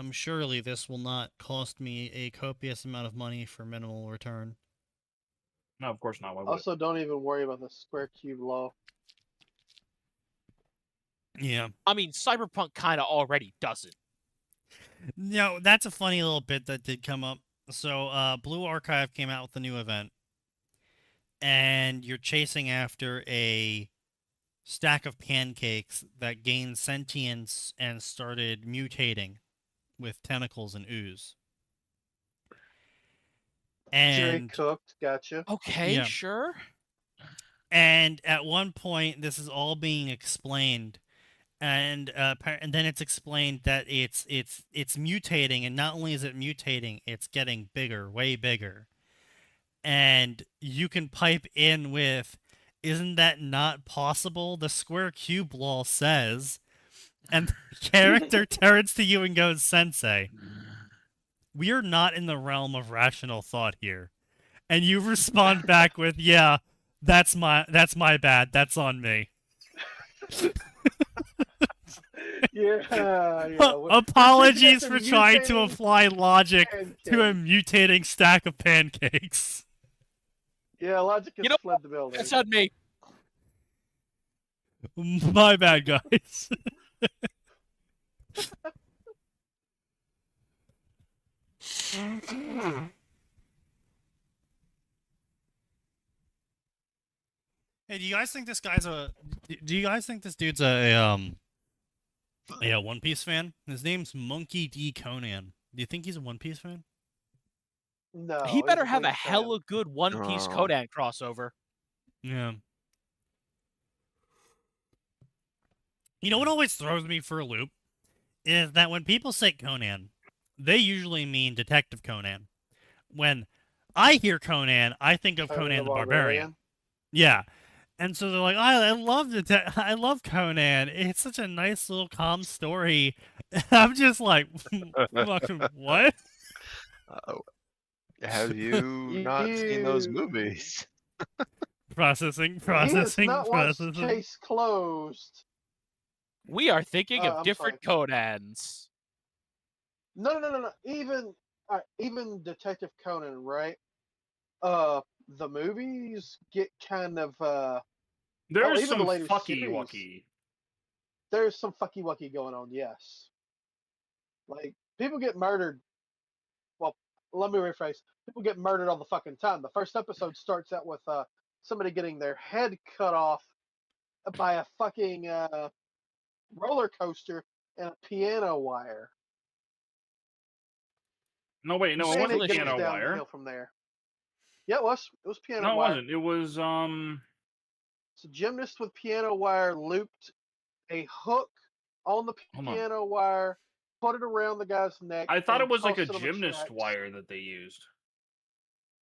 Surely this will not cost me a copious amount of money for minimal return. No, of course not. Why would Also, don't even worry about the square cube law. Yeah. I mean, Cyberpunk kind of already does it. No, that's a funny little bit that did come up. So, Blue Archive came out with a new event, and you're chasing after a stack of pancakes that gained sentience and started mutating with tentacles and ooze. Jerry And cooked, gotcha. Okay, Yeah. sure. and at one point, this is all being explained, and then it's explained that it's mutating, and not only is it mutating, it's getting bigger, way bigger. And you can pipe in with, "Isn't that not possible? The square cube law says." And the character turns to you and goes, "Sensei, we are not in the realm of rational thought here." And you respond back with, "Yeah, that's my bad. That's on me." Yeah. Apologies for Speaking of trying to mutating apply logic to a pancakes. mutating stack of pancakes. Yeah, logic has You know fled the building. That's on me. My bad, guys. Hey, do you guys think this guy's a? Do you guys think this dude's a One Piece fan? His name's Monkey D. Conan. Do you think he's a One Piece fan? No. He he's better a have a Bleach fan. hella good One Piece Oh. Kodan crossover. Yeah. You know what always throws me for a loop is that when people say Conan, they usually mean Detective Conan. When I hear Conan, I think of Conan the Barbarian. Yeah. And so they're like, I love Conan. It's such a nice little calm story. I'm just like, fucking what? Uh-oh. Have you not seen those You- movies? Processing. He has not watched processing. Case Closed. We are thinking of I'm different Kodans. No. Even Detective Conan, right? The movies get kind of There's even the some later fucky series. wucky. There's some fucky wucky going on, yes. Like people get murdered. Well, let me rephrase. People get murdered all the fucking time. The first episode starts out with somebody getting their head cut off by a fucking roller coaster and a piano wire. No, wait, no, it And wasn't it gets piano wire. downhill from there. Yeah, it was. It was piano No, it wire. wasn't. It was It's a gymnast with piano wire looped a hook on the Hold on. piano wire, put it around the guy's neck. I thought and it was like a tossed it on the gymnast tracks. wire that they used.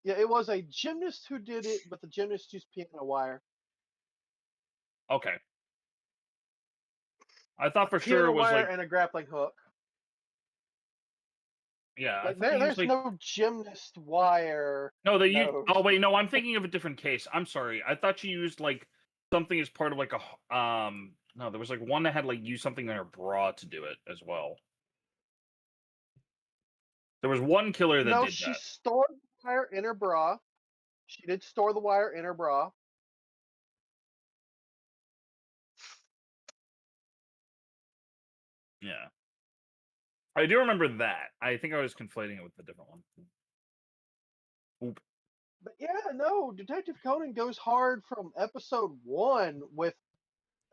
Yeah, it was a gymnast who did it, but the gymnast used piano wire. Okay. I thought for Piano sure it was wire like, and a grappling hook. yeah. I Like, thought they there's used like no gymnast wire. no, they used. No. Oh wait, no, I'm thinking of a different case. I'm sorry. I thought you used like something as part of like a No, there was like one that had like used something in her bra to do it as well. There was one killer that No, did she that. stored the wire in her bra. She did store the wire in her bra. Yeah. I do remember that. I think I was conflating it with a different one. Oop. But yeah, no, Detective Conan goes hard from episode 1 with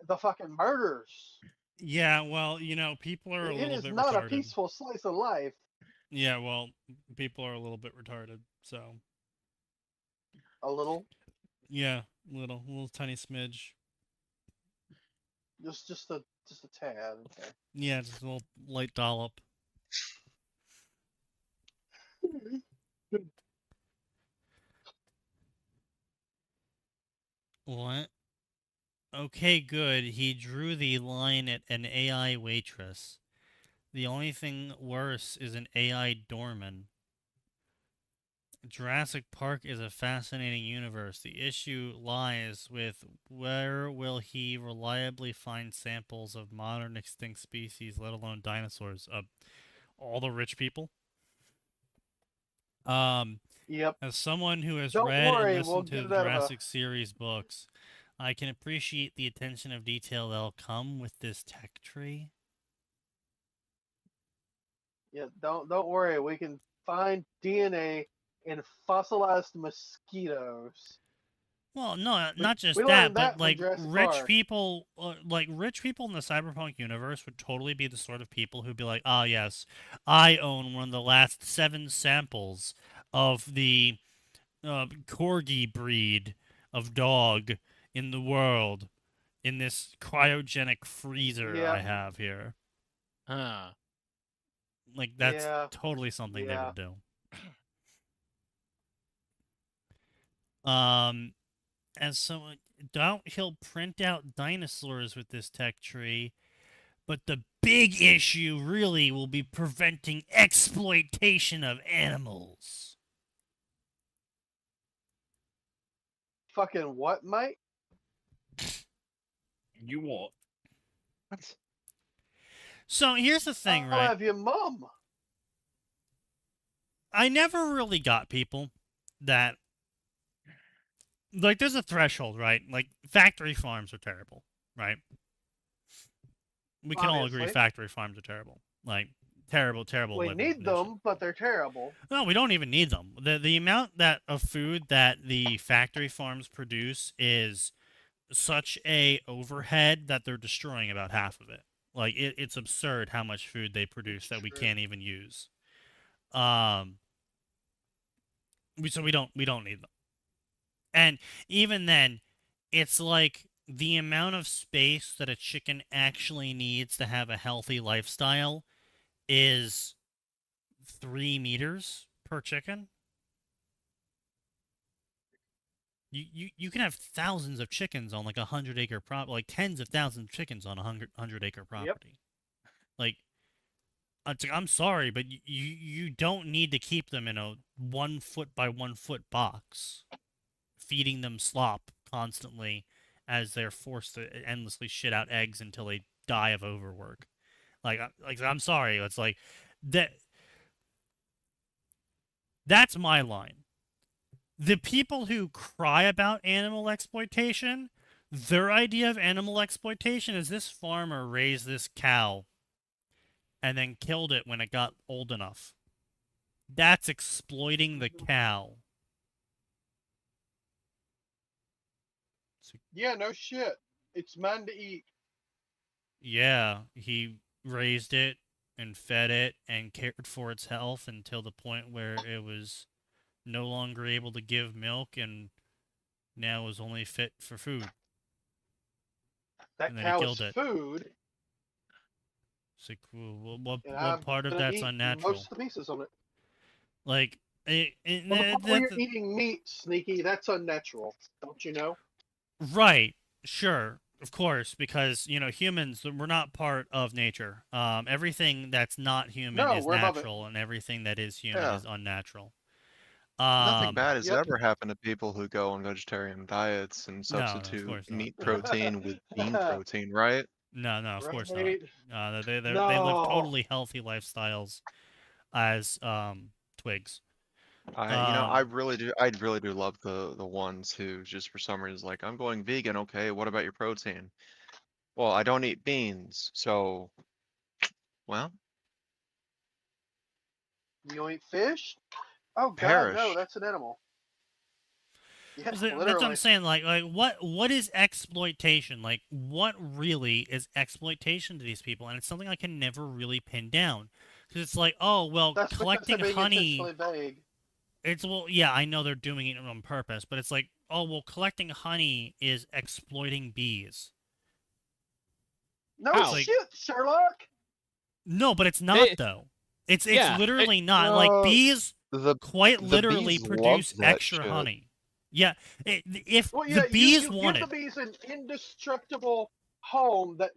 the fucking murders. Yeah, well, people are a It little is bit not retarded. a peaceful slice of life. Yeah, well, people are a little bit retarded, so A little, yeah, little tiny smidge. just a tad. Okay. Yeah, just a little light dollop. What? Okay, good. He drew the line at an AI waitress. The only thing worse is an AI doorman. Jurassic Park is a fascinating universe. The issue lies with where will he reliably find samples of modern extinct species, let alone dinosaurs? All the rich people. Yep. As someone who has Don't read worry, and we'll listened to get the it out of Jurassic series books, I can appreciate the attention of detail that'll come with this tech tree. Yeah, don't worry. We can find DNA in fossilized mosquitoes. Well, no, We- not just we that, learned but that from like Jurassic rich Park. people, rich people in the cyberpunk universe would totally be the sort of people who'd be like, "Ah, yes, I own one of the last 7 samples of the corgi breed of dog in the world in this cryogenic freezer Yeah. I have here." Huh. Like that's Yeah. totally something they Yeah. would do. And so don't he'll print out dinosaurs with this tech tree, but the big issue really will be preventing exploitation of animals. Fucking what, mate? You what? What? So here's the thing, I'll right? have your mum. I never really got people that like there's a threshold, right? Like factory farms are terrible, right? We can all agree Obviously. factory farms are terrible. Like terrible, terrible We living need conditions. them, but they're terrible. No, we don't even need them. The amount that of food that the factory farms produce is such a overhead that they're destroying about half of it. Like it's absurd how much food they produce that we True. can't even use. So we don't need them. And even then, it's like the amount of space that a chicken actually needs to have a healthy lifestyle is 3 meters per chicken. You can have thousands of chickens on like 100-acre like tens of thousands of chickens on a 100-acre property. Like, I'm sorry, but you don't need to keep them in a 1 foot by 1 foot box, feeding them slop constantly as they're forced to endlessly shit out eggs until they die of overwork. Like I'm sorry, it's like that. That's my line. The people who cry about animal exploitation, their idea of animal exploitation is this farmer raised this cow and then killed it when it got old enough. That's exploiting the cow. Yeah, no shit. It's mine to eat. Yeah, he raised it and fed it and cared for its health until the point where it was no longer able to give milk and now is only fit for food. That And then he cow killed is it. food, It's like, and what I'm part of gonna that's eat unnatural? most of the pieces of it. Like, Well, the part where you're eating meat, Sneaky, that's unnatural. Don't you know? right, sure, of course, because, humans, we're not part of nature. Everything that's not human No, is we're above it. natural, and everything that is human Yeah. is unnatural. Nothing bad has Yep. ever happened to people who go on vegetarian diets and No, of substitute course not. meat protein with bean protein, right? No, of course not. Right? They live No. totally healthy lifestyles as twigs. I really do. I really do love the ones who just for some reason is like, I'm going vegan. Okay, what about your protein? Well, I don't eat beans, so well, You eat fish? Oh God, perish. no, that's an animal. Yeah, That's what I'm literally. saying. Like what is exploitation? Like, what really is exploitation to these people? And it's something I can never really pin down because it's like, oh well, That's because collecting they're being honey. intentionally vague. It's well, yeah, I know they're doing it on purpose, but it's like, oh well, collecting honey is exploiting bees. No How? shit, Sherlock. No, but it's not They- though. It's Yeah, literally not. Like No, bees the quite the literally bees produce love that extra shit. honey. Yeah, if Well, yeah, the bees you wanted, give the bees an indestructible home that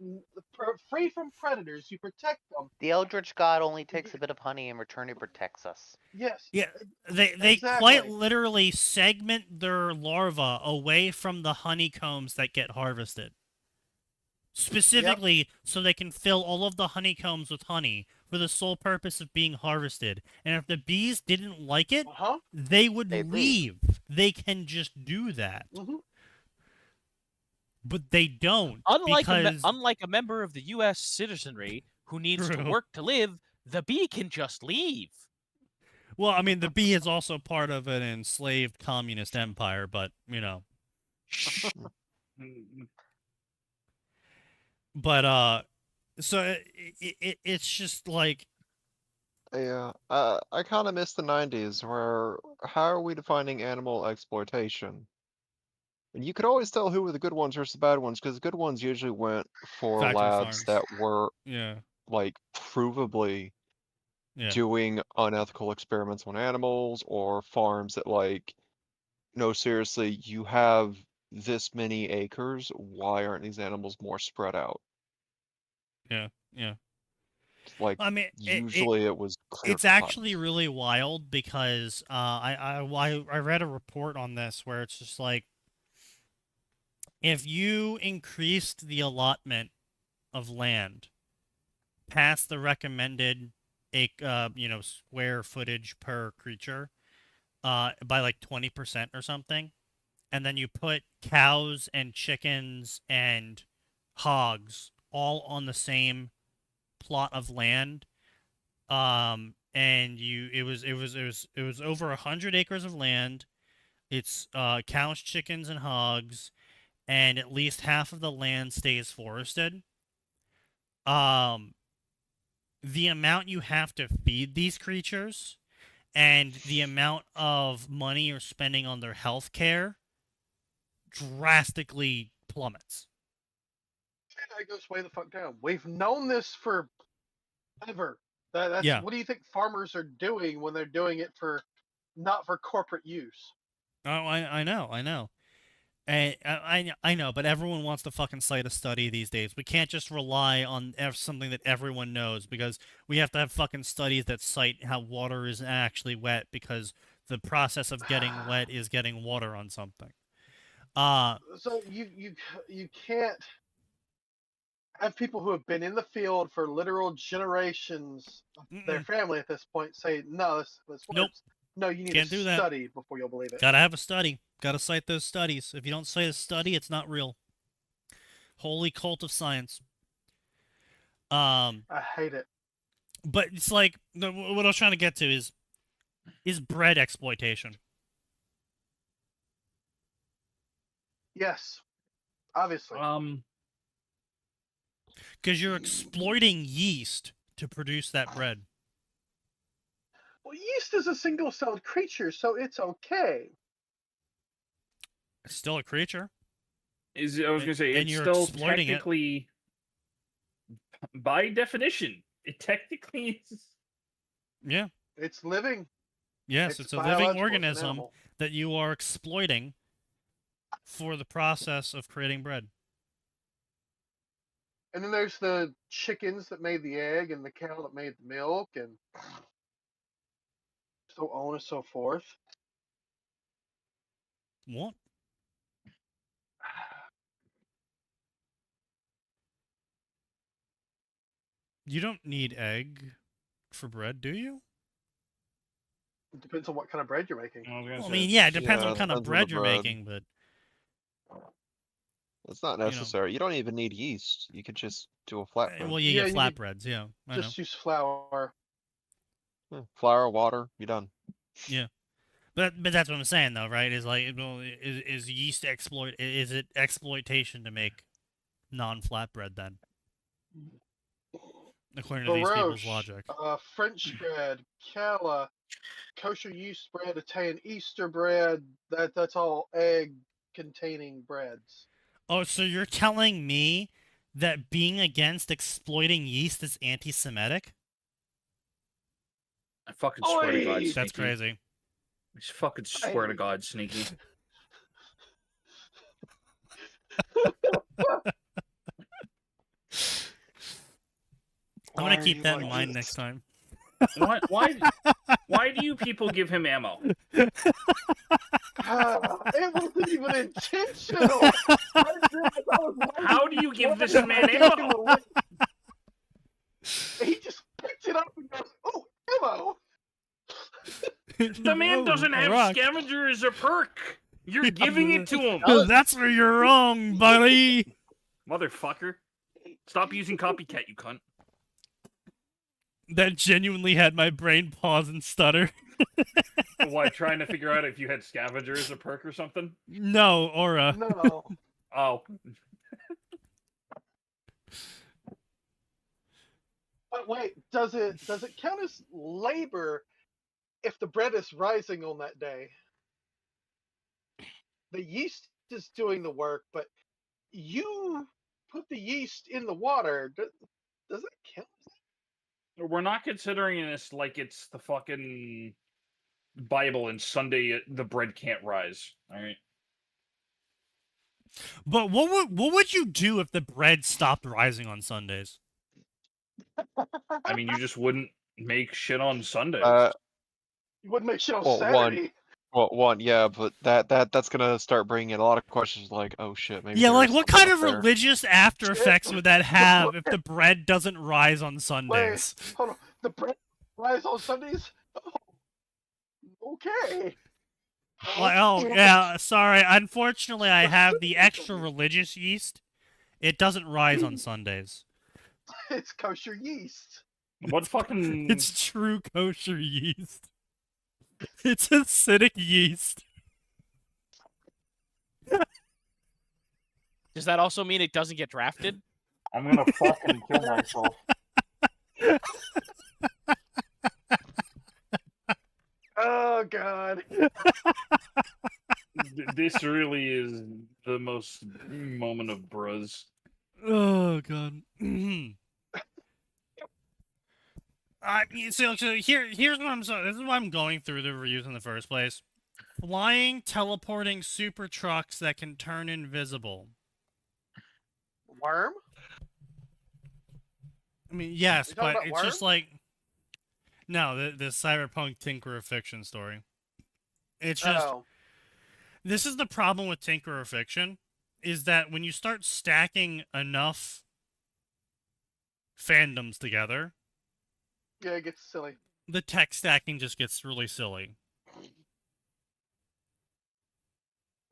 free from predators. You protect them. The Eldritch God only takes a bit of honey in return. He protects us. Yes. yeah, they Exactly. quite literally segment their larvae away from the honeycombs that get harvested. Specifically, so they can fill all of the honeycombs with honey for the sole purpose of being harvested. And if the bees didn't like it, Uh-huh. they would They'd leave. They can just do that. Mm-hmm. But they don't. Unlike because unlike a member of the U.S. citizenry who needs to True. work to live, the bee can just leave. Well, I mean, the bee is also part of an enslaved communist empire, but you know. But so it's just like Yeah, I kind of miss the 90s, where how are we defining animal exploitation? And you could always tell who were the good ones versus the bad ones, because the good ones usually went for factory labs farms. that were Yeah, like provably yeah. doing unethical experiments on animals, or farms that like, no, seriously, you have this many acres, why aren't these animals more spread out? Yeah, yeah. Like, I mean, usually it was clear it's cut. actually really wild because I read a report on this where it's just like if you increased the allotment of land past the recommended square footage per creature by like 20% or something, and then you put cows and chickens and hogs all on the same plot of land, and it was over 100 acres of land. It's cows, chickens, and hogs, and at least half of the land stays forested. The amount you have to feed these creatures and the amount of money you're spending on their health care drastically plummets. That goes way the fuck down. We've known this for ever. That's Yeah. What do you think farmers are doing when they're doing it for not for corporate use? Oh, I know. And I know, but everyone wants to fucking cite a study these days. We can't just rely on something that everyone knows, because we have to have fucking studies that cite how water is actually wet, because the process of getting wet is getting water on something. So you can't have people who have been in the field for literal generations of their family at this point say, no, this works. Nope. No, you need Can't to do that. study before you'll believe it. Gotta have a study. Gotta cite those studies. If you don't cite a study, it's not real. Holy cult of science. I hate it. But it's like what I was trying to get to is bread exploitation. Yes, obviously. Because you're exploiting yeast to produce that bread. Well, yeast is a single-celled creature, so it's okay. It's still a creature. I was gonna say, and it's you're still exploiting technically, by definition, it technically is. Yeah. It's living. Yes, it's a living organism that you are exploiting for the process of creating bread. And then there's the chickens that made the egg and the cow that made the milk and so on and so forth. What? You don't need egg for bread, do you? It depends on what kind of bread you're making. Well, I mean, yeah, it depends on what kind of bread you're making, but it's not necessary. You don't even need yeast. You could just do a flatbread. Well, you get flatbreads, yeah. Just use flour. Flour, water, you're done. Yeah. But that's what I'm saying, though, right? Is like, is yeast is it exploitation to make non-flatbread then? According to these people's logic. French bread, challah, kosher yeast bread, Italian Easter bread. That's all egg-containing breads. Oh, so you're telling me that being against exploiting yeast is anti-Semitic? I fucking swear to God, Sneaky. That's crazy. I fucking swear to God, Sneaky. I'm gonna keep that in mind next time. Why do you people give him ammo? It wasn't even intentional. How do you give this man ammo? He just picked it up and goes, "Oh, ammo!" The man doesn't have scavenger as a perk. You're giving it to him. That's where you're wrong, buddy. Motherfucker. Stop using copycat, you cunt. That genuinely had my brain pause and stutter. What, trying to figure out if you had scavenger as a perk or something? No, aura. No. Oh. But wait, does it count as labor if the bread is rising on that day? The yeast is doing the work, but you put the yeast in the water. Does it count? We're not considering this like it's the fucking Bible and Sunday the bread can't rise. All right. But what would you do if the bread stopped rising on Sundays? I mean, you just wouldn't make shit on Sundays. You wouldn't make shit on Well, Saturday. yeah, but that's gonna start bringing in a lot of questions like, oh shit, maybe. Yeah, there like is what something kind up of there. religious after effects would that have if the bread doesn't rise on Sundays? Wait, hold on. The bread rise on Sundays? Oh, okay. Like, oh yeah, sorry. Unfortunately, I have the extra religious yeast. It doesn't rise on Sundays. It's kosher yeast. What fucking? It's true kosher yeast. It's acidic yeast. Does that also mean it doesn't get drafted? I'm gonna fucking kill myself. Oh god. This really is the most moment of bruz. Oh god. So here's what this is why I'm going through the reviews in the first place. Flying, teleporting super trucks that can turn invisible. Worm? I mean, yes, You talking but about it's just Worm? like no, the cyberpunk Tinkerer fiction story. It's just Oh. this is the problem with Tinkerer fiction, is that when you start stacking enough fandoms together, Yeah, it gets silly. the tech stacking just gets really silly.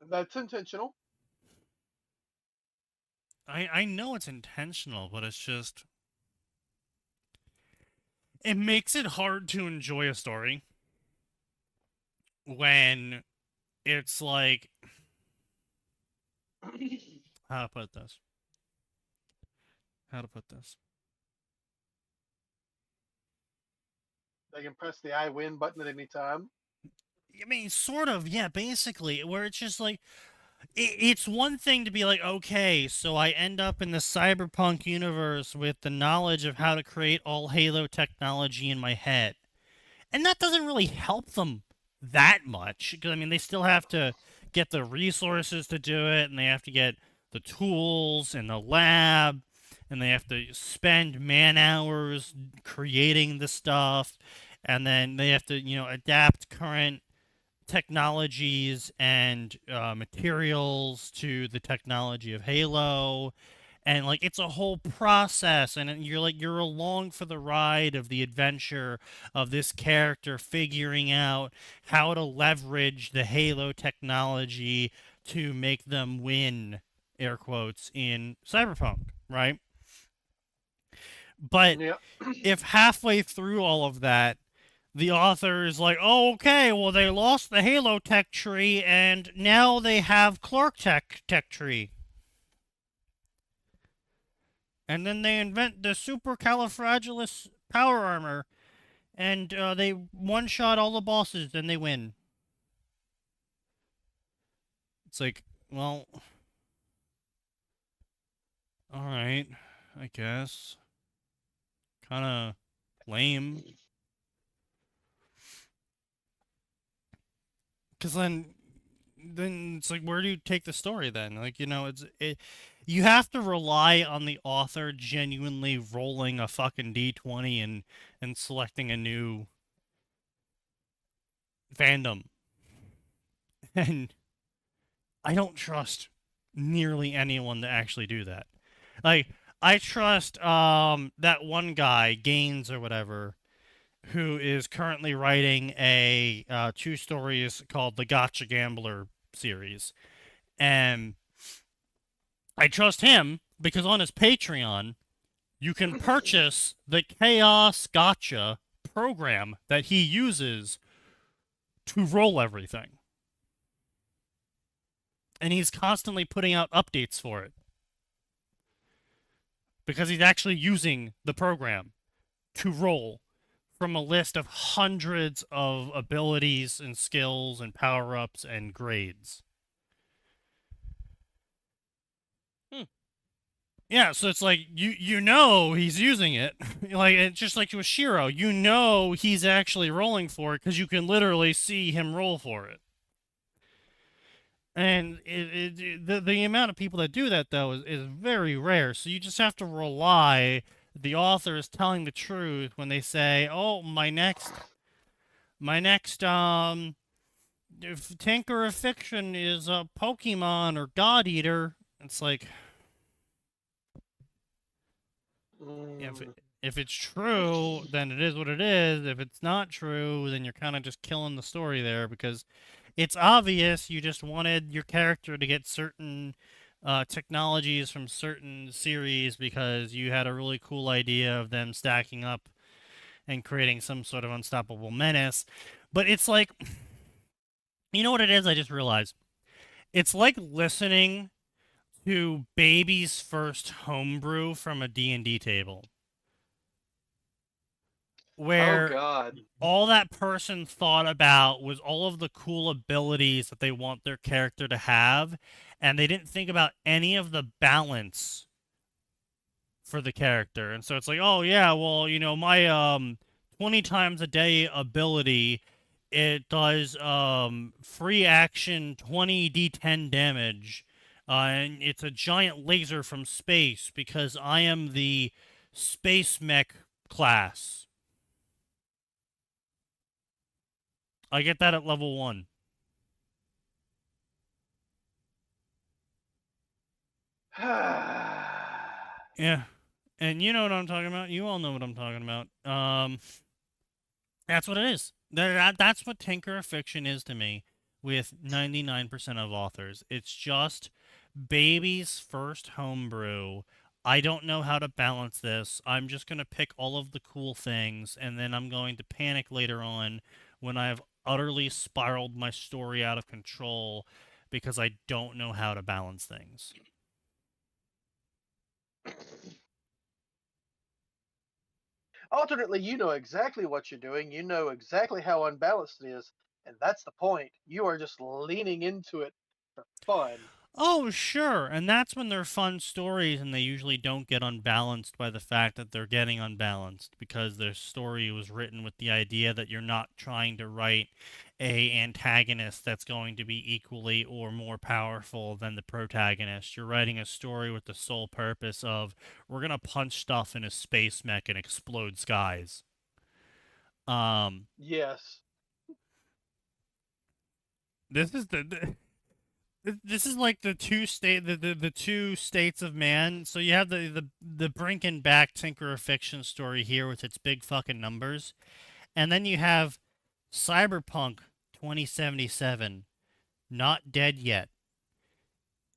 That's intentional. I know it's intentional, but it's just it makes it hard to enjoy a story when it's like how to put this. They can press the I win button at any time. I mean, sort of, yeah, basically, where it's just like, it's one thing to be like, okay, so I end up in the cyberpunk universe with the knowledge of how to create all Halo technology in my head. And that doesn't really help them that much, because, I mean, they still have to get the resources to do it, and they have to get the tools and the lab, and they have to spend man-hours creating the stuff, and then they have to, adapt current technologies and materials to the technology of Halo, and like it's a whole process, and you're along for the ride of the adventure of this character figuring out how to leverage the Halo technology to make them win, air quotes, in Cyberpunk, right? But Yep. if halfway through all of that, the author is like, oh, okay, well, they lost the Halo tech tree, and now they have Clark tech tree. And then they invent the supercalifragilis power armor, and they one-shot all the bosses, and they win. It's like, well, alright, I guess. Kinda lame. Because then it's like, where do you take the story then? Like, you have to rely on the author genuinely rolling a fucking D20 and selecting a new fandom. And I don't trust nearly anyone to actually do that. Like, I trust that one guy, Gaines or whatever, who is currently writing a 2 stories called the Gotcha Gambler series. And I trust him because on his Patreon, you can purchase the Chaos Gotcha program that he uses to roll everything. And he's constantly putting out updates for it. Because he's actually using the program to roll from a list of hundreds of abilities and skills and power-ups and grades. Yeah, so it's like you know he's using it. Like it's just like with Shiro, you know he's actually rolling for it because you can literally see him roll for it. And the amount of people that do that though is very rare. So you just have to rely the author is telling the truth when they say, "Oh, my next if Tinker of Fiction is a Pokemon or God Eater." It's like, if it's true, then it is what it is. If it's not true, then you're kind of just killing the story there because it's obvious you just wanted your character to get certain technologies from certain series because you had a really cool idea of them stacking up and creating some sort of unstoppable menace. But it's like, you know what it is? I just realized. It's like listening to Baby's first homebrew from a D&D table. Where God. all that person thought about was all of the cool abilities that they want their character to have, and they didn't think about any of the balance for the character. And so it's like, oh yeah, well, you know, my 20 times a day ability, it does free action 20 d10 damage. And it's a giant laser from space because I am the space mech class. I get that at level 1. Yeah. And you know what I'm talking about. You all know what I'm talking about. That's what it is. That's what Tinker of Fiction is to me with 99% of authors. It's just Baby's first homebrew. I don't know how to balance this. I'm just going to pick all of the cool things, and then I'm going to panic later on when I've utterly spiraled my story out of control because I don't know how to balance things. Alternately, you know exactly what you're doing. You know exactly how unbalanced it is. And that's the point. You are just leaning into it for fun. Oh, sure. And that's when they're fun stories and they usually don't get unbalanced by the fact that they're getting unbalanced because their story was written with the idea that you're not trying to write a antagonist that's going to be equally or more powerful than the protagonist. You're writing a story with the sole purpose of we're going to punch stuff in a space mech and explode skies. Yes. This is this is like the two states of man. So you have the Brink and Back Tinker of Fiction story here with its big fucking numbers, and then you have Cyberpunk 2077, Not Dead Yet.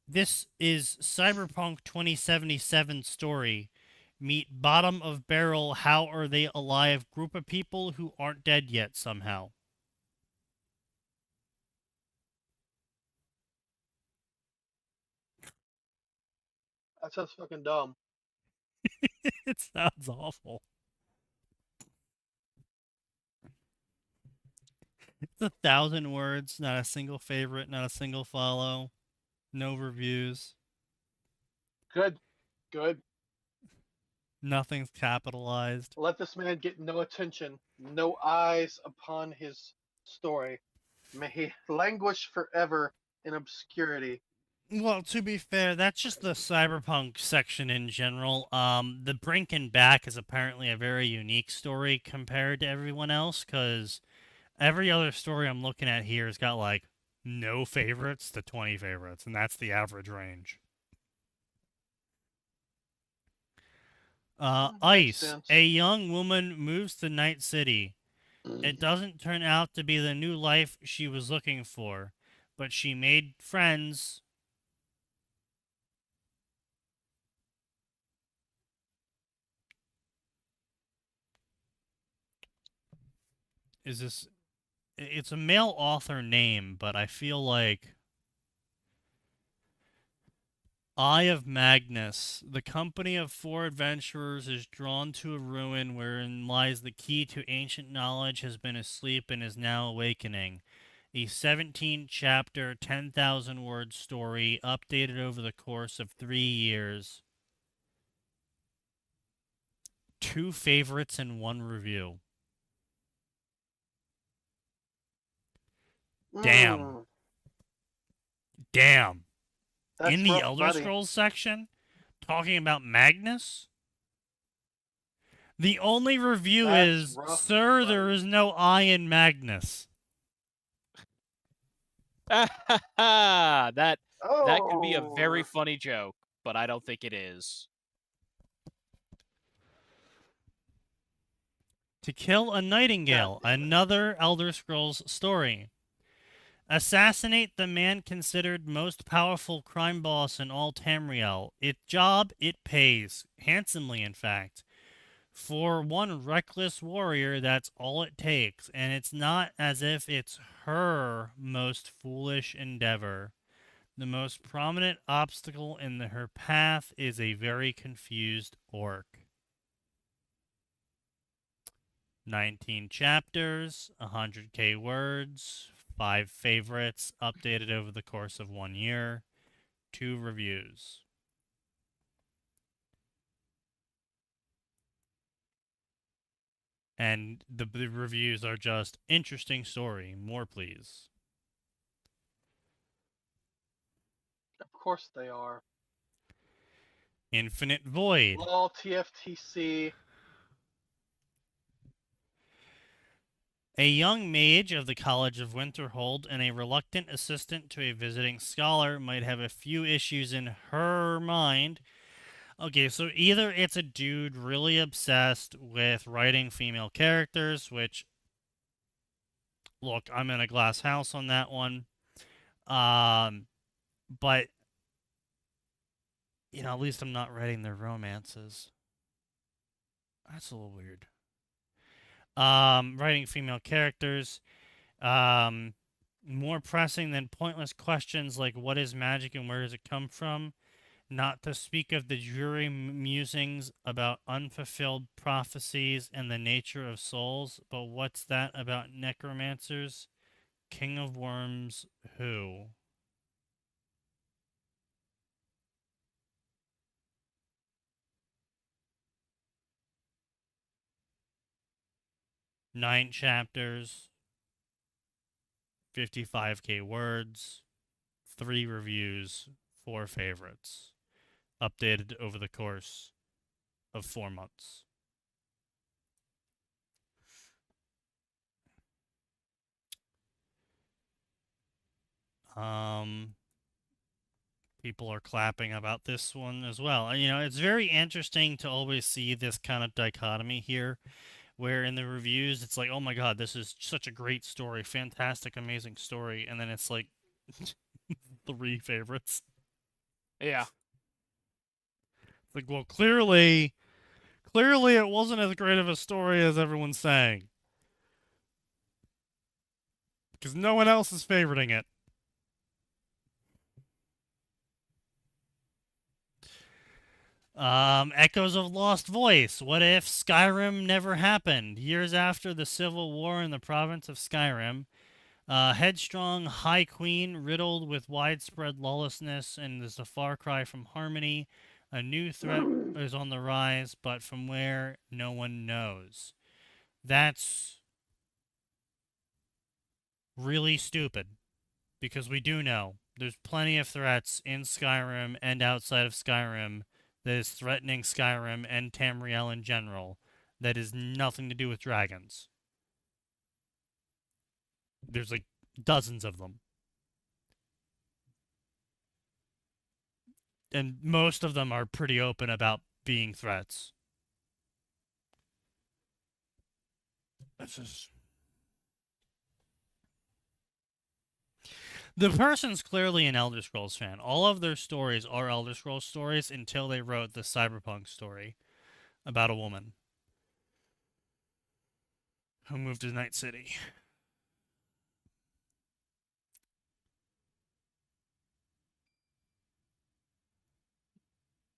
This is Cyberpunk 2077 story. Meet bottom of barrel, how are they alive group of people who aren't dead yet somehow. That sounds fucking dumb. It sounds awful. It's 1,000 words, not a single favorite, not a single follow, no reviews, Good. Good. nothing's capitalized. Let this man get no attention, no eyes upon his story. May he languish forever in obscurity. Well, to be fair, that's just the cyberpunk section in general. The Brink and Back is apparently a very unique story compared to everyone else, because every other story I'm looking at here has got, like, no favorites to 20 favorites, and that's the average range. Makes Ice. sense. A young woman moves to Night City. It doesn't turn out to be the new life she was looking for, but she made friends. Is this it's a male author name, but I feel like Eye of Magnus. The company of four adventurers is drawn to a ruin wherein lies the key to ancient knowledge has been asleep and is now awakening. A 17-chapter, 10,000-word story updated over the course of 3 years. 2 favorites and 1 review. Damn. Mm, Damn. that's In the rough, Elder buddy. Scrolls section, talking about Magnus? The only review That's is, rough, Sir, there buddy. is no I in Magnus. that could be a very Oh, funny joke, but I don't think it is. To Kill a Nightingale, God damn it. another Elder Scrolls story. Assassinate the man considered most powerful crime boss in all Tamriel. It pays. Handsomely, in fact. For one reckless warrior, that's all it takes, and it's not as if it's her most foolish endeavor. The most prominent obstacle in her path is a very confused orc. 19 chapters, 100k words, 5 favorites, updated over the course of 1 year, 2 reviews. And the reviews are just, interesting story, more please. Of course they are. Infinite Void. Lol, TFTC. A young mage of the College of Winterhold and a reluctant assistant to a visiting scholar might have a few issues in her mind. Okay, so either it's a dude really obsessed with writing female characters, which, look, I'm in a glass house on that one. But, you know, at least I'm not writing their romances. That's a little weird. Writing female characters. More pressing than pointless questions like what is magic and where does it come from? Not to speak of the dreary musings about unfulfilled prophecies and the nature of souls. But what's that about necromancers? King of Worms, who? Nine chapters, 55k words, 3 reviews, 4 favorites. Updated over the course of 4 months. People are clapping about this one as well. You know, it's very interesting to always see this kind of dichotomy here, where in the reviews it's like, oh my god, this is such a great story, fantastic, amazing story, and then it's like 3 favorites. Yeah. It's like, well, clearly it wasn't as great of a story as everyone's saying. Because no one else is favoriting it. Echoes of Lost Voice. What if Skyrim never happened? Years after the civil war in the province of Skyrim, headstrong High Queen riddled with widespread lawlessness and is a far cry from harmony. A new threat is on the rise, but from where, no one knows. That's really stupid, because we do know there's plenty of threats in Skyrim and outside of Skyrim that is threatening Skyrim and Tamriel in general that is nothing to do with dragons. There's like dozens of them. And most of them are pretty open about being threats. That's just... The person's clearly an Elder Scrolls fan. All of their stories are Elder Scrolls stories until they wrote the cyberpunk story about a woman who moved to Night City.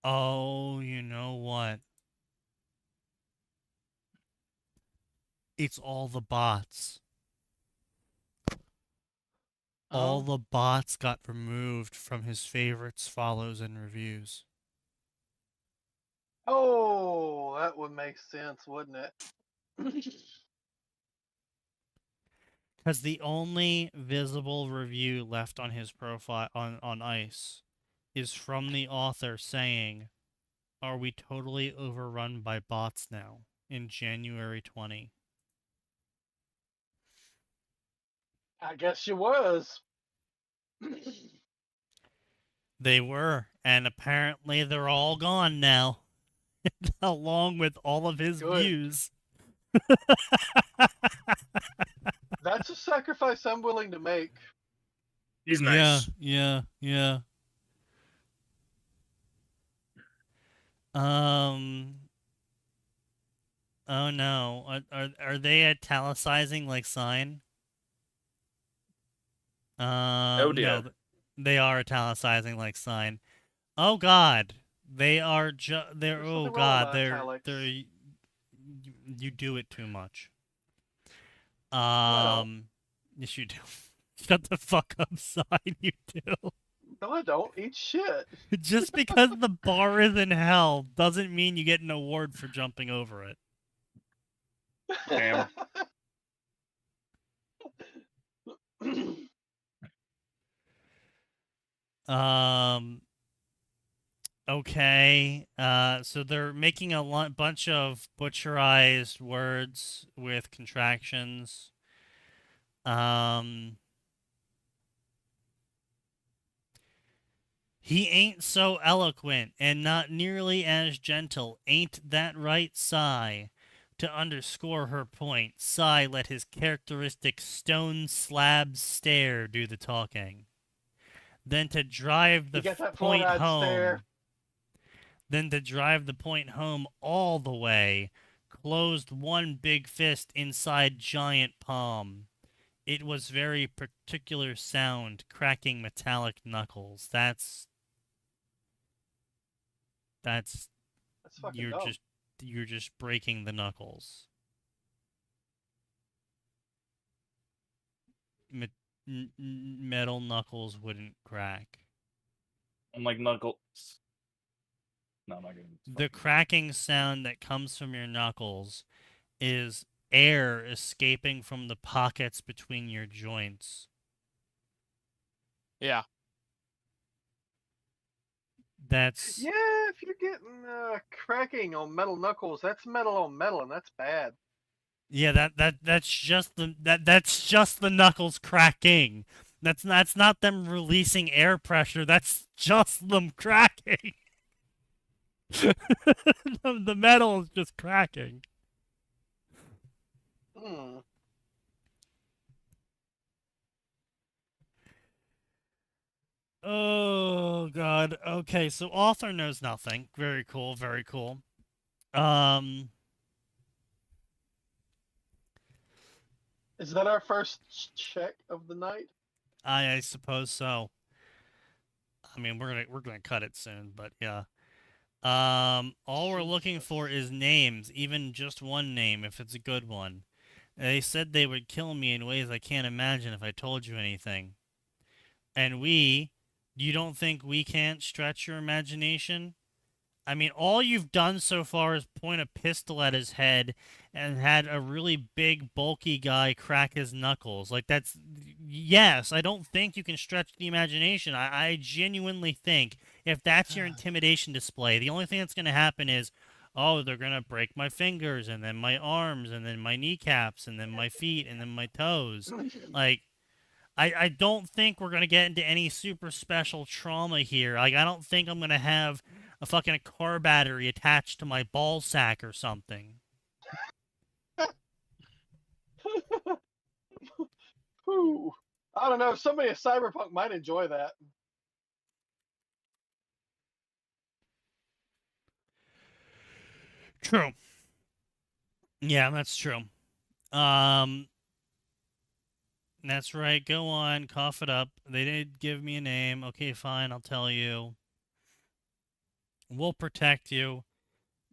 Oh, you know what? It's all the bots. All Oh, the bots got removed from his favorites, follows, and reviews. Oh, that would make sense, wouldn't it? Because the only visible review left on his profile on ICE is from the author saying, "Are we totally overrun by bots now?" in January 20. I guess you was. They were, and apparently they're all gone now, along with all of his Good. views. That's a sacrifice I'm willing to make. He's nice. Yeah. Um. Oh no. Are they italicizing like sign? Oh dear. No, they are italicizing like sign. Oh God, they're. There's Oh nothing wrong God, with italics. You do it too much. I don't. Yes you do. Shut the fuck up, sign. You do. No, I don't. Eat shit. Just because the bar is in hell doesn't mean you get an award for jumping over it. Damn. Um. Okay. So they're making a bunch of butcherized words with contractions. He ain't so eloquent and not nearly as gentle. Ain't that right, Sigh? To underscore her point, Sigh let his characteristic stone slab stare do the talking. Then to drive the You get that point four-eyed home. stare. Then to drive the point home all the way, closed one big fist inside giant palm. It was very particular sound, cracking metallic knuckles. That's That's fucking dumb. you're just breaking the knuckles. Metal knuckles wouldn't crack. I'm like Knuckles. No, I'm not gonna. The cracking sound that comes from your knuckles is air escaping from the pockets between your joints. yeah. That's Yeah, if you're getting cracking on metal knuckles, that's metal on metal, and that's bad. yeah, that's just that's just the knuckles cracking. That's not them releasing air pressure. That's just them cracking. The metal is just cracking. Hmm. Oh God. Okay, so author knows nothing. Very cool. Very cool. Um, Is that our first check of the night? I suppose so. I mean, we're gonna cut it soon, but yeah. All we're looking for Jesus. is names, even just one name if it's a good one. They said they would kill me in ways I can't imagine if I told you anything. And you don't think we can't stretch your imagination? I mean, all you've done so far is point a pistol at his head and had a really big, bulky guy crack his knuckles. Like, that's. Yes, I don't think you can stretch the imagination. I genuinely think if that's your intimidation display, the only thing that's going to happen is, oh, they're going to break my fingers, and then my arms, and then my kneecaps, and then my feet, and then my toes. Like, I don't think we're gonna get into any super special trauma here. Like I don't think I'm gonna have a fucking car battery attached to my ball sack or something. Whew. I don't know. Somebody at Cyberpunk might enjoy that. True. Yeah, that's true. Um, that's right. Go on, cough it up. They did give me a name. Okay, fine. I'll tell you. We'll protect you.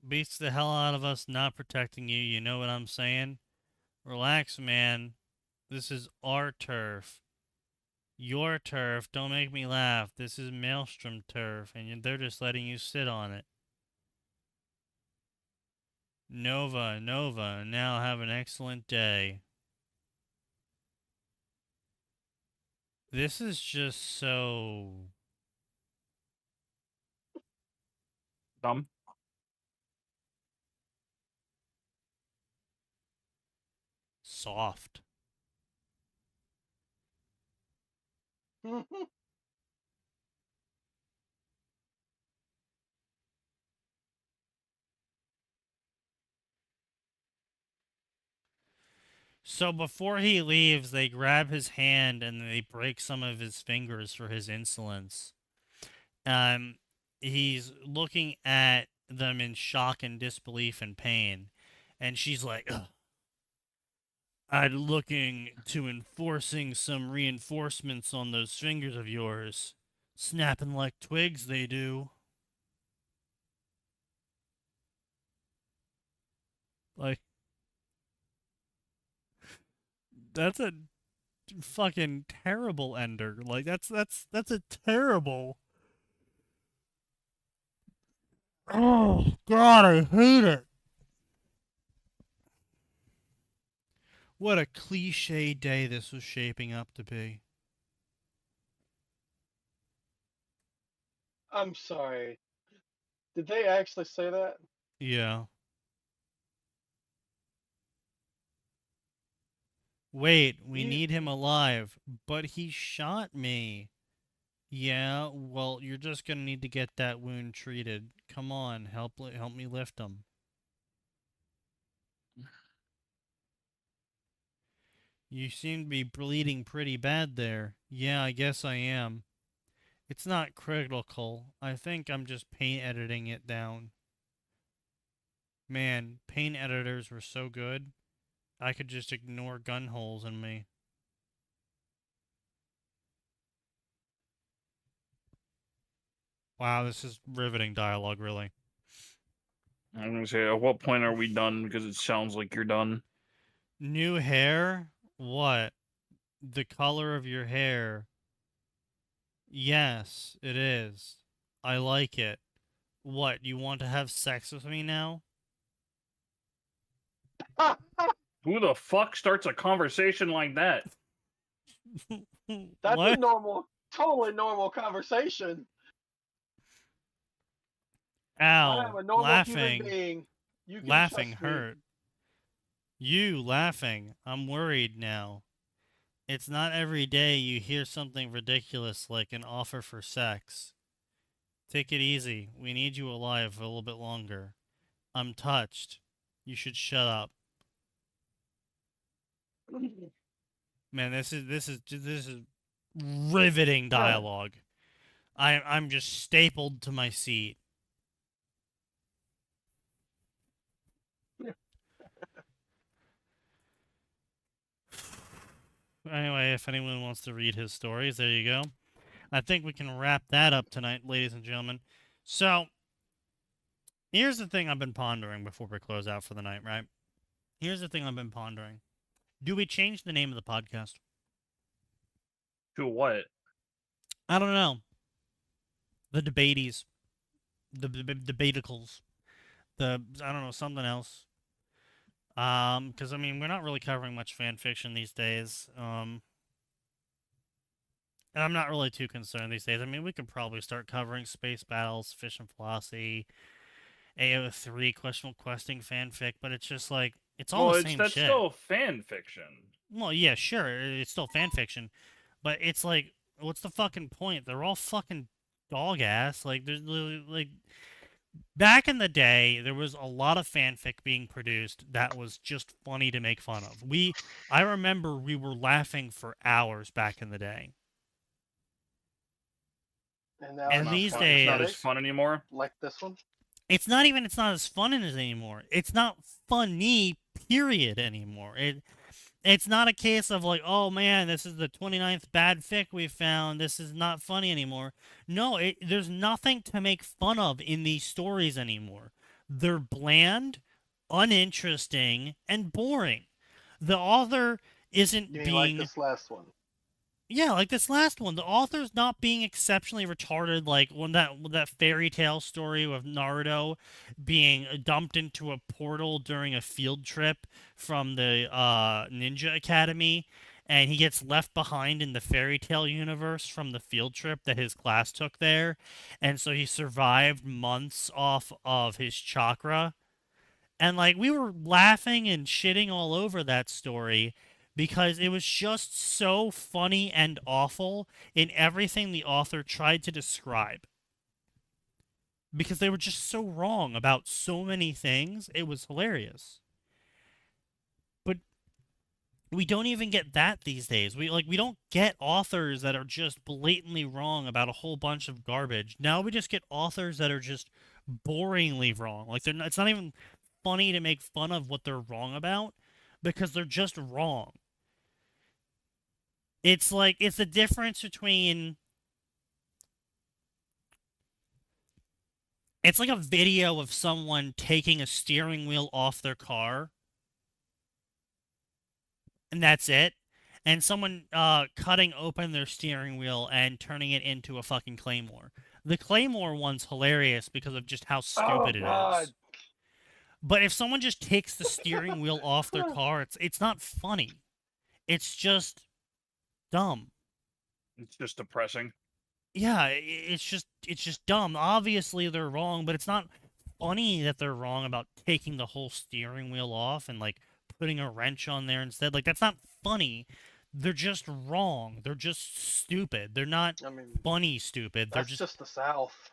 Beats the hell out of us not protecting you. You know what I'm saying? Relax, man. This is our turf. Your turf. Don't make me laugh. This is Maelstrom turf, and they're just letting you sit on it. Nova, now have an excellent day. This is just so Dumb. soft. So before he leaves, they grab his hand and they break some of his fingers for his insolence. He's looking at them in shock and disbelief and pain, and she's like, "Ugh. I'm looking to enforcing some reinforcements on those fingers of yours. Snapping like twigs, they do." Like, that's a fucking terrible ender. Like, that's a terrible. Oh God, I hate it. What a cliche day this was shaping up to be. I'm sorry. Did they actually say that? Yeah. Wait, we You need him alive, but he shot me. Yeah, well, you're just gonna need to get that wound treated. Come on, help me lift him. You seem to be bleeding pretty bad there. Yeah, I guess I am. It's not critical. I think I'm just paint editing it down. Man, paint editors were so good. I could just ignore gun holes in me. Wow, this is riveting dialogue, really. I'm gonna say, at what point are we done? Because it sounds like you're done. New hair? What? The color of your hair. Yes, it is. I like it. What, you want to have sex with me now? Who the fuck starts a conversation like that? That's a What? totally normal conversation. I am Ow, a normal human laughing. being. You can Laughing trust me. hurt. You laughing. I'm worried now. It's not every day you hear something ridiculous like an offer for sex. Take it easy. We need you alive for a little bit longer. I'm touched. You should shut up. Man, this is riveting dialogue. I'm just stapled to my seat. Anyway, if anyone wants to read his stories, there you go. I think we can wrap that up tonight, ladies and gentlemen. So, here's the thing I've been pondering before we close out for the night, right? Here's the thing I've been pondering. Do we change the name of the podcast? To what? I don't know. The debaties. The debaticles. I don't know, something else. Because, I mean, we're not really covering much fan fiction these days. And I'm not really too concerned these days. I mean, we could probably start covering space battles, fish and philosophy, AO3, questionable questing fanfic, but it's just like, it's all the same that's shit. still fan fiction. Well, yeah, sure, it's still fan fiction, but it's like, what's the fucking point? They're all fucking dog ass. Like, there's literally, like, back in the day, there was a lot of fanfic being produced that was just funny to make fun of. I remember we were laughing for hours back in the day. And now And it's these not days- It's not as fun anymore. like this one. It's not as fun as anymore. It's not funny, period, anymore. It's not a case of like, oh man, this is the 29th bad fic we found. This is not funny anymore. No, there's nothing to make fun of in these stories anymore. They're bland, uninteresting, and boring. The author isn't You mean being like this last one? yeah, like this last one, the author's not being exceptionally retarded. Like when that fairy tale story with Naruto being dumped into a portal during a field trip from the Ninja Academy, and he gets left behind in the fairy tale universe from the field trip that his class took there, and so he survived months off of his chakra. And like we were laughing and shitting all over that story because it was just so funny and awful in everything the author tried to describe. Because they were just so wrong about so many things, it was hilarious. But we don't even get that these days. We don't get authors that are just blatantly wrong about a whole bunch of garbage. Now we just get authors that are just boringly wrong. Like it's not even funny to make fun of what they're wrong about because they're just wrong. It's like it's the difference between it's like a video of someone taking a steering wheel off their car and that's it, and someone cutting open their steering wheel and turning it into a fucking claymore. The claymore one's hilarious because of just how stupid it is. But if someone just takes the steering wheel off their car, it's not funny. It's just dumb. It's just depressing. Yeah, it's just dumb. Obviously they're wrong, but it's not funny that they're wrong about taking the whole steering wheel off and like putting a wrench on there instead. Like that's not funny. They're just wrong. They're just stupid. They're not funny stupid. They're just the South.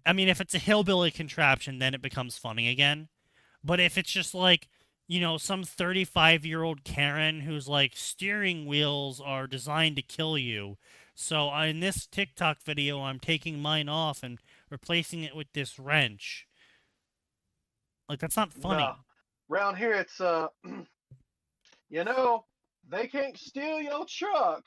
I mean, if it's a hillbilly contraption, then it becomes funny again. But if it's just like, you know, some 35-year-old Karen who's like, steering wheels are designed to kill you. So in this TikTok video, I'm taking mine off and replacing it with this wrench. Like, that's not funny. No. Around here, it's, you know, they can't steal your truck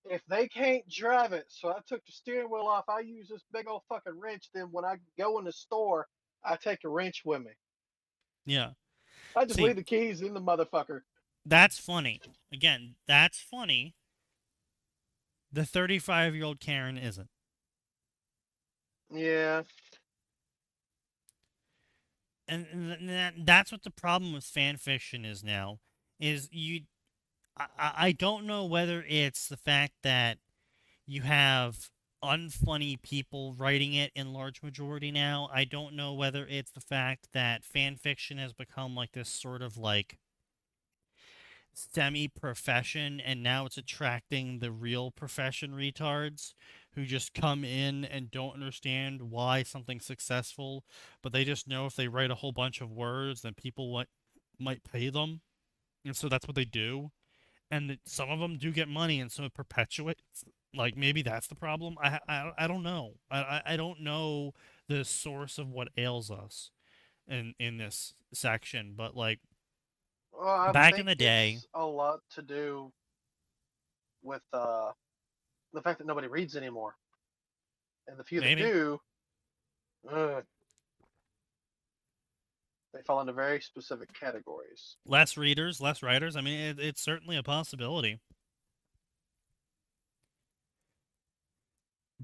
if they can't drive it. So I took the steering wheel off. I use this big old fucking wrench. Then when I go in the store, I take a wrench with me. Yeah. I just leave the keys in the motherfucker. That's funny. Again, that's funny. The 35-year-old Karen isn't. Yeah. And that's what the problem with fan fiction is now. Is I don't know whether it's the fact that you have unfunny people writing it in large majority now. I don't know whether it's the fact that fan fiction has become like this sort of like semi-profession, and now it's attracting the real profession retards who just come in and don't understand why something's successful, but they just know if they write a whole bunch of words, then people might pay them, and so that's what they do. And some of them do get money, and so it perpetuates. Like maybe that's the problem. I don't know. I don't know the source of what ails us in this section, but like back in the day, it's a lot to do with the fact that nobody reads anymore, and the few that do, they fall into very specific categories. Less readers, less writers. I mean, it's certainly a possibility.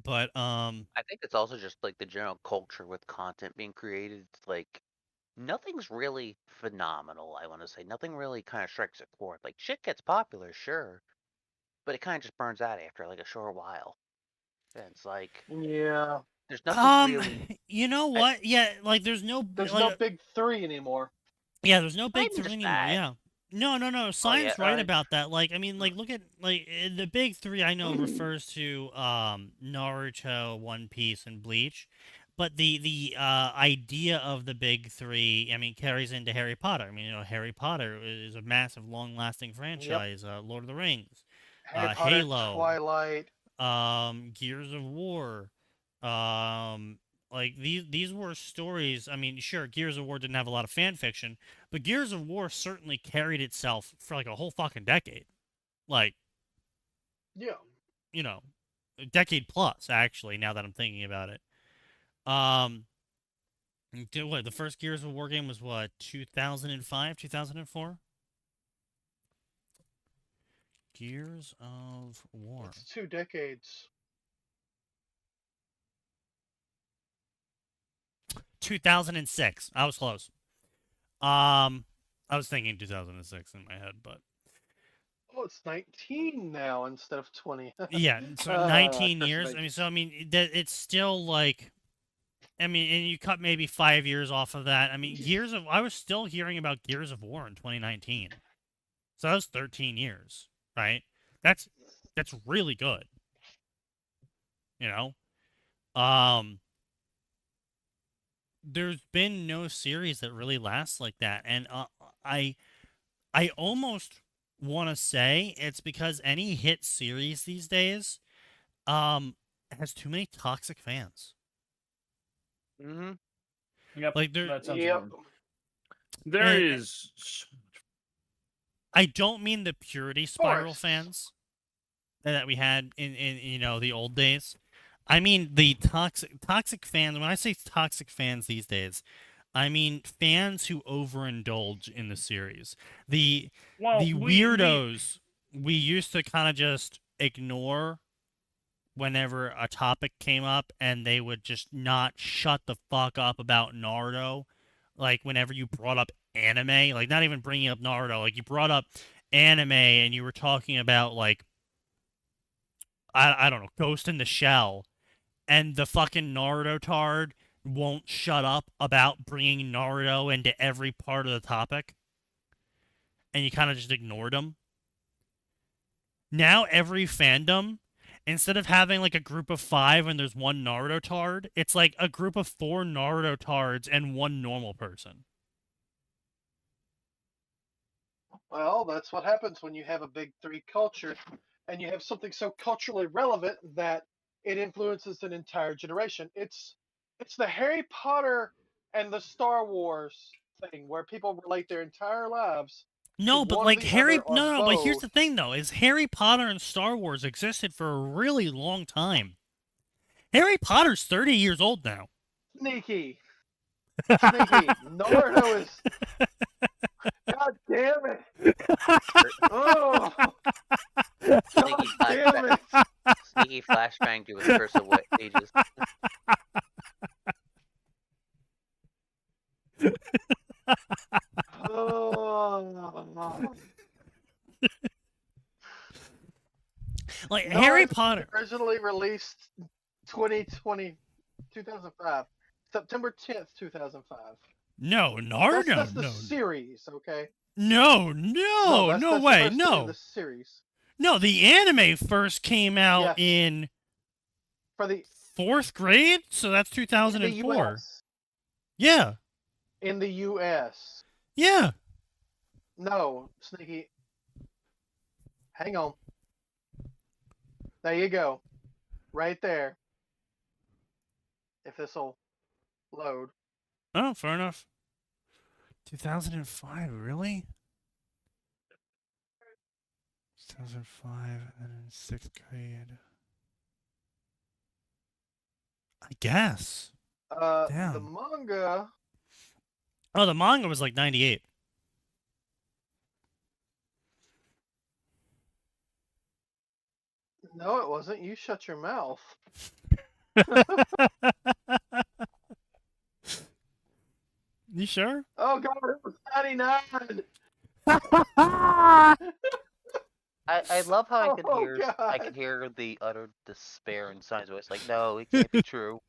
But I think it's also just like the general culture with content being created. Like nothing's really phenomenal. I want to say nothing really kind of strikes a chord. Like shit gets popular, sure, but it kind of just burns out after like a short while. And it's like yeah, there's nothing really. You know what? Yeah, like there's no big three anymore. Yeah, there's no big three anymore. Yeah. No. Sign's right about that. Like, I mean, like, look at like the big three. I know refers to Naruto, One Piece, and Bleach, but the idea of the big three, I mean, carries into Harry Potter. I mean, you know, Harry Potter is a massive, long-lasting franchise. Lord of the Rings, Harry Potter, Halo, Twilight, Gears of War, Like these were stories. I mean, sure, Gears of War didn't have a lot of fan fiction, but Gears of War certainly carried itself for like a whole fucking decade. Like, Yeah. you know, a decade plus actually. Now that I'm thinking about it. What the first Gears of War game was? What, 2005, 2004? Gears of War. It's 2 decades. 2006. I was close. I was thinking 2006 in my head, but Oh, it's 19 now instead of 20. yeah. So 19 Chris years. Bates. I mean, so I mean that it's still like. I mean, and you cut maybe 5 years off of that. I mean, I was still hearing about Gears of War in 2019. So that was 13 years, right? That's really good. You know? There's been no series that really lasts like that. And I almost want to say it's because any hit series these days has too many toxic fans. Mm-hmm. Yep. Like there, That sounds Yep. wrong. There And- is. I don't mean the purity spiral Forest. fans that we had in the old days. I mean the toxic fans. When I say toxic fans these days, I mean fans who overindulge in the series. The weirdos we used to kind of just ignore whenever a topic came up, and they would just not shut the fuck up about Naruto. Like whenever you brought up anime, like not even bringing up Naruto, like you brought up anime and you were talking about like I don't know, Ghost in the Shell, and the fucking Naruto tard won't shut up about bringing Naruto into every part of the topic, and you kind of just ignored him. Now every fandom, instead of having like a group of 5 and there's one Naruto tard, it's like a group of 4 Naruto tards and one normal person. Well, that's what happens when you have a big 3 culture and you have something so culturally relevant that it influences an entire generation. It's the Harry Potter and the Star Wars thing where people relate their entire lives. No, but one or like the Harry, other or no, but here's both. the thing though: is Harry Potter and Star Wars existed for a really long time. Harry Potter's 30 years old now. Sneaky. Naruto is. God damn it! Oh, Sneaky damn it! Sneaky flashbang to his Curse of Wit ages. Oh. Like No, Harry it was Potter. originally released 2005, September 10th, 2005. No, Naruto. That's the no, series, okay? no, that's no the way, first thing in no, the series no. The anime first came out Yes. in for the 4th grade, so that's in the 2004. US. Yeah, In the US. yeah. No, Sneaky. Hang on. There you go. Right there. If this'll load. Oh, fair enough. 2005, really? 2005, and then in 6th grade. I guess. The Damn. manga. Oh, the manga was like 98. No, it wasn't. You shut your mouth. You sure? Oh god, it was 99. I love how I could Oh, hear God. the utter despair in Sign's voice. Like, no, it can't be true.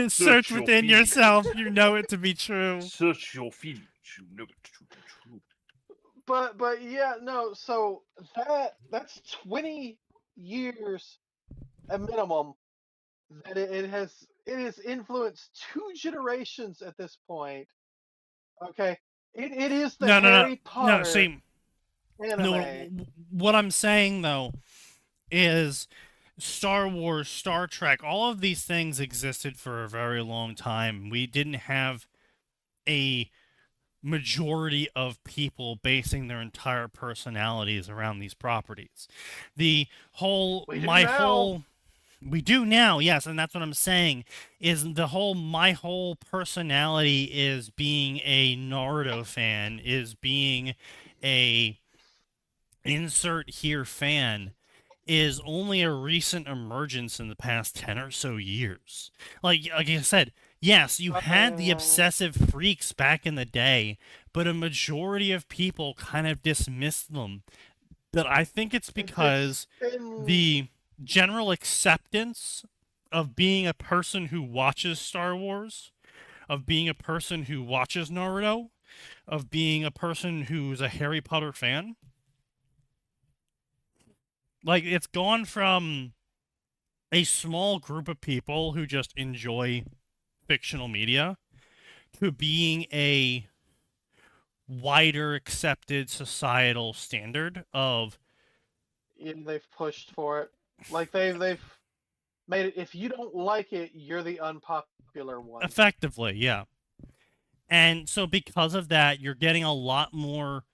Search your within feelings. yourself. You know it to be true. Search your feelings. You know it to be true. But yeah, no, so that's 20 years a minimum that it has influenced 2 generations at this point. Okay. It is the No, Harry no. Potter No, see, anime. no, what I'm saying though is Star Wars, Star Trek, all of these things existed for a very long time. We didn't have a majority of people basing their entire personalities around these properties. The whole, We do my now. whole, we do now, yes, and that's what I'm saying, is the whole, my whole personality is being a Naruto fan, is being a insert here fan, is only a recent emergence in the past 10 or so years. Like I said, yes, you had the obsessive freaks back in the day, but a majority of people kind of dismissed them. But I think it's because the general acceptance of being a person who watches Star Wars, of being a person who watches Naruto, of being a person who's a Harry Potter fan, like, it's gone from a small group of people who just enjoy fictional media to being a wider accepted societal standard of... And they've pushed for it. Like, they've made it, if you don't like it, you're the unpopular one. Effectively, yeah. And so because of that, you're getting a lot more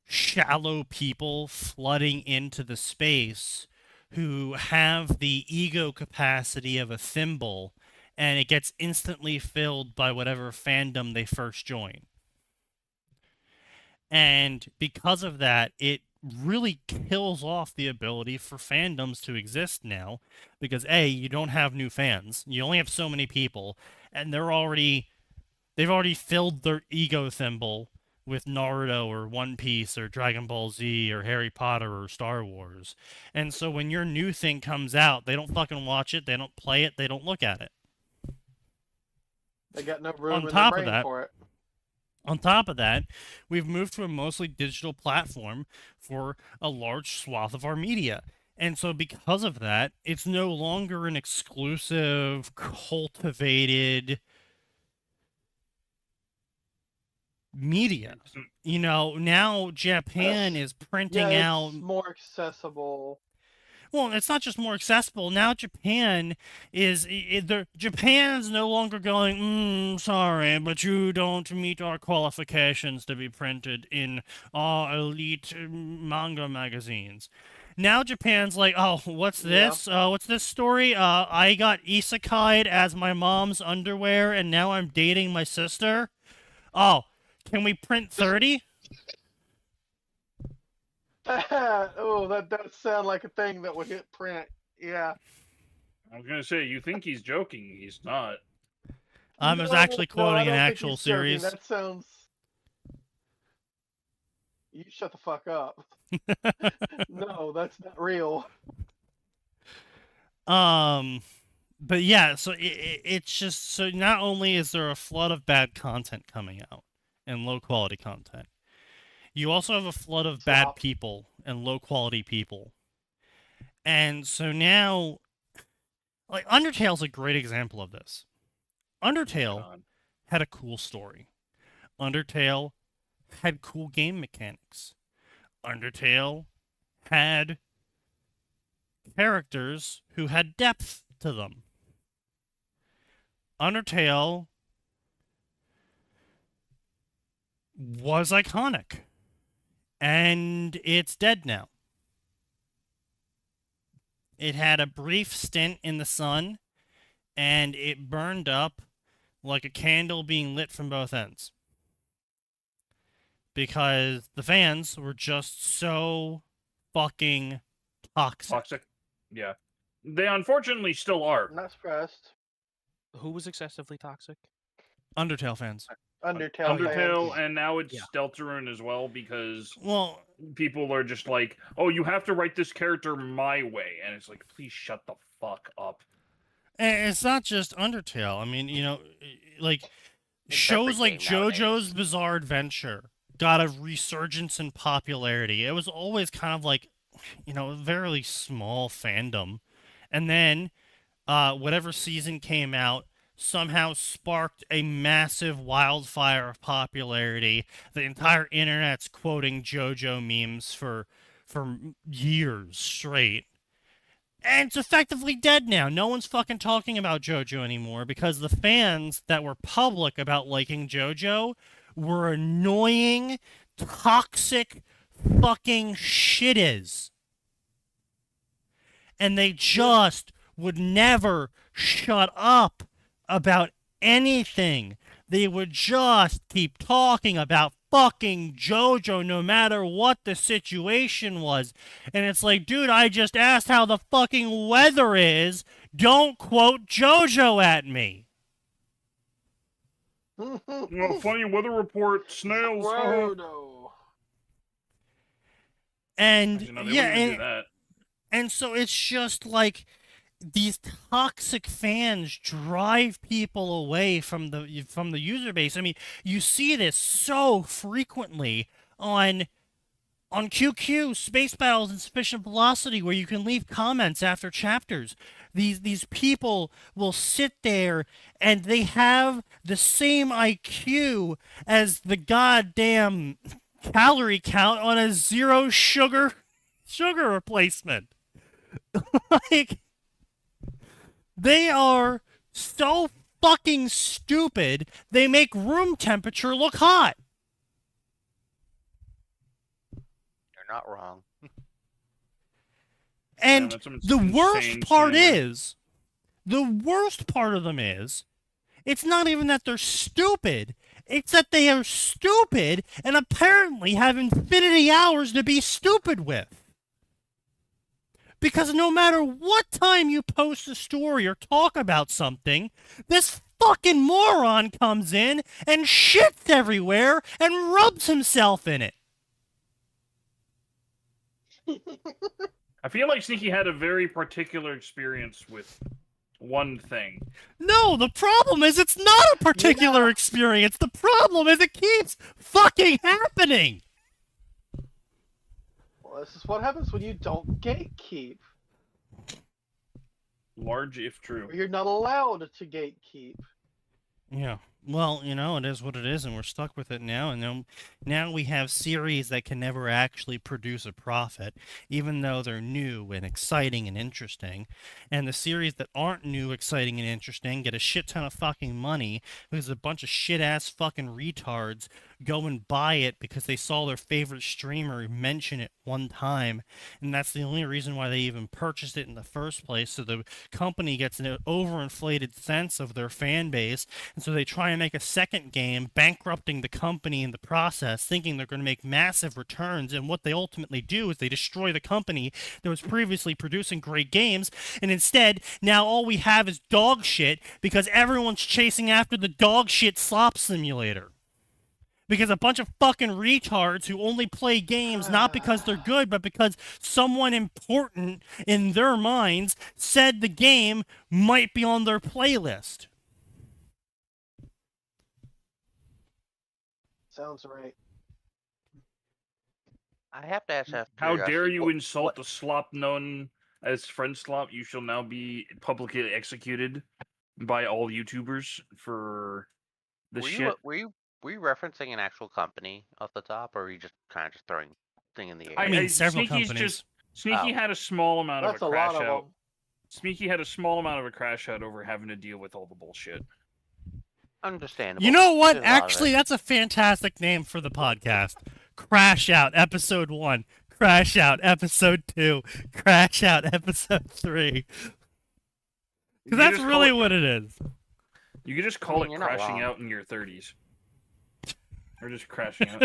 shallow people flooding into the space who have the ego capacity of a thimble, and it gets instantly filled by whatever fandom they first join. And because of that, it really kills off the ability for fandoms to exist now, because A, you don't have new fans. You only have so many people, and they've already filled their ego thimble with Naruto or One Piece or Dragon Ball Z or Harry Potter or Star Wars. And so when your new thing comes out, they don't fucking watch it, they don't play it, they don't look at it. They got no room On in top their of brain that, for it. On top of that, we've moved to a mostly digital platform for a large swath of our media. And so because of that, it's no longer an exclusive, cultivated media. You know, now Japan is printing out... more accessible. Well, it's not just more accessible. Now Japan is... Japan's no longer going, sorry, but you don't meet our qualifications to be printed in our elite manga magazines. Now Japan's like, oh, what's this? What's this story? I got isekai'd as my mom's underwear, and now I'm dating my sister? Oh, can we print 30? Oh, that does sound like a thing that would hit print. Yeah. I was gonna say, you think he's joking? He's not. I was actually quoting an I don't think actual he's joking. series. That sounds... You shut the fuck up. No, that's not real. But yeah, so it's just, so not only is there a flood of bad content coming out and low quality content, you also have a flood of bad people and low quality people. And so now, like, Undertale's a great example of this. Undertale had a cool story. Undertale had cool game mechanics. Undertale had characters who had depth to them. Undertale was iconic, and it's dead now. It had a brief stint in the sun, and it burned up like a candle being lit from both ends. Because the fans were just so fucking toxic. Yeah. They unfortunately still are. I'm not surprised. Who was excessively toxic? Undertale fans. Undertale and now it's Deltarune as well, because well, people are just like, oh, you have to write this character my way, and it's like, please shut the fuck up. And it's not just Undertale. I mean, you know, like, shows like JoJo's Bizarre Adventure got a resurgence in popularity. It was always kind of like, you know, a very small fandom. And then whatever season came out somehow sparked a massive wildfire of popularity. The entire internet's quoting JoJo memes for years straight. And it's effectively dead now. No one's fucking talking about JoJo anymore because the fans that were public about liking JoJo were annoying, toxic fucking shittas. And they just would never shut up about anything. They would just keep talking about fucking JoJo no matter what the situation was. And it's like, dude, I just asked how the fucking weather is. Don't quote JoJo at me. Funny weather report, snails. Frodo. And Actually, no, they yeah, wouldn't even do that. and so it's just like these toxic fans drive people away from the user base. I mean, you see this so frequently on QQ, Space Battles, and Sufficient Velocity, where you can leave comments after chapters. These people will sit there and they have the same IQ as the goddamn calorie count on a zero sugar replacement. Like, they are so fucking stupid, they make room temperature look hot. You're not wrong. And that's some the worst insane part slander. is, the worst part of them is, it's not even that they're stupid, it's that they are stupid and apparently have infinity hours to be stupid with. Because no matter what time you post a story or talk about something, this fucking moron comes in and shits everywhere and rubs himself in it. I feel like Sneaky had a very particular experience with one thing. No, the problem is it's not a particular experience. The problem is it keeps fucking happening. Well, this is what happens when you don't gatekeep. Large if true. Or you're not allowed to gatekeep. Yeah. Well, you know, it is what it is, and we're stuck with it now. And now we have series that can never actually produce a profit, even though they're new and exciting and interesting. And the series that aren't new, exciting, and interesting get a shit ton of fucking money because a bunch of shit-ass fucking retards go and buy it because they saw their favorite streamer mention it one time. And that's the only reason why they even purchased it in the first place. So the company gets an overinflated sense of their fan base, and so they try and make a second game, bankrupting the company in the process, thinking they're going to make massive returns. And what they ultimately do is they destroy the company that was previously producing great games. And instead, now all we have is dog shit because everyone's chasing after the dog shit slop simulator. Because a bunch of fucking retards who only play games not because they're good, but because someone important in their minds said the game might be on their playlist. Sounds right. I have to ask that. How dare you insult the slop known as Friend Slop? You shall now be publicly executed by all YouTubers for the shit. Were you referencing an actual company off the top, or are you just kind of just throwing thing in the air? I mean, several Sneaky's companies. Sneaky had a small amount That's of a a crash lot of out. them. Sneaky had a small amount of a crash out over having to deal with all the bullshit. Understandable. You know what? There's a lot of Actually, it. that's a fantastic name for the podcast. Crash Out, Episode 1. Crash Out, Episode 2. Crash Out, Episode 3. Because that's really what it is. You could just call you're it not crashing wrong. out in your 30s. Or just crashing out.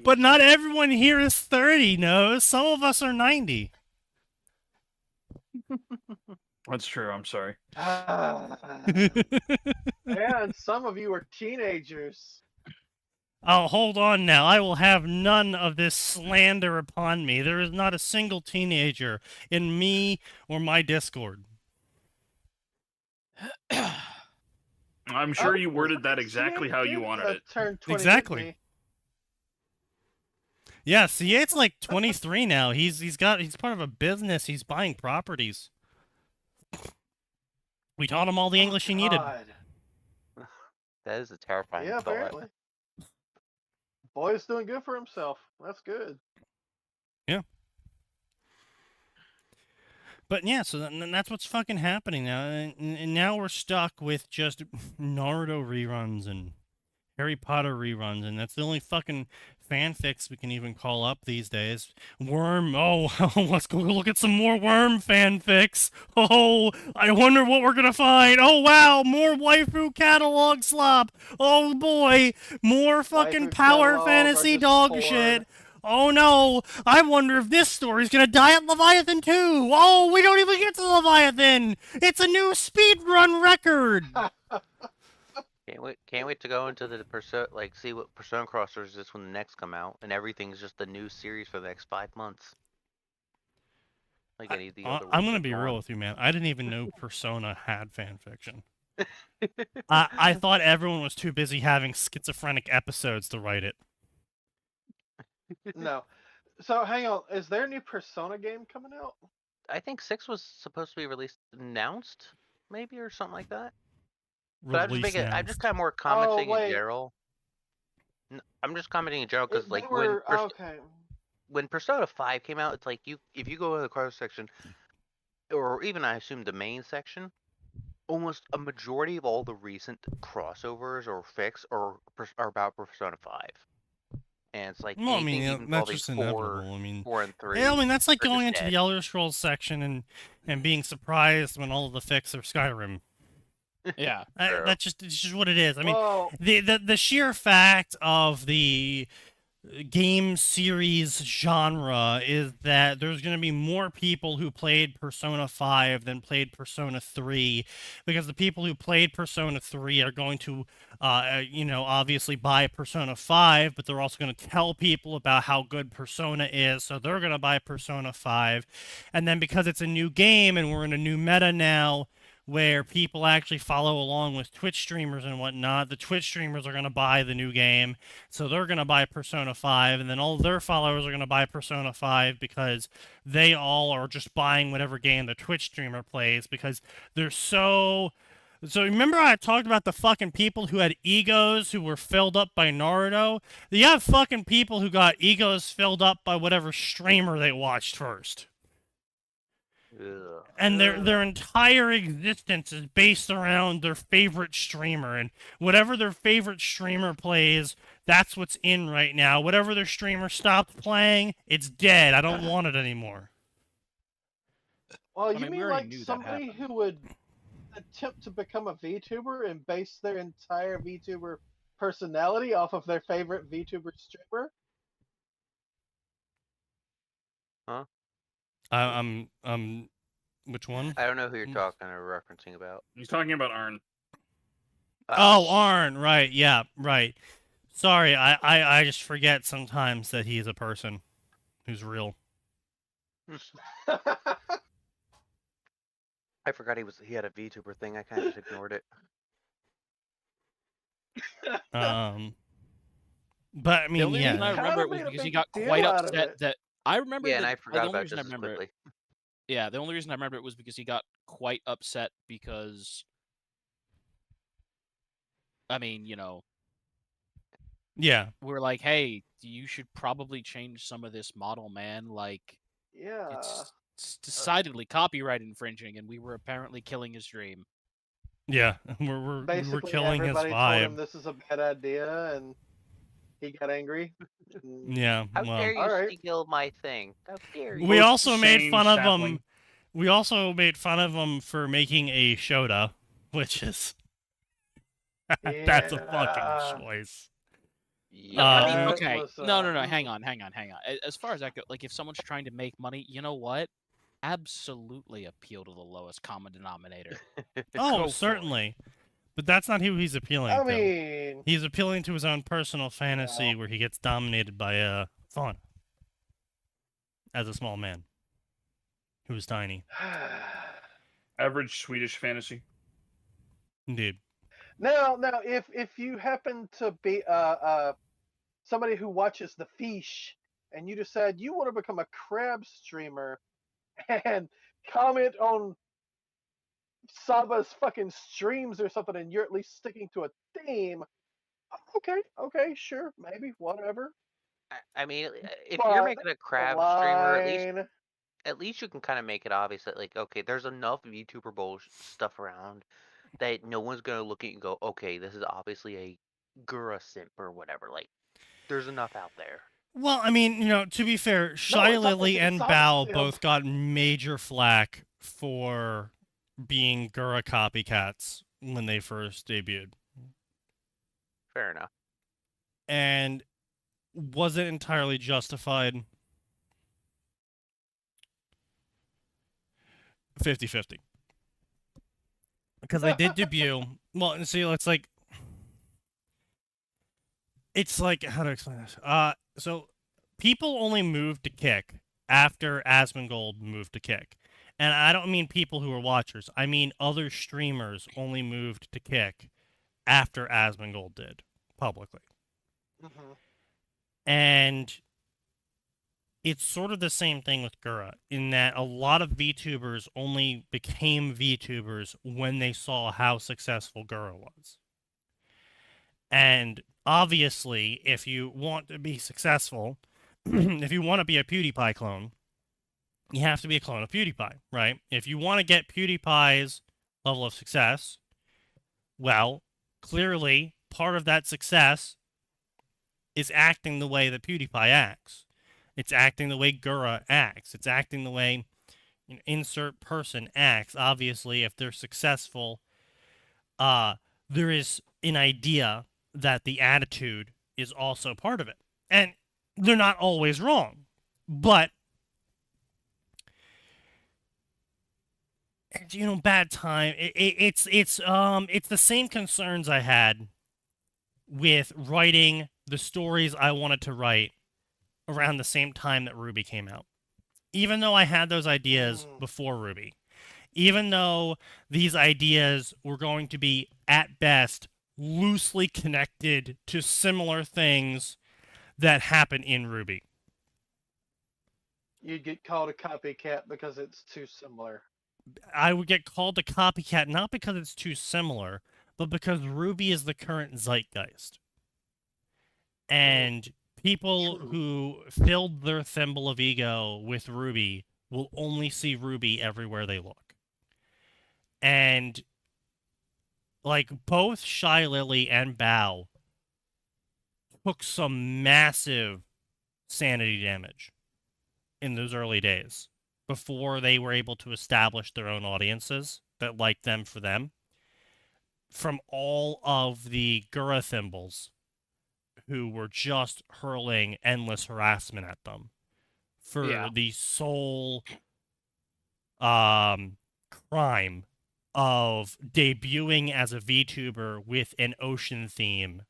But not everyone here is 30, no. Some of us are 90. That's true, I'm sorry. And some of you are teenagers. Oh, hold on now. I will have none of this slander upon me. There is not a single teenager in me or my Discord. I'm sure you worded that exactly how you wanted it. Turned 20 Exactly. with me. Yeah, C8's like 23 now. He's part of a business. He's buying properties. We taught him all the English he needed. God. That is a terrifying Yeah, thought. apparently. Boy's doing good for himself. That's good. But yeah, so that's what's fucking happening now, and now we're stuck with just Naruto reruns and Harry Potter reruns, and that's the only fucking fanfics we can even call up these days. Worm, oh, let's go look at some more Worm fanfics. Oh, I wonder what we're gonna find. Oh wow, more waifu catalog slop. Oh boy, more fucking Waifu power catalog fantasy or just dog porn. shit. Oh no, I wonder if this story's gonna die at Leviathan 2. Oh, we don't even get to Leviathan. It's a new speedrun record. Can't wait to go into the see what Persona crossovers is when the next come out, and everything's just a new series for the next 5 months. Like any of the other I'm ones gonna have be real gone. with you, man. I didn't even know Persona had fan fiction. I thought everyone was too busy having schizophrenic episodes to write it. No. So hang on, is there a new Persona game coming out? I think 6 was supposed to be announced, maybe, or something like that. But Release I'm just announced. kind of more commenting in wait. general. I'm just commenting in general because They like were okay. when Persona 5 came out, it's like if you go to the cross section, or even I assume the main section, almost a majority of all the recent crossovers or fics are about Persona 5. And it's like Well, I anything mean, even that's involving just inevitable. I mean, 4 and 3. yeah, I mean that's like are going just into dead. the Elder Scrolls section and being surprised when all of the fics are Skyrim. Yeah. That's just what it is. I mean, Well, the sheer fact of the game series genre is that there's going to be more people who played Persona 5 than played Persona 3, because the people who played Persona 3 are going to obviously buy Persona 5, but they're also going to tell people about how good Persona is, so they're going to buy Persona 5. And then because it's a new game and we're in a new meta now where people actually follow along with Twitch streamers and whatnot, the Twitch streamers are going to buy the new game, so they're going to buy Persona 5, and then all their followers are going to buy Persona 5 because they all are just buying whatever game the Twitch streamer plays because they're so... So remember I talked about the fucking people who had egos who were filled up by Naruto? You have fucking people who got egos filled up by whatever streamer they watched first. Ugh. And their entire existence is based around their favorite streamer, and whatever their favorite streamer plays, that's what's in right now. Whatever their streamer stopped playing, it's dead. I don't want it anymore. well, I you mean, we mean already like knew that somebody happened. who would attempt to become a VTuber and base their entire VTuber personality off of their favorite VTuber streamer? Which one? I don't know who you're talking or referencing about. He's talking about Arn. Oh, Arn, right, yeah, right. Sorry, I just forget sometimes that he's a person who's real. I forgot he had a VTuber thing. I kind of just ignored it. But I mean, The only reason I yeah. remember it was because he got quite upset that I remember Yeah, and that I forgot the only about reason I just as remember it, quickly. yeah, the only reason I remember it was because he got quite upset because I mean, Yeah. we're like, hey, you should probably change some of this model, man. Like, Yeah. it's decidedly copyright infringing, and we were apparently killing his dream. Yeah, we were Basically, killing his everybody told him vibe. this is a bad idea, and he got angry. Yeah, How well. dare you Alright. steal my thing? How dare you? We also made Shame fun of sapling. him. We also made fun of him for making a Shota, which is that's a Yeah. fucking choice. Yeah, I That mean, okay, was, no, hang on. As far as that goes, like, if someone's trying to make money, you know what? Absolutely appeal to the lowest common denominator. Oh, Go for it. certainly. But that's not who he's appealing I to. mean, He's appealing to his own personal fantasy where he gets dominated by a fawn as a small man who's tiny. Average Swedish fantasy. Indeed. now, if you happen to be somebody who watches the fish and you decide you want to become a crab streamer and comment on Saba's fucking streams or something, and you're at least sticking to a theme, okay, sure, maybe, whatever. I mean, if But you're making a crab streamer, at least at least you can kind of make it obvious that, like, okay, there's enough VTuber stuff around that no one's gonna look at you and go, okay, this is obviously a Gura simp or whatever. Like, there's enough out there. Well, I mean, to be fair, Shy it's Lily and not a Bao simp. both got major flack for being Gura copycats when they first debuted. Fair enough. And was it entirely justified? 50-50. Because they did debut. Well, and see, it's like, how to explain this? So people only moved to Kick after Asmongold moved to Kick. And I don't mean people who were watchers. I mean other streamers only moved to Kick after Asmongold did, publicly. Mm-hmm. And it's sort of the same thing with Gura, in that a lot of VTubers only became VTubers when they saw how successful Gura was. And obviously, if you want to be successful, if you want to be a PewDiePie clone, you have to be a clone of PewDiePie, right? If you want to get PewDiePie's level of success, well, clearly, part of that success is acting the way that PewDiePie acts. It's acting the way Gura acts. It's acting the way insert person acts. Obviously, if they're successful, there is an idea that the attitude is also part of it. And they're not always wrong. But, bad time. It's the same concerns I had with writing the stories I wanted to write around the same time that Ruby came out. Even though I had those ideas before Ruby, even though these ideas were going to be, at best, loosely connected to similar things that happen in Ruby. You'd get called a copycat because it's too similar. I would get called a copycat not because it's too similar, but because Ruby is the current zeitgeist. And people who filled their thimble of ego with Ruby will only see Ruby everywhere they look. And, both Shy Lily and Bao took some massive sanity damage in those early days before they were able to establish their own audiences that liked them for them, from all of the Gura thimbles who were just hurling endless harassment at them for the sole crime of debuting as a VTuber with an ocean theme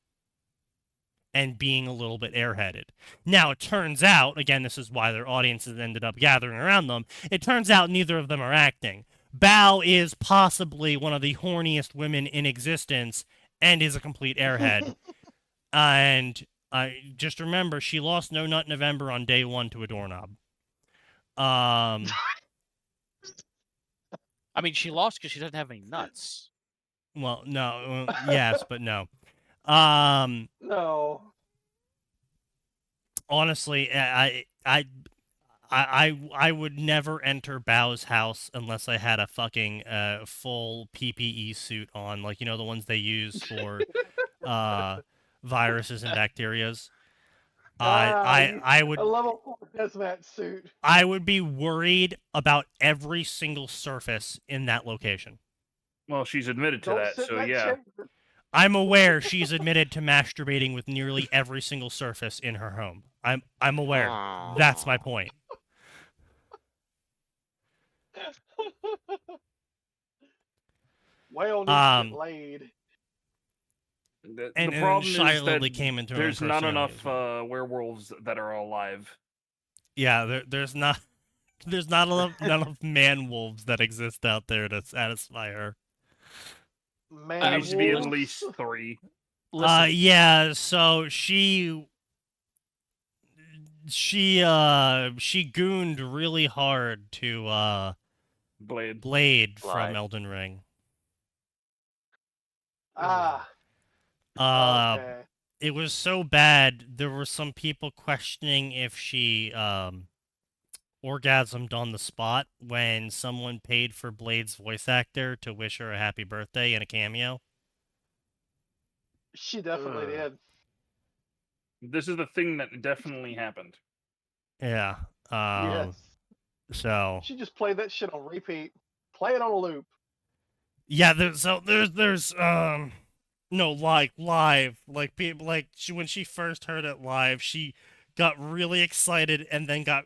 and being a little bit airheaded. Now, it turns out, again, this is why their audiences ended up gathering around them, it turns out neither of them are acting. Bao is possibly one of the horniest women in existence and is a complete airhead. And just remember, she lost No Nut November on day one to a doorknob. I mean, she lost because she doesn't have any nuts. Well, no. Yes, but no. No. Honestly, I would never enter Bao's house unless I had a fucking full PPE suit on, the ones they use for viruses and bacterias. I would a level 4 hazmat suit. I would be worried about every single surface in that location. Well, she's admitted to Don't that, sit so in that yeah. chair. I'm aware she's admitted to masturbating with nearly every single surface in her home. I'm aware. That's my point. Whale needs to get laid. The And problem Shia is Lily that came into her there's own not personality enough as well. werewolves that are alive. Yeah, there's not enough man wolves that exist out there to satisfy her. Man, There needs to be at wolves? least 3. Listen, Yeah, so she gooned really hard to Blade from Live. Elden Ring. Okay. It was so bad there were some people questioning if she orgasmed on the spot when someone paid for Blade's voice actor to wish her a happy birthday in a cameo. She definitely Ugh. did. This is the thing that definitely happened. Yeah. Yes. So She just played that shit on repeat. Play it on a loop. yeah, there's no, like live, like people, like when she first heard it live, she got really excited and then got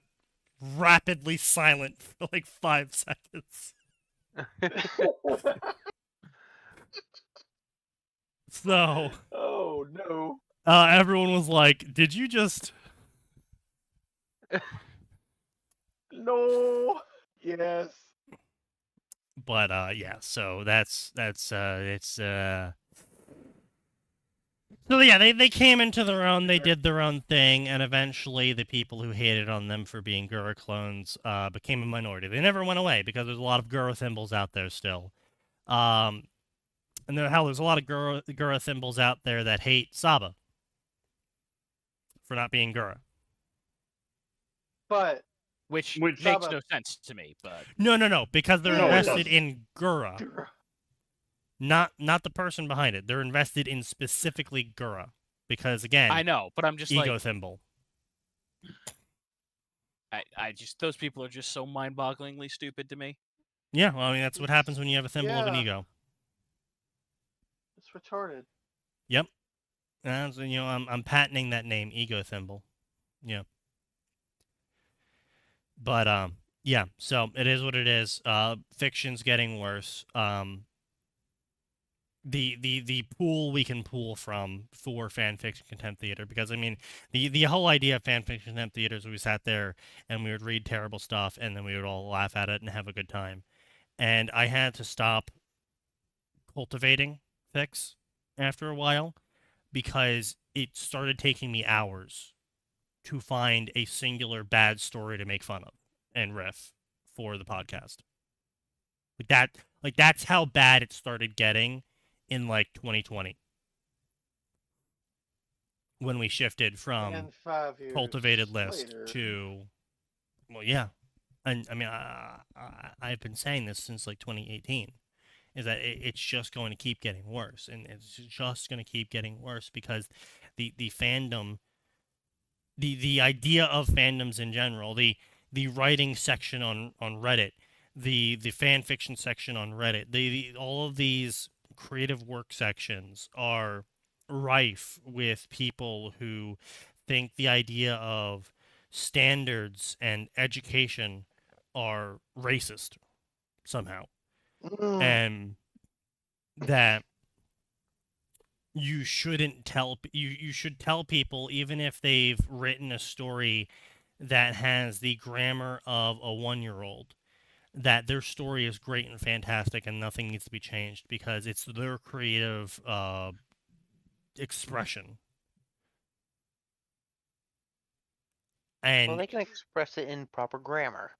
rapidly silent for like 5 seconds. So Oh no. everyone was like, "Did you just?" No. Yes. But yeah, so that's so yeah, they came into their own, they did their own thing, and eventually the people who hated on them for being Gura clones became a minority. They never went away because there's a lot of Gura thimbles out there still. And there's a lot of Gura thimbles out there that hate Saba for not being Gura. But Which Which- makes Saba- no sense to me, but No, because they're No, it invested doesn't. in Gura, not the person behind it. They're invested in specifically Gura because again, I know, but I'm just ego like, thimble. I just those people are just so mind-bogglingly stupid to me. Yeah, well, I mean that's what happens when you have a thimble of an Yeah. ego. It's retarded. Yep. And so, I'm patenting that name, ego thimble. Yeah. But yeah. So it is what it is. Fiction's getting worse. The pool we can pull from for fanfiction contempt theater, because I mean the whole idea of fanfiction contempt theater is we sat there and we would read terrible stuff and then we would all laugh at it and have a good time. And I had to stop cultivating fics after a while because it started taking me hours to find a singular bad story to make fun of and riff for the podcast. That's how bad it started getting in like 2020 when we shifted from And 5 years cultivated list later, to, well, yeah. And I mean, I've been saying this since like 2018, is that it's just going to keep getting worse, and it's just going to keep getting worse because the fandom, the idea of fandoms in general, the writing section on Reddit, the fan fiction section on Reddit, all of these creative work sections are rife with people who think the idea of standards and education are racist somehow, and that you shouldn't tell you should tell people, even if they've written a story that has the grammar of a 1-year-old, that their story is great and fantastic and nothing needs to be changed because it's their creative expression. And Well, they can express it in proper grammar.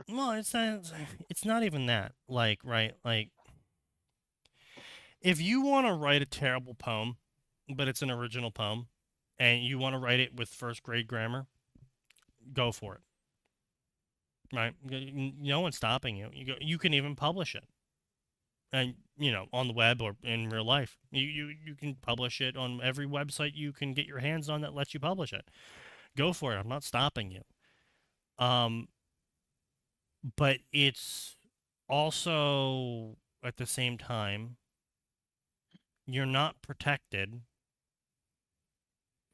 well, it's not even that. Like, right, like if you want to write a terrible poem, but it's an original poem, and you want to write it with first grade grammar, go for it. Right? No one's stopping you. You can even publish it, and on the web or in real life. You can publish it on every website you can get your hands on that lets you publish it. Go for it. I'm not stopping you. But it's also at the same time, you're not protected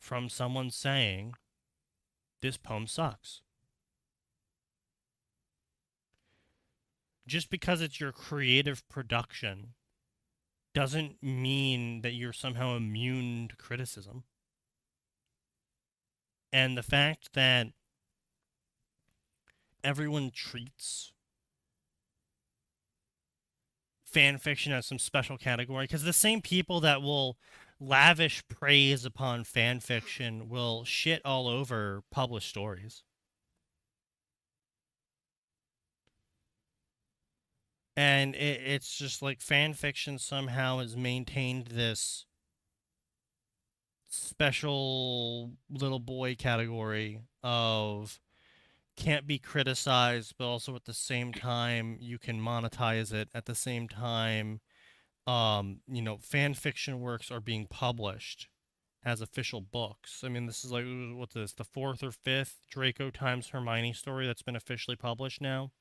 from someone saying this poem sucks. Just because it's your creative production doesn't mean that you're somehow immune to criticism. And the fact that everyone treats fan fiction as some special category, because the same people that will lavish praise upon fan fiction will shit all over published stories. And it's just like fan fiction somehow has maintained this special little boy category of can't be criticized, but also at the same time you can monetize it. At the same time, fan fiction works are being published as official books. I mean, this is like what's this, the 4th or 5th Draco times Hermione story that's been officially published now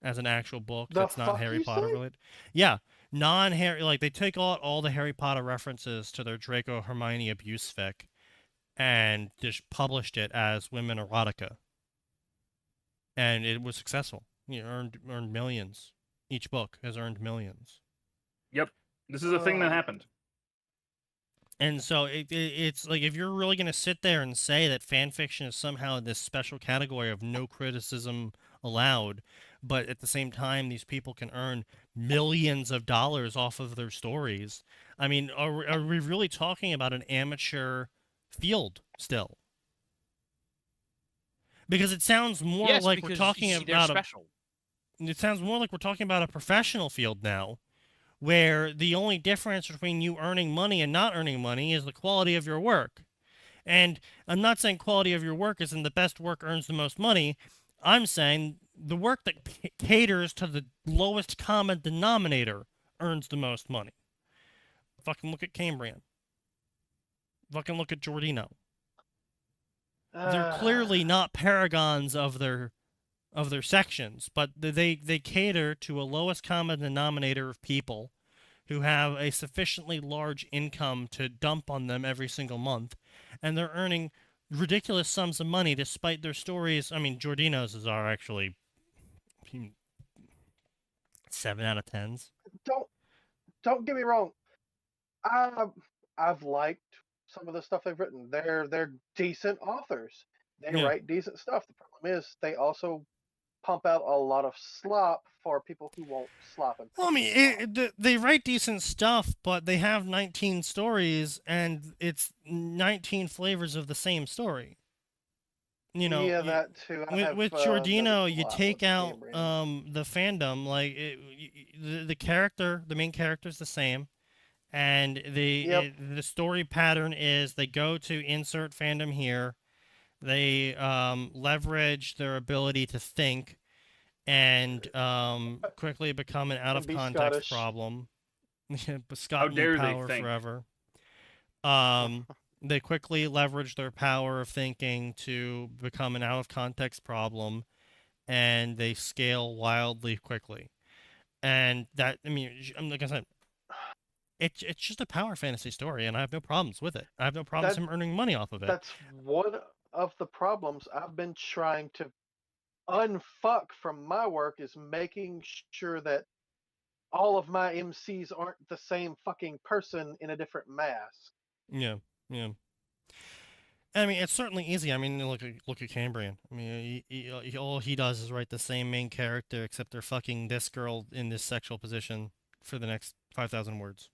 as an actual book The that's not fuck Harry you Potter say? related. Yeah, non-Harry, like they take all the Harry Potter references to their Draco Hermione abuse fic and just published it as women erotica, and it was successful. Earned millions. Each book has earned millions. Yep, this is a thing that happened. And so it's like, if you're really going to sit there and say that fan fiction is somehow this special category of no criticism allowed, but at the same time these people can earn millions of dollars off of their stories, I mean, are we really talking about an amateur field still? Because it sounds more Yes, like we're because talking you see they're about special. it sounds more like we're talking about a professional field now, where the only difference between you earning money and not earning money is the quality of your work. And I'm not saying quality of your work isn't the best work earns the most money. I'm saying the work that caters to the lowest common denominator earns the most money. Fucking look at Cambrian. Fucking look at Giordino. They're clearly not paragons of their sections, but they cater to a lowest common denominator of people who have a sufficiently large income to dump on them every single month, and they're earning ridiculous sums of money despite their stories. I mean, Giordino's are actually 7 out of 10s. Don't get me wrong. I've liked some of the stuff they've written. They're decent authors. They write decent stuff. The problem is they also pump out a lot of slop for people who won't slop and Well, I mean, they write decent stuff, but they have 19 stories, and it's 19 flavors of the same story. Yeah, that too. With Giordino, you take out the fandom, like the main character is the same, and the story pattern is they go to insert fandom here, they leverage their ability to think, and quickly become an out of context problem. Scott dare they power think? forever. They quickly leverage their power of thinking to become an out of context problem, and they scale wildly quickly. And that, I mean, like I said, it's just a power fantasy story, and I have no problems with it. I have no problems him earning money off of it. That's one of the problems I've been trying to unfuck from my work, is making sure that all of my MCs aren't the same fucking person in a different mask. Yeah. I mean, it's certainly easy. I mean, look at Cambrian. I mean, all he does is write the same main character, except they're fucking this girl in this sexual position for the next 5,000 words.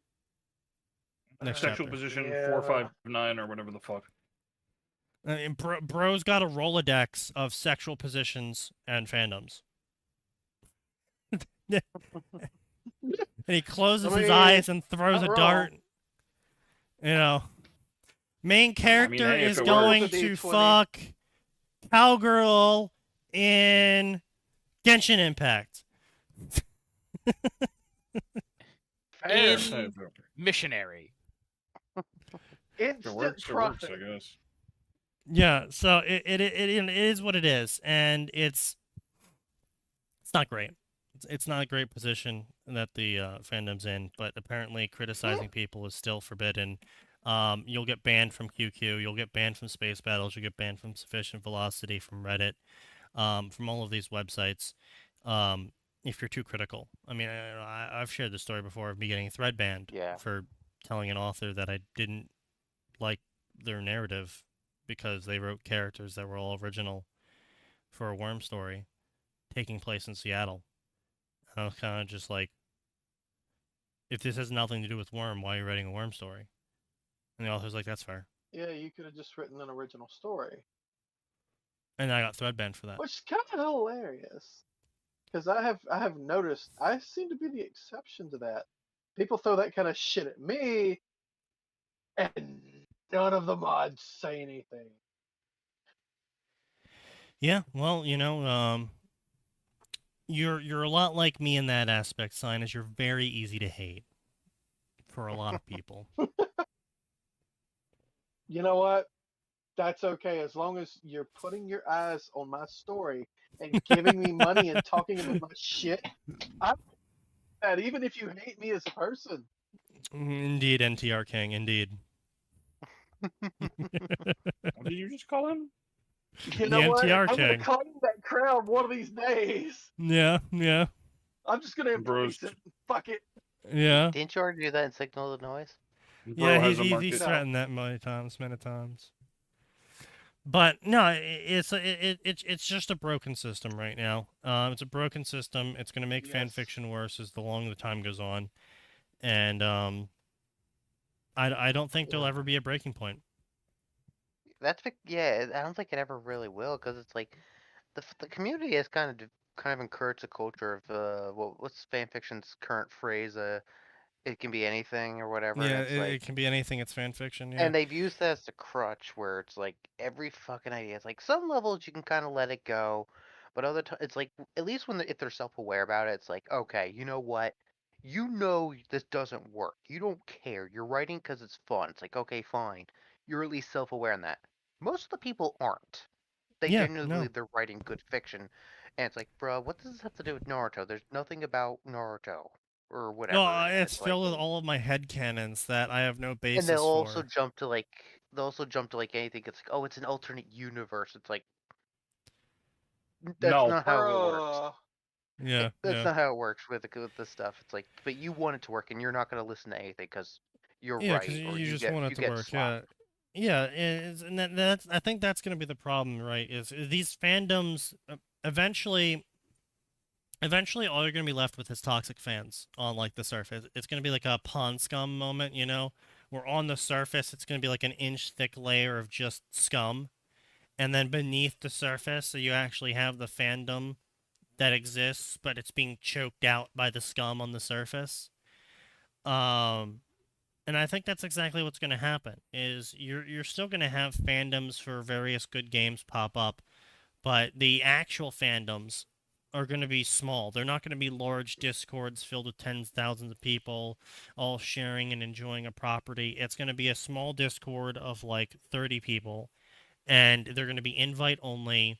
Next Sexual chapter. position 459 or whatever the fuck. And bro's got a Rolodex of sexual positions and fandoms. And he closes his eyes and throws a dart. Main character hey, is if it going works. to fuck cowgirl in Genshin Impact. In missionary. If it works, it works, I guess. Yeah, so it is what it is, and it's not great. It's not a great position that the fandom's in, but apparently criticizing people is still forbidden. You'll get banned from QQ, you'll get banned from Space Battles, you'll get banned from Sufficient Velocity, from Reddit, from all of these websites, if you're too critical. I mean, I've shared the story before of me getting thread banned for telling an author that I didn't like their narrative because they wrote characters that were all original for a Worm story taking place in Seattle. I was kind of just like, if this has nothing to do with Worm, why are you writing a Worm story? And the author's like, that's fair. Yeah, you could have just written an original story. And I got thread banned for that. Which is kind of hilarious. Because I have noticed, I seem to be the exception to that. People throw that kind of shit at me, and none of the mods say anything. Yeah, well, you're a lot like me in that aspect, Sign, as you're very easy to hate for a lot of people. You know what? That's okay as long as you're putting your eyes on my story and giving me money and talking about my shit. I'm that even if you hate me as a person. Indeed, NTR King, indeed. What did you just call him? You The know what? NTR I'm gonna King. claim that crown one of these days. Yeah, yeah, I'm just gonna Bros, embrace it. Fuck it. yeah. Didn't you already do that in Signal of Noise? Yeah, bro has a market. he's No. threatened that many times. But no, it's just a broken system right now. It's a broken system. It's going to make fan Yes. fiction worse as the longer the time goes on, and I don't think there'll ever be a breaking point. Yeah. I don't think it ever really will, because it's like the community has kind of encouraged a culture of what's fanfiction's current phrase? It can be anything or whatever, and Yeah, it's like, it can be anything. It's fan fiction. Yeah, and they've used that as a crutch where it's like every fucking idea. It's like some levels you can kind of let it go, but other times it's like at least if they're self-aware about it, it's like, okay, you know what? You know this doesn't work. You don't care. You're writing because it's fun. It's like, okay, fine. You're at least self-aware in that. Most of the people aren't. They yeah, genuinely no, believe they're writing good fiction, and it's like, bro, what does this have to do with Naruto? There's nothing about Naruto or no. whatever in it. It's It's like, filled with all of my headcanons that I have no and they'll basis also for. jump to like anything. It's like, oh, it's an alternate universe. It's like, that's No, not how it works. Bruh. Yeah, That's yeah, not how it works with this stuff. It's like, but you want it to work, and you're not going to listen to anything because you're yeah. Because right, or you just want it you to get work. slapped. Yeah, yeah. And that's I think that's going to be the problem, right? Is these fandoms eventually all you're gonna be left with is toxic fans on like the surface. It's gonna be like a pond scum moment, where on the surface it's gonna be like an inch thick layer of just scum, and then beneath the surface, so you actually have the fandom that exists, but it's being choked out by the scum on the surface. Um, and I think that's exactly what's gonna happen. Is you're still gonna have fandoms for various good games pop up, but the actual fandoms are going to be small. They're not going to be large discords filled with tens of thousands of people all sharing and enjoying a property. It's going to be a small discord of like 30 people, and they're going to be invite only,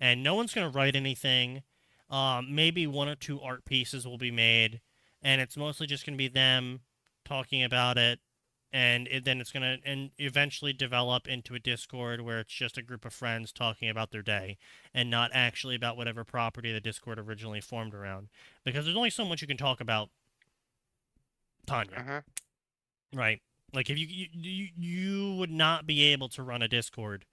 and no one's going to write anything. Maybe one or two art pieces will be made, and it's mostly just going to be them talking about it, and then it's going to and eventually develop into a Discord where it's just a group of friends talking about their day and not actually about whatever property the Discord originally formed around. Because there's only so much you can talk about Tanya, Mm-hmm. right? Like if you would not be able to run a Discord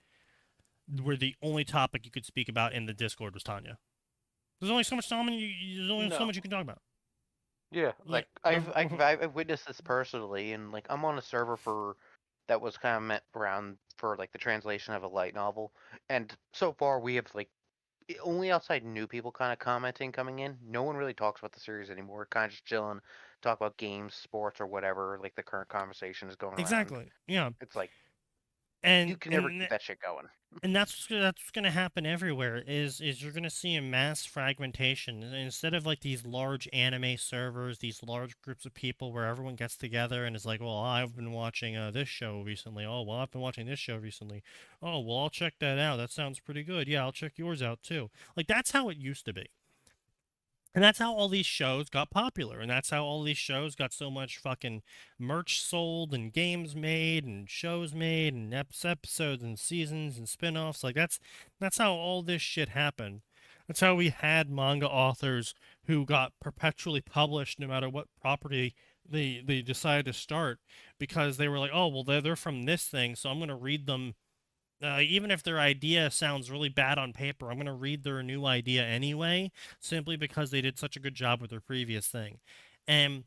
where the only topic you could speak about in the Discord was Tanya. There's only so much there's only so No. much you can talk about. Yeah, Like, I've witnessed this personally, and like I'm on a server that was kind of meant around for like the translation of a light novel, and so far we have like only outside new people kind of commenting coming in. No one really talks about the series anymore. Kind of just chilling, talk about games, sports, or whatever. Like the current conversation is going around. exactly. Yeah. It's like you And can never keep that shit going. that's what's gonna happen everywhere is you're gonna see a mass fragmentation. Instead of like these large anime servers, these large groups of people where everyone gets together and is like, well, I've been watching this show recently. Oh, well, I've been watching this show recently. Oh, well, I'll check that out. That sounds pretty good. Yeah, I'll check yours out too. Like that's how it used to be. And that's how all these shows got popular. And that's how all these shows got so much fucking merch sold and games made and shows made and episodes and seasons and spin-offs. Like that's how all this shit happened. That's how we had manga authors who got perpetually published no matter what property they decided to start because they were like, oh, well, they're from this thing, so I'm going to read them even if their idea sounds really bad on paper, I'm going to read their new idea anyway, simply because they did such a good job with their previous thing. And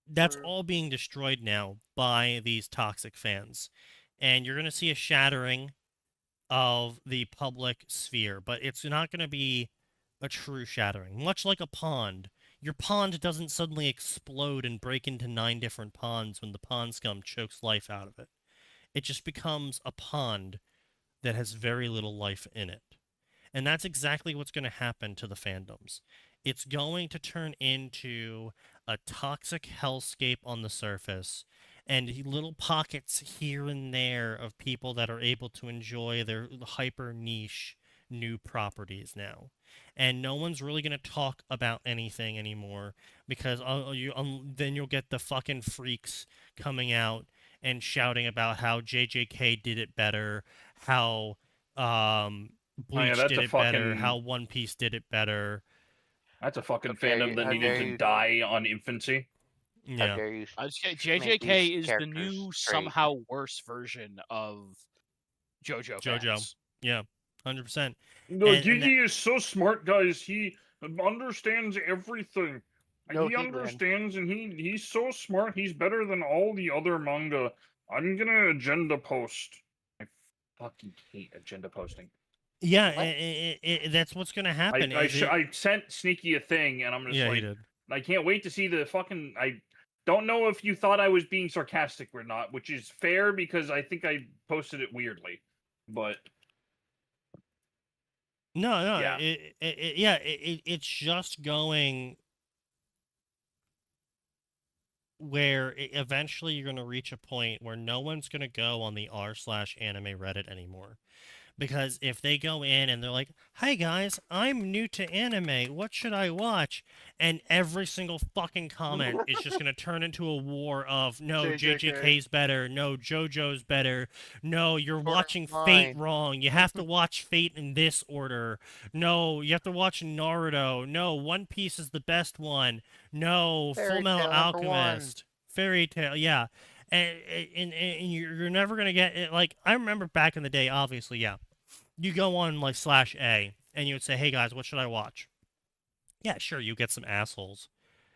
that's True. all being destroyed now by these toxic fans. And you're going to see a shattering of the public sphere, but it's not going to be a true shattering. Much like a pond, your pond doesn't suddenly explode and break into 9 different ponds when the pond scum chokes life out of it. It just becomes a pond that has very little life in it. And that's exactly what's going to happen to the fandoms. It's going to turn into a toxic hellscape on the surface and little pockets here and there of people that are able to enjoy their hyper niche new properties now. And no one's really going to talk about anything anymore because then you'll get the fucking freaks coming out and shouting about how JJK did it better, how Bleach that's did a it better, fucking- how One Piece did it better. That's a fucking How dare fandom you- that how needed dare to you- die on infancy. How Yeah. dare you JJK is the characters new, straight. somehow worse version of JoJo. JoJo. fans. Yeah. 100%. No, And Gigi is so smart, guys. He understands everything. No, he he win. understands, and he's so smart. He's better than all the other manga. I'm gonna agenda post. I fucking hate agenda posting. Yeah, What? that's what's going to happen. I sent Sneaky a thing, and I'm just Yeah, he like, did. I can't wait to see the fucking. I don't know if you thought I was being sarcastic or not, which is fair because I think I posted it weirdly, but. No, Yeah. it's just going where eventually you're going to reach a point where no one's going to go on the r/anime Reddit anymore. Because if they go in and they're like, "Hi guys, I'm new to anime. What should I watch?" and every single fucking comment is just going to turn into a war of, "No, JJK's better. No, JoJo's better. No, you're watching Fate mine." wrong. You have to watch Fate in this order. No, you have to watch Naruto. No, One Piece is the best one. No, Fairy Full Metal Tail number one. Alchemist. Fairy Tail, yeah." And you're never gonna get it. Like, I remember back in the day, obviously, yeah, you go on like /A and you would say, "Hey guys, what should I watch?" Yeah, sure, you get some assholes,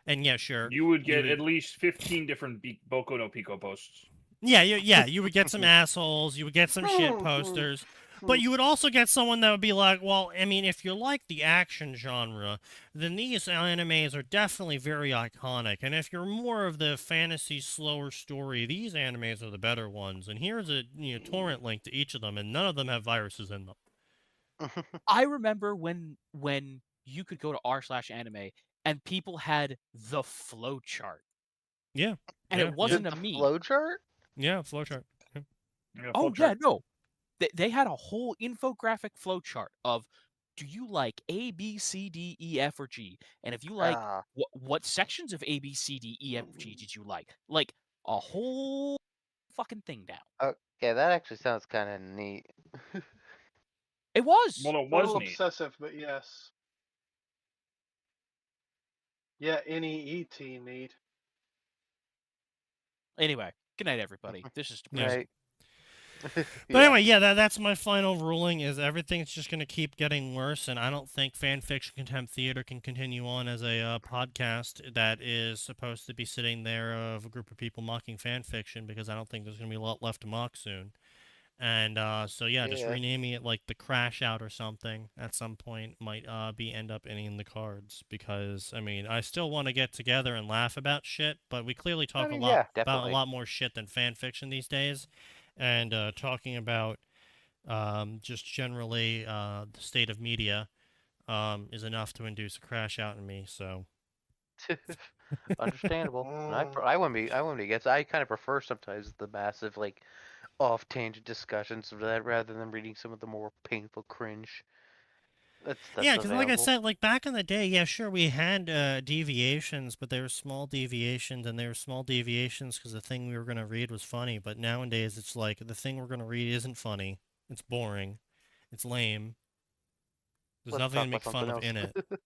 and yeah, sure, You would get would- at least 15 different Boku no Pico posts. yeah, you would get some assholes, you would get some shit posters, but you would also get someone that would be like, "Well, I mean, if you like the action genre, then these animes are definitely very iconic, and if you're more of the fantasy, slower story, these animes are the better ones. And here's a torrent link to each of them, and none of them have viruses in them." I remember when you could go to r/anime and people had the flow chart. Yeah, And yeah, it wasn't The a meme. flowchart? yeah, flowchart. Yeah, Oh flowchart. yeah, no. They had a whole infographic flowchart of, do you like A, B, C, D, E, F, or G? And if you like, Ah, what sections of A, B, C, D, E, F, G did you like? Like a whole fucking thing down. okay, that actually sounds kind of neat. It was. Well, A it was little neat. obsessive, but yes. Yeah, NEET need. Anyway, good night, everybody. This is depressing. Right. But anyway, yeah, that's my final ruling. Is everything's just going to keep getting worse, and I don't think Fanfiction Contempt Theater can continue on as a podcast that is supposed to be sitting there of a group of people mocking fanfiction, because I don't think there's going to be a lot left to mock soon. And so yeah, just Yeah. renaming it like the Crash Out or something at some point might end up in the cards, because I mean, I still want to get together and laugh about shit, but we clearly talk mean, a lot yeah, about a definitely. lot more shit than fan fiction these days. And talking about just generally the state of media is enough to induce a crash out in me. So Understandable. And I wouldn't be against. I kind of prefer sometimes the massive like off tangent discussions of that rather than reading some of the more painful cringe. That's yeah, because like I available. said, like back in the day, yeah, sure, we had deviations, but they were small deviations, and they were small deviations because the thing we were going to read was funny. But nowadays, it's like the thing we're going to read isn't funny. It's boring. It's lame. There's Let's nothing to talk make about fun of something in it.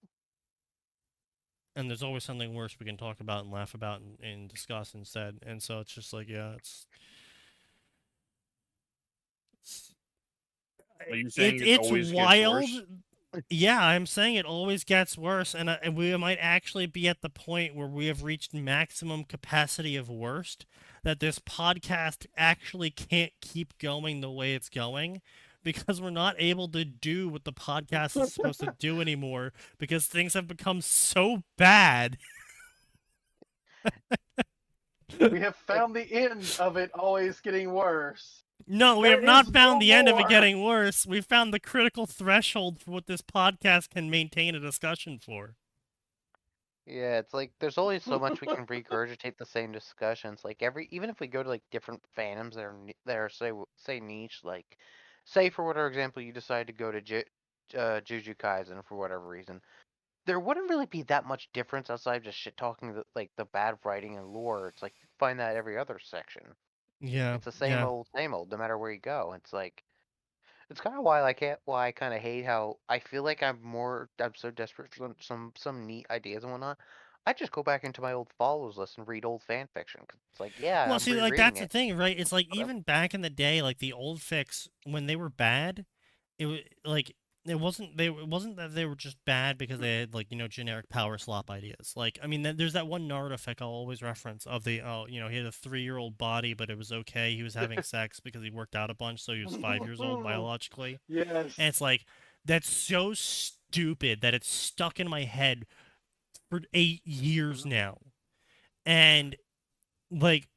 And there's always something worse we can talk about and laugh about and discuss instead. And so it's just like, yeah, Are you saying it always gets wild. worse? Yeah, I'm saying it always gets worse, and we might actually be at the point where we have reached maximum capacity of worst, that this podcast actually can't keep going the way it's going, because we're not able to do what the podcast is supposed to do anymore, because things have become so bad. We have found the end of it always getting worse. No, we There have not is found no the end of it more. getting worse. We've found the critical threshold for what this podcast can maintain a discussion for. Yeah, it's like there's only so much we can regurgitate the same discussions. Like even if we go to like different fandoms that are say niche, like say for whatever example you decide to go to Jujutsu Kaisen for whatever reason, there wouldn't really be that much difference outside of just shit talking like the bad writing and lore. It's like you find that every other section. Yeah, It's the yeah. same old, no matter where you go. It's like it's kind of why I kind of hate how I feel like I'm so desperate for some neat ideas and whatnot. I just go back into my old follows list and read old fan fiction. 'Cause it's like, yeah, Well, I'm see, like rereading that's the it. thing, right? It's like Whatever. even back in the day, like the old fics when they were bad, it was like it wasn't that they were just bad because they had like generic power slop ideas. Like I mean, there's that one Naruto fic I'll always reference of the he had a 3-year-old body, but it was okay. He was having sex because he worked out a bunch, so he was 5 years old biologically. Yes. And it's like that's so stupid that it's stuck in my head for 8 years now, and like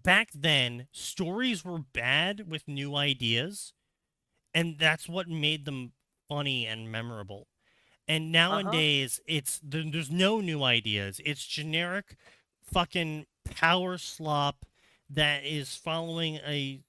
back then, stories were bad with new ideas, and that's what made them funny and memorable. And nowadays, there's no new ideas. It's generic, fucking power slop that is following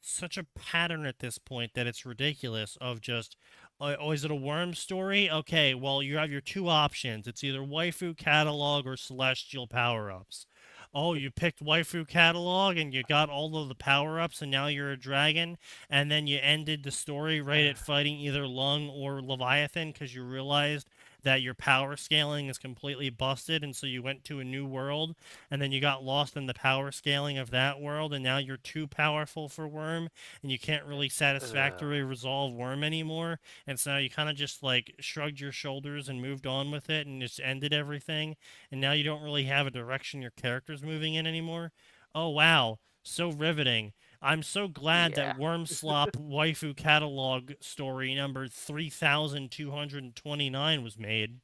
such a pattern at this point that it's ridiculous. Of just, oh, is it a worm story? Okay, well you have your two options. It's either waifu catalog or celestial power ups. Oh, you picked waifu catalog and you got all of the power ups, and now you're a dragon, and then you ended the story right at fighting either Lung or Leviathan because you realized that your power scaling is completely busted, and so you went to a new world, and then you got lost in the power scaling of that world, and now you're too powerful for Worm, and you can't really Ugh. satisfactorily resolve Worm anymore, and so you kind of just like shrugged your shoulders and moved on with it, and just ended everything, and now you don't really have a direction your character's moving in anymore. Oh wow, so riveting. I'm so glad that Yeah. Worm Slop Waifu Catalog story number 3229 was made.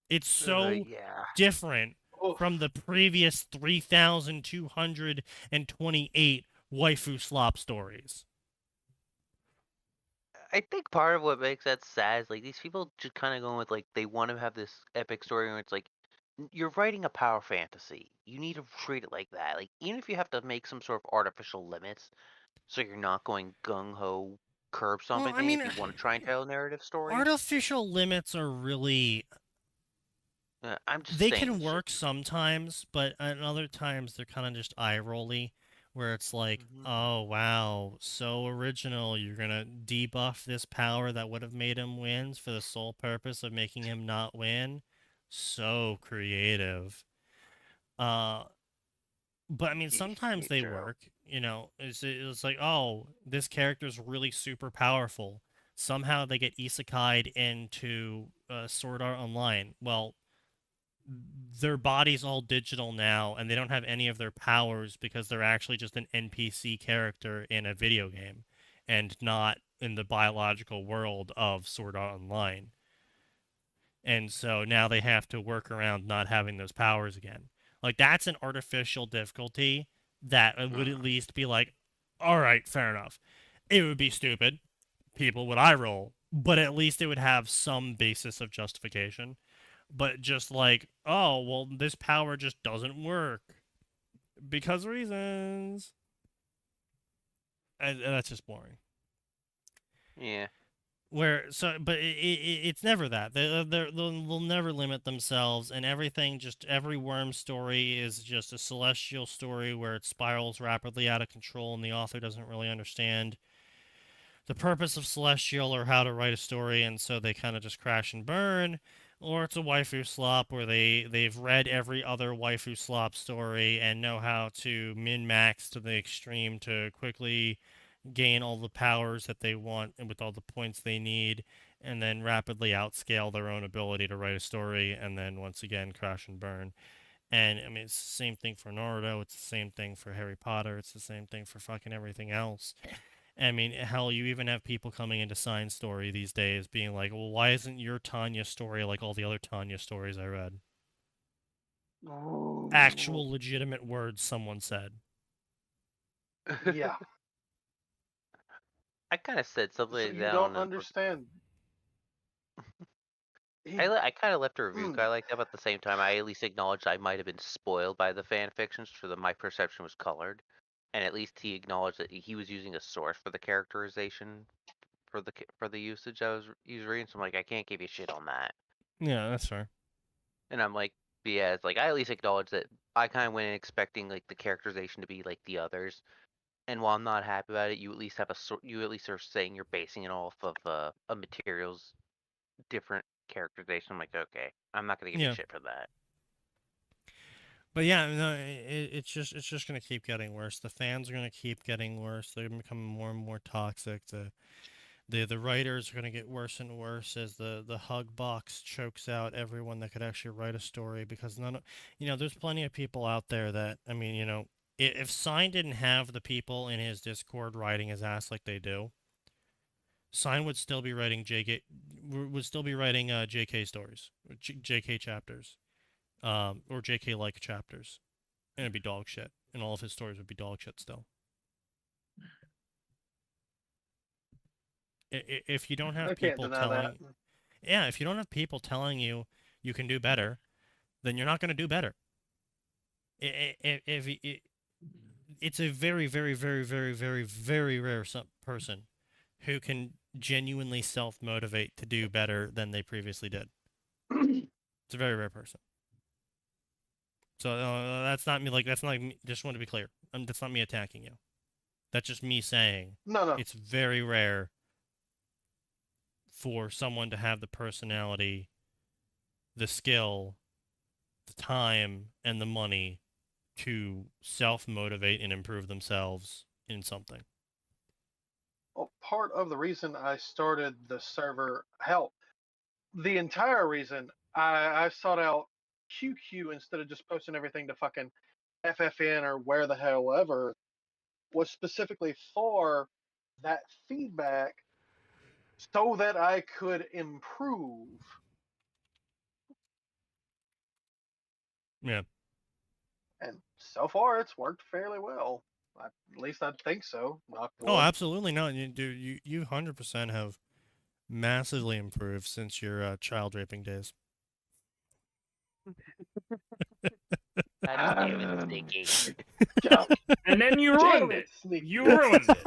It's so Yeah. different Oof. from the previous 3228 Waifu Slop stories. I think part of what makes that sad is like these people just kind of going with like they want to have this epic story where it's like you're writing a power fantasy. You need to treat it like that. Like even if you have to make some sort of artificial limits, so you're not going gung ho curb Well, stomping I thing. mean, If you want to try and tell a narrative story, artificial limits are really I'm just they saying can shit. work sometimes, but at other times they're kind of just eye rolly, where it's like, Hmm. oh wow, so original. You're gonna debuff this power that would have made him win for the sole purpose of making him not win. So creative. Uh, but I mean, sometimes Yeah, they true. work. It's like, oh, this character's really super powerful. Somehow they get isekai'd into Sword Art Online. Well, their body's all digital now, and they don't have any of their powers because they're actually just an NPC character in a video game and not in the biological world of Sword Art Online. And so now they have to work around not having those powers again. Like, that's an artificial difficulty that would at least be like, all right, fair enough. It would be stupid. People would eye roll, but at least it would have some basis of justification. But just like, oh, well, this power just doesn't work because reasons. And that's just boring. Yeah. But it's never that. They'll never limit themselves, and everything, just every worm story is just a celestial story where it spirals rapidly out of control, and the author doesn't really understand the purpose of celestial or how to write a story, and so they kind of just crash and burn. Or it's a waifu slop where they've read every other waifu slop story and know how to min max to the extreme to quickly gain all the powers that they want and with all the points they need, and then rapidly outscale their own ability to write a story, and then once again crash and burn. And I mean, it's the same thing for Naruto. It's the same thing for Harry Potter. It's the same thing for fucking everything else. I mean, hell, you even have people coming into Sign Story these days being like, well, why isn't your Tanya story like all the other Tanya stories I read? Oh. Actual legitimate words someone said. Yeah. I kind of said So something you down. don't understand. I kind of left a review guy like that, but at the same time, I at least acknowledged I might have been spoiled by the fan fictions, so that my perception was colored, and at least he acknowledged that he was using a source for the characterization for the usage he was reading. So I'm like, I can't give you shit on that. Yeah, that's fair. And I'm like, yeah, it's like I at least acknowledge that I kind of went in expecting like the characterization to be like the others, and while I'm not happy about it, you at least have you at least are saying you're basing it off of a material's different characterization. I'm like, okay, I'm not gonna give you Yeah. shit for that. But yeah, no, it's just gonna keep getting worse. The fans are gonna keep getting worse. They're becoming more and more toxic. The writers are gonna get worse and worse as the hug box chokes out everyone that could actually write a story, because there's plenty of people out there that, I mean, if Sign didn't have the people in his Discord writing his ass like they do, Sign would still be writing JK stories, JK chapters, or JK like chapters, and it'd be dog shit, and all of his stories would be dog shit still. If you don't have I can't people deny that. if you don't have people telling you you can do better, then you're not going to do better. It's a very, very, very, very, very, very rare person who can genuinely self-motivate to do better than they previously did. It's a very rare person. So that's not me. Like, that's not me. Just want to be clear. That's not me attacking you. That's just me saying No. it's very rare for someone to have the personality, the skill, the time, and the money to self-motivate and improve themselves in something. Well, part of the reason I started the server, hell, the entire reason I sought out QQ instead of just posting everything to fucking FFN or where the hell ever, was specifically for that feedback so that I could improve. Yeah. And so far, it's worked fairly well. At least I think so. Oh, absolutely no. You 100% have massively improved since your child raping days. God damn it, Sneaky. And then you ruined it. Sneaky. You ruined it.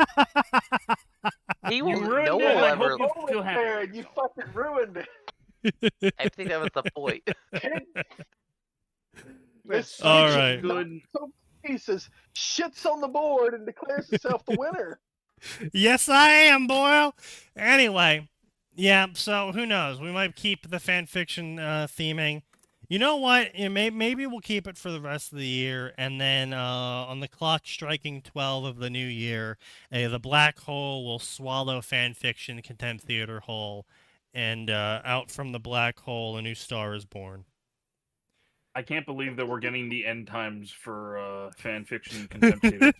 He will. You ruined No it, one and will I ever. hope you feel happy. Aaron, you fucking ruined it. I think that was the point. This All Sneaky right. knocks some pieces, shits on the board, and declares himself the winner. Yes, I am, Boyle. Anyway, yeah. So who knows? We might keep the fan fiction theming. You know what? Maybe we'll keep it for the rest of the year, and then on the clock striking 12 of the new year, the black hole will swallow fan fiction Contempt Theater whole, and out from the black hole, a new star is born. I can't believe that we're getting the end times for fan fiction Contempt Theater.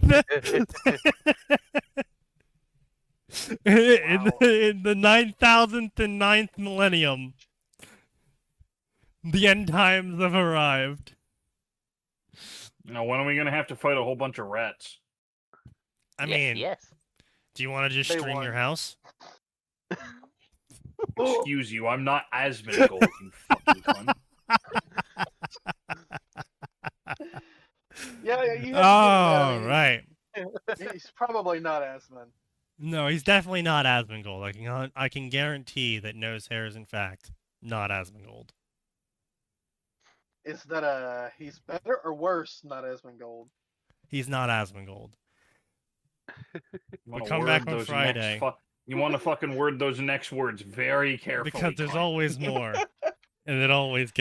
in the 9,000th and 9th millennium, the end times have arrived. Now, when are we going to have to fight a whole bunch of rats? I mean, yes. do you want to just They stream won. your house? Excuse you, I'm not Asmongold, you fucking cunt. Yeah, you have to give him that. Oh, I mean, right. He's probably not Asmon. No, he's definitely not Asmongold. I can guarantee that Nose Hair is, in fact, not Asmongold. Is that he's better or worse, not Asmongold? He's not Asmongold. We'll come back on Friday. You want to fucking word those next words very carefully. Because there's cunt. always more. And it always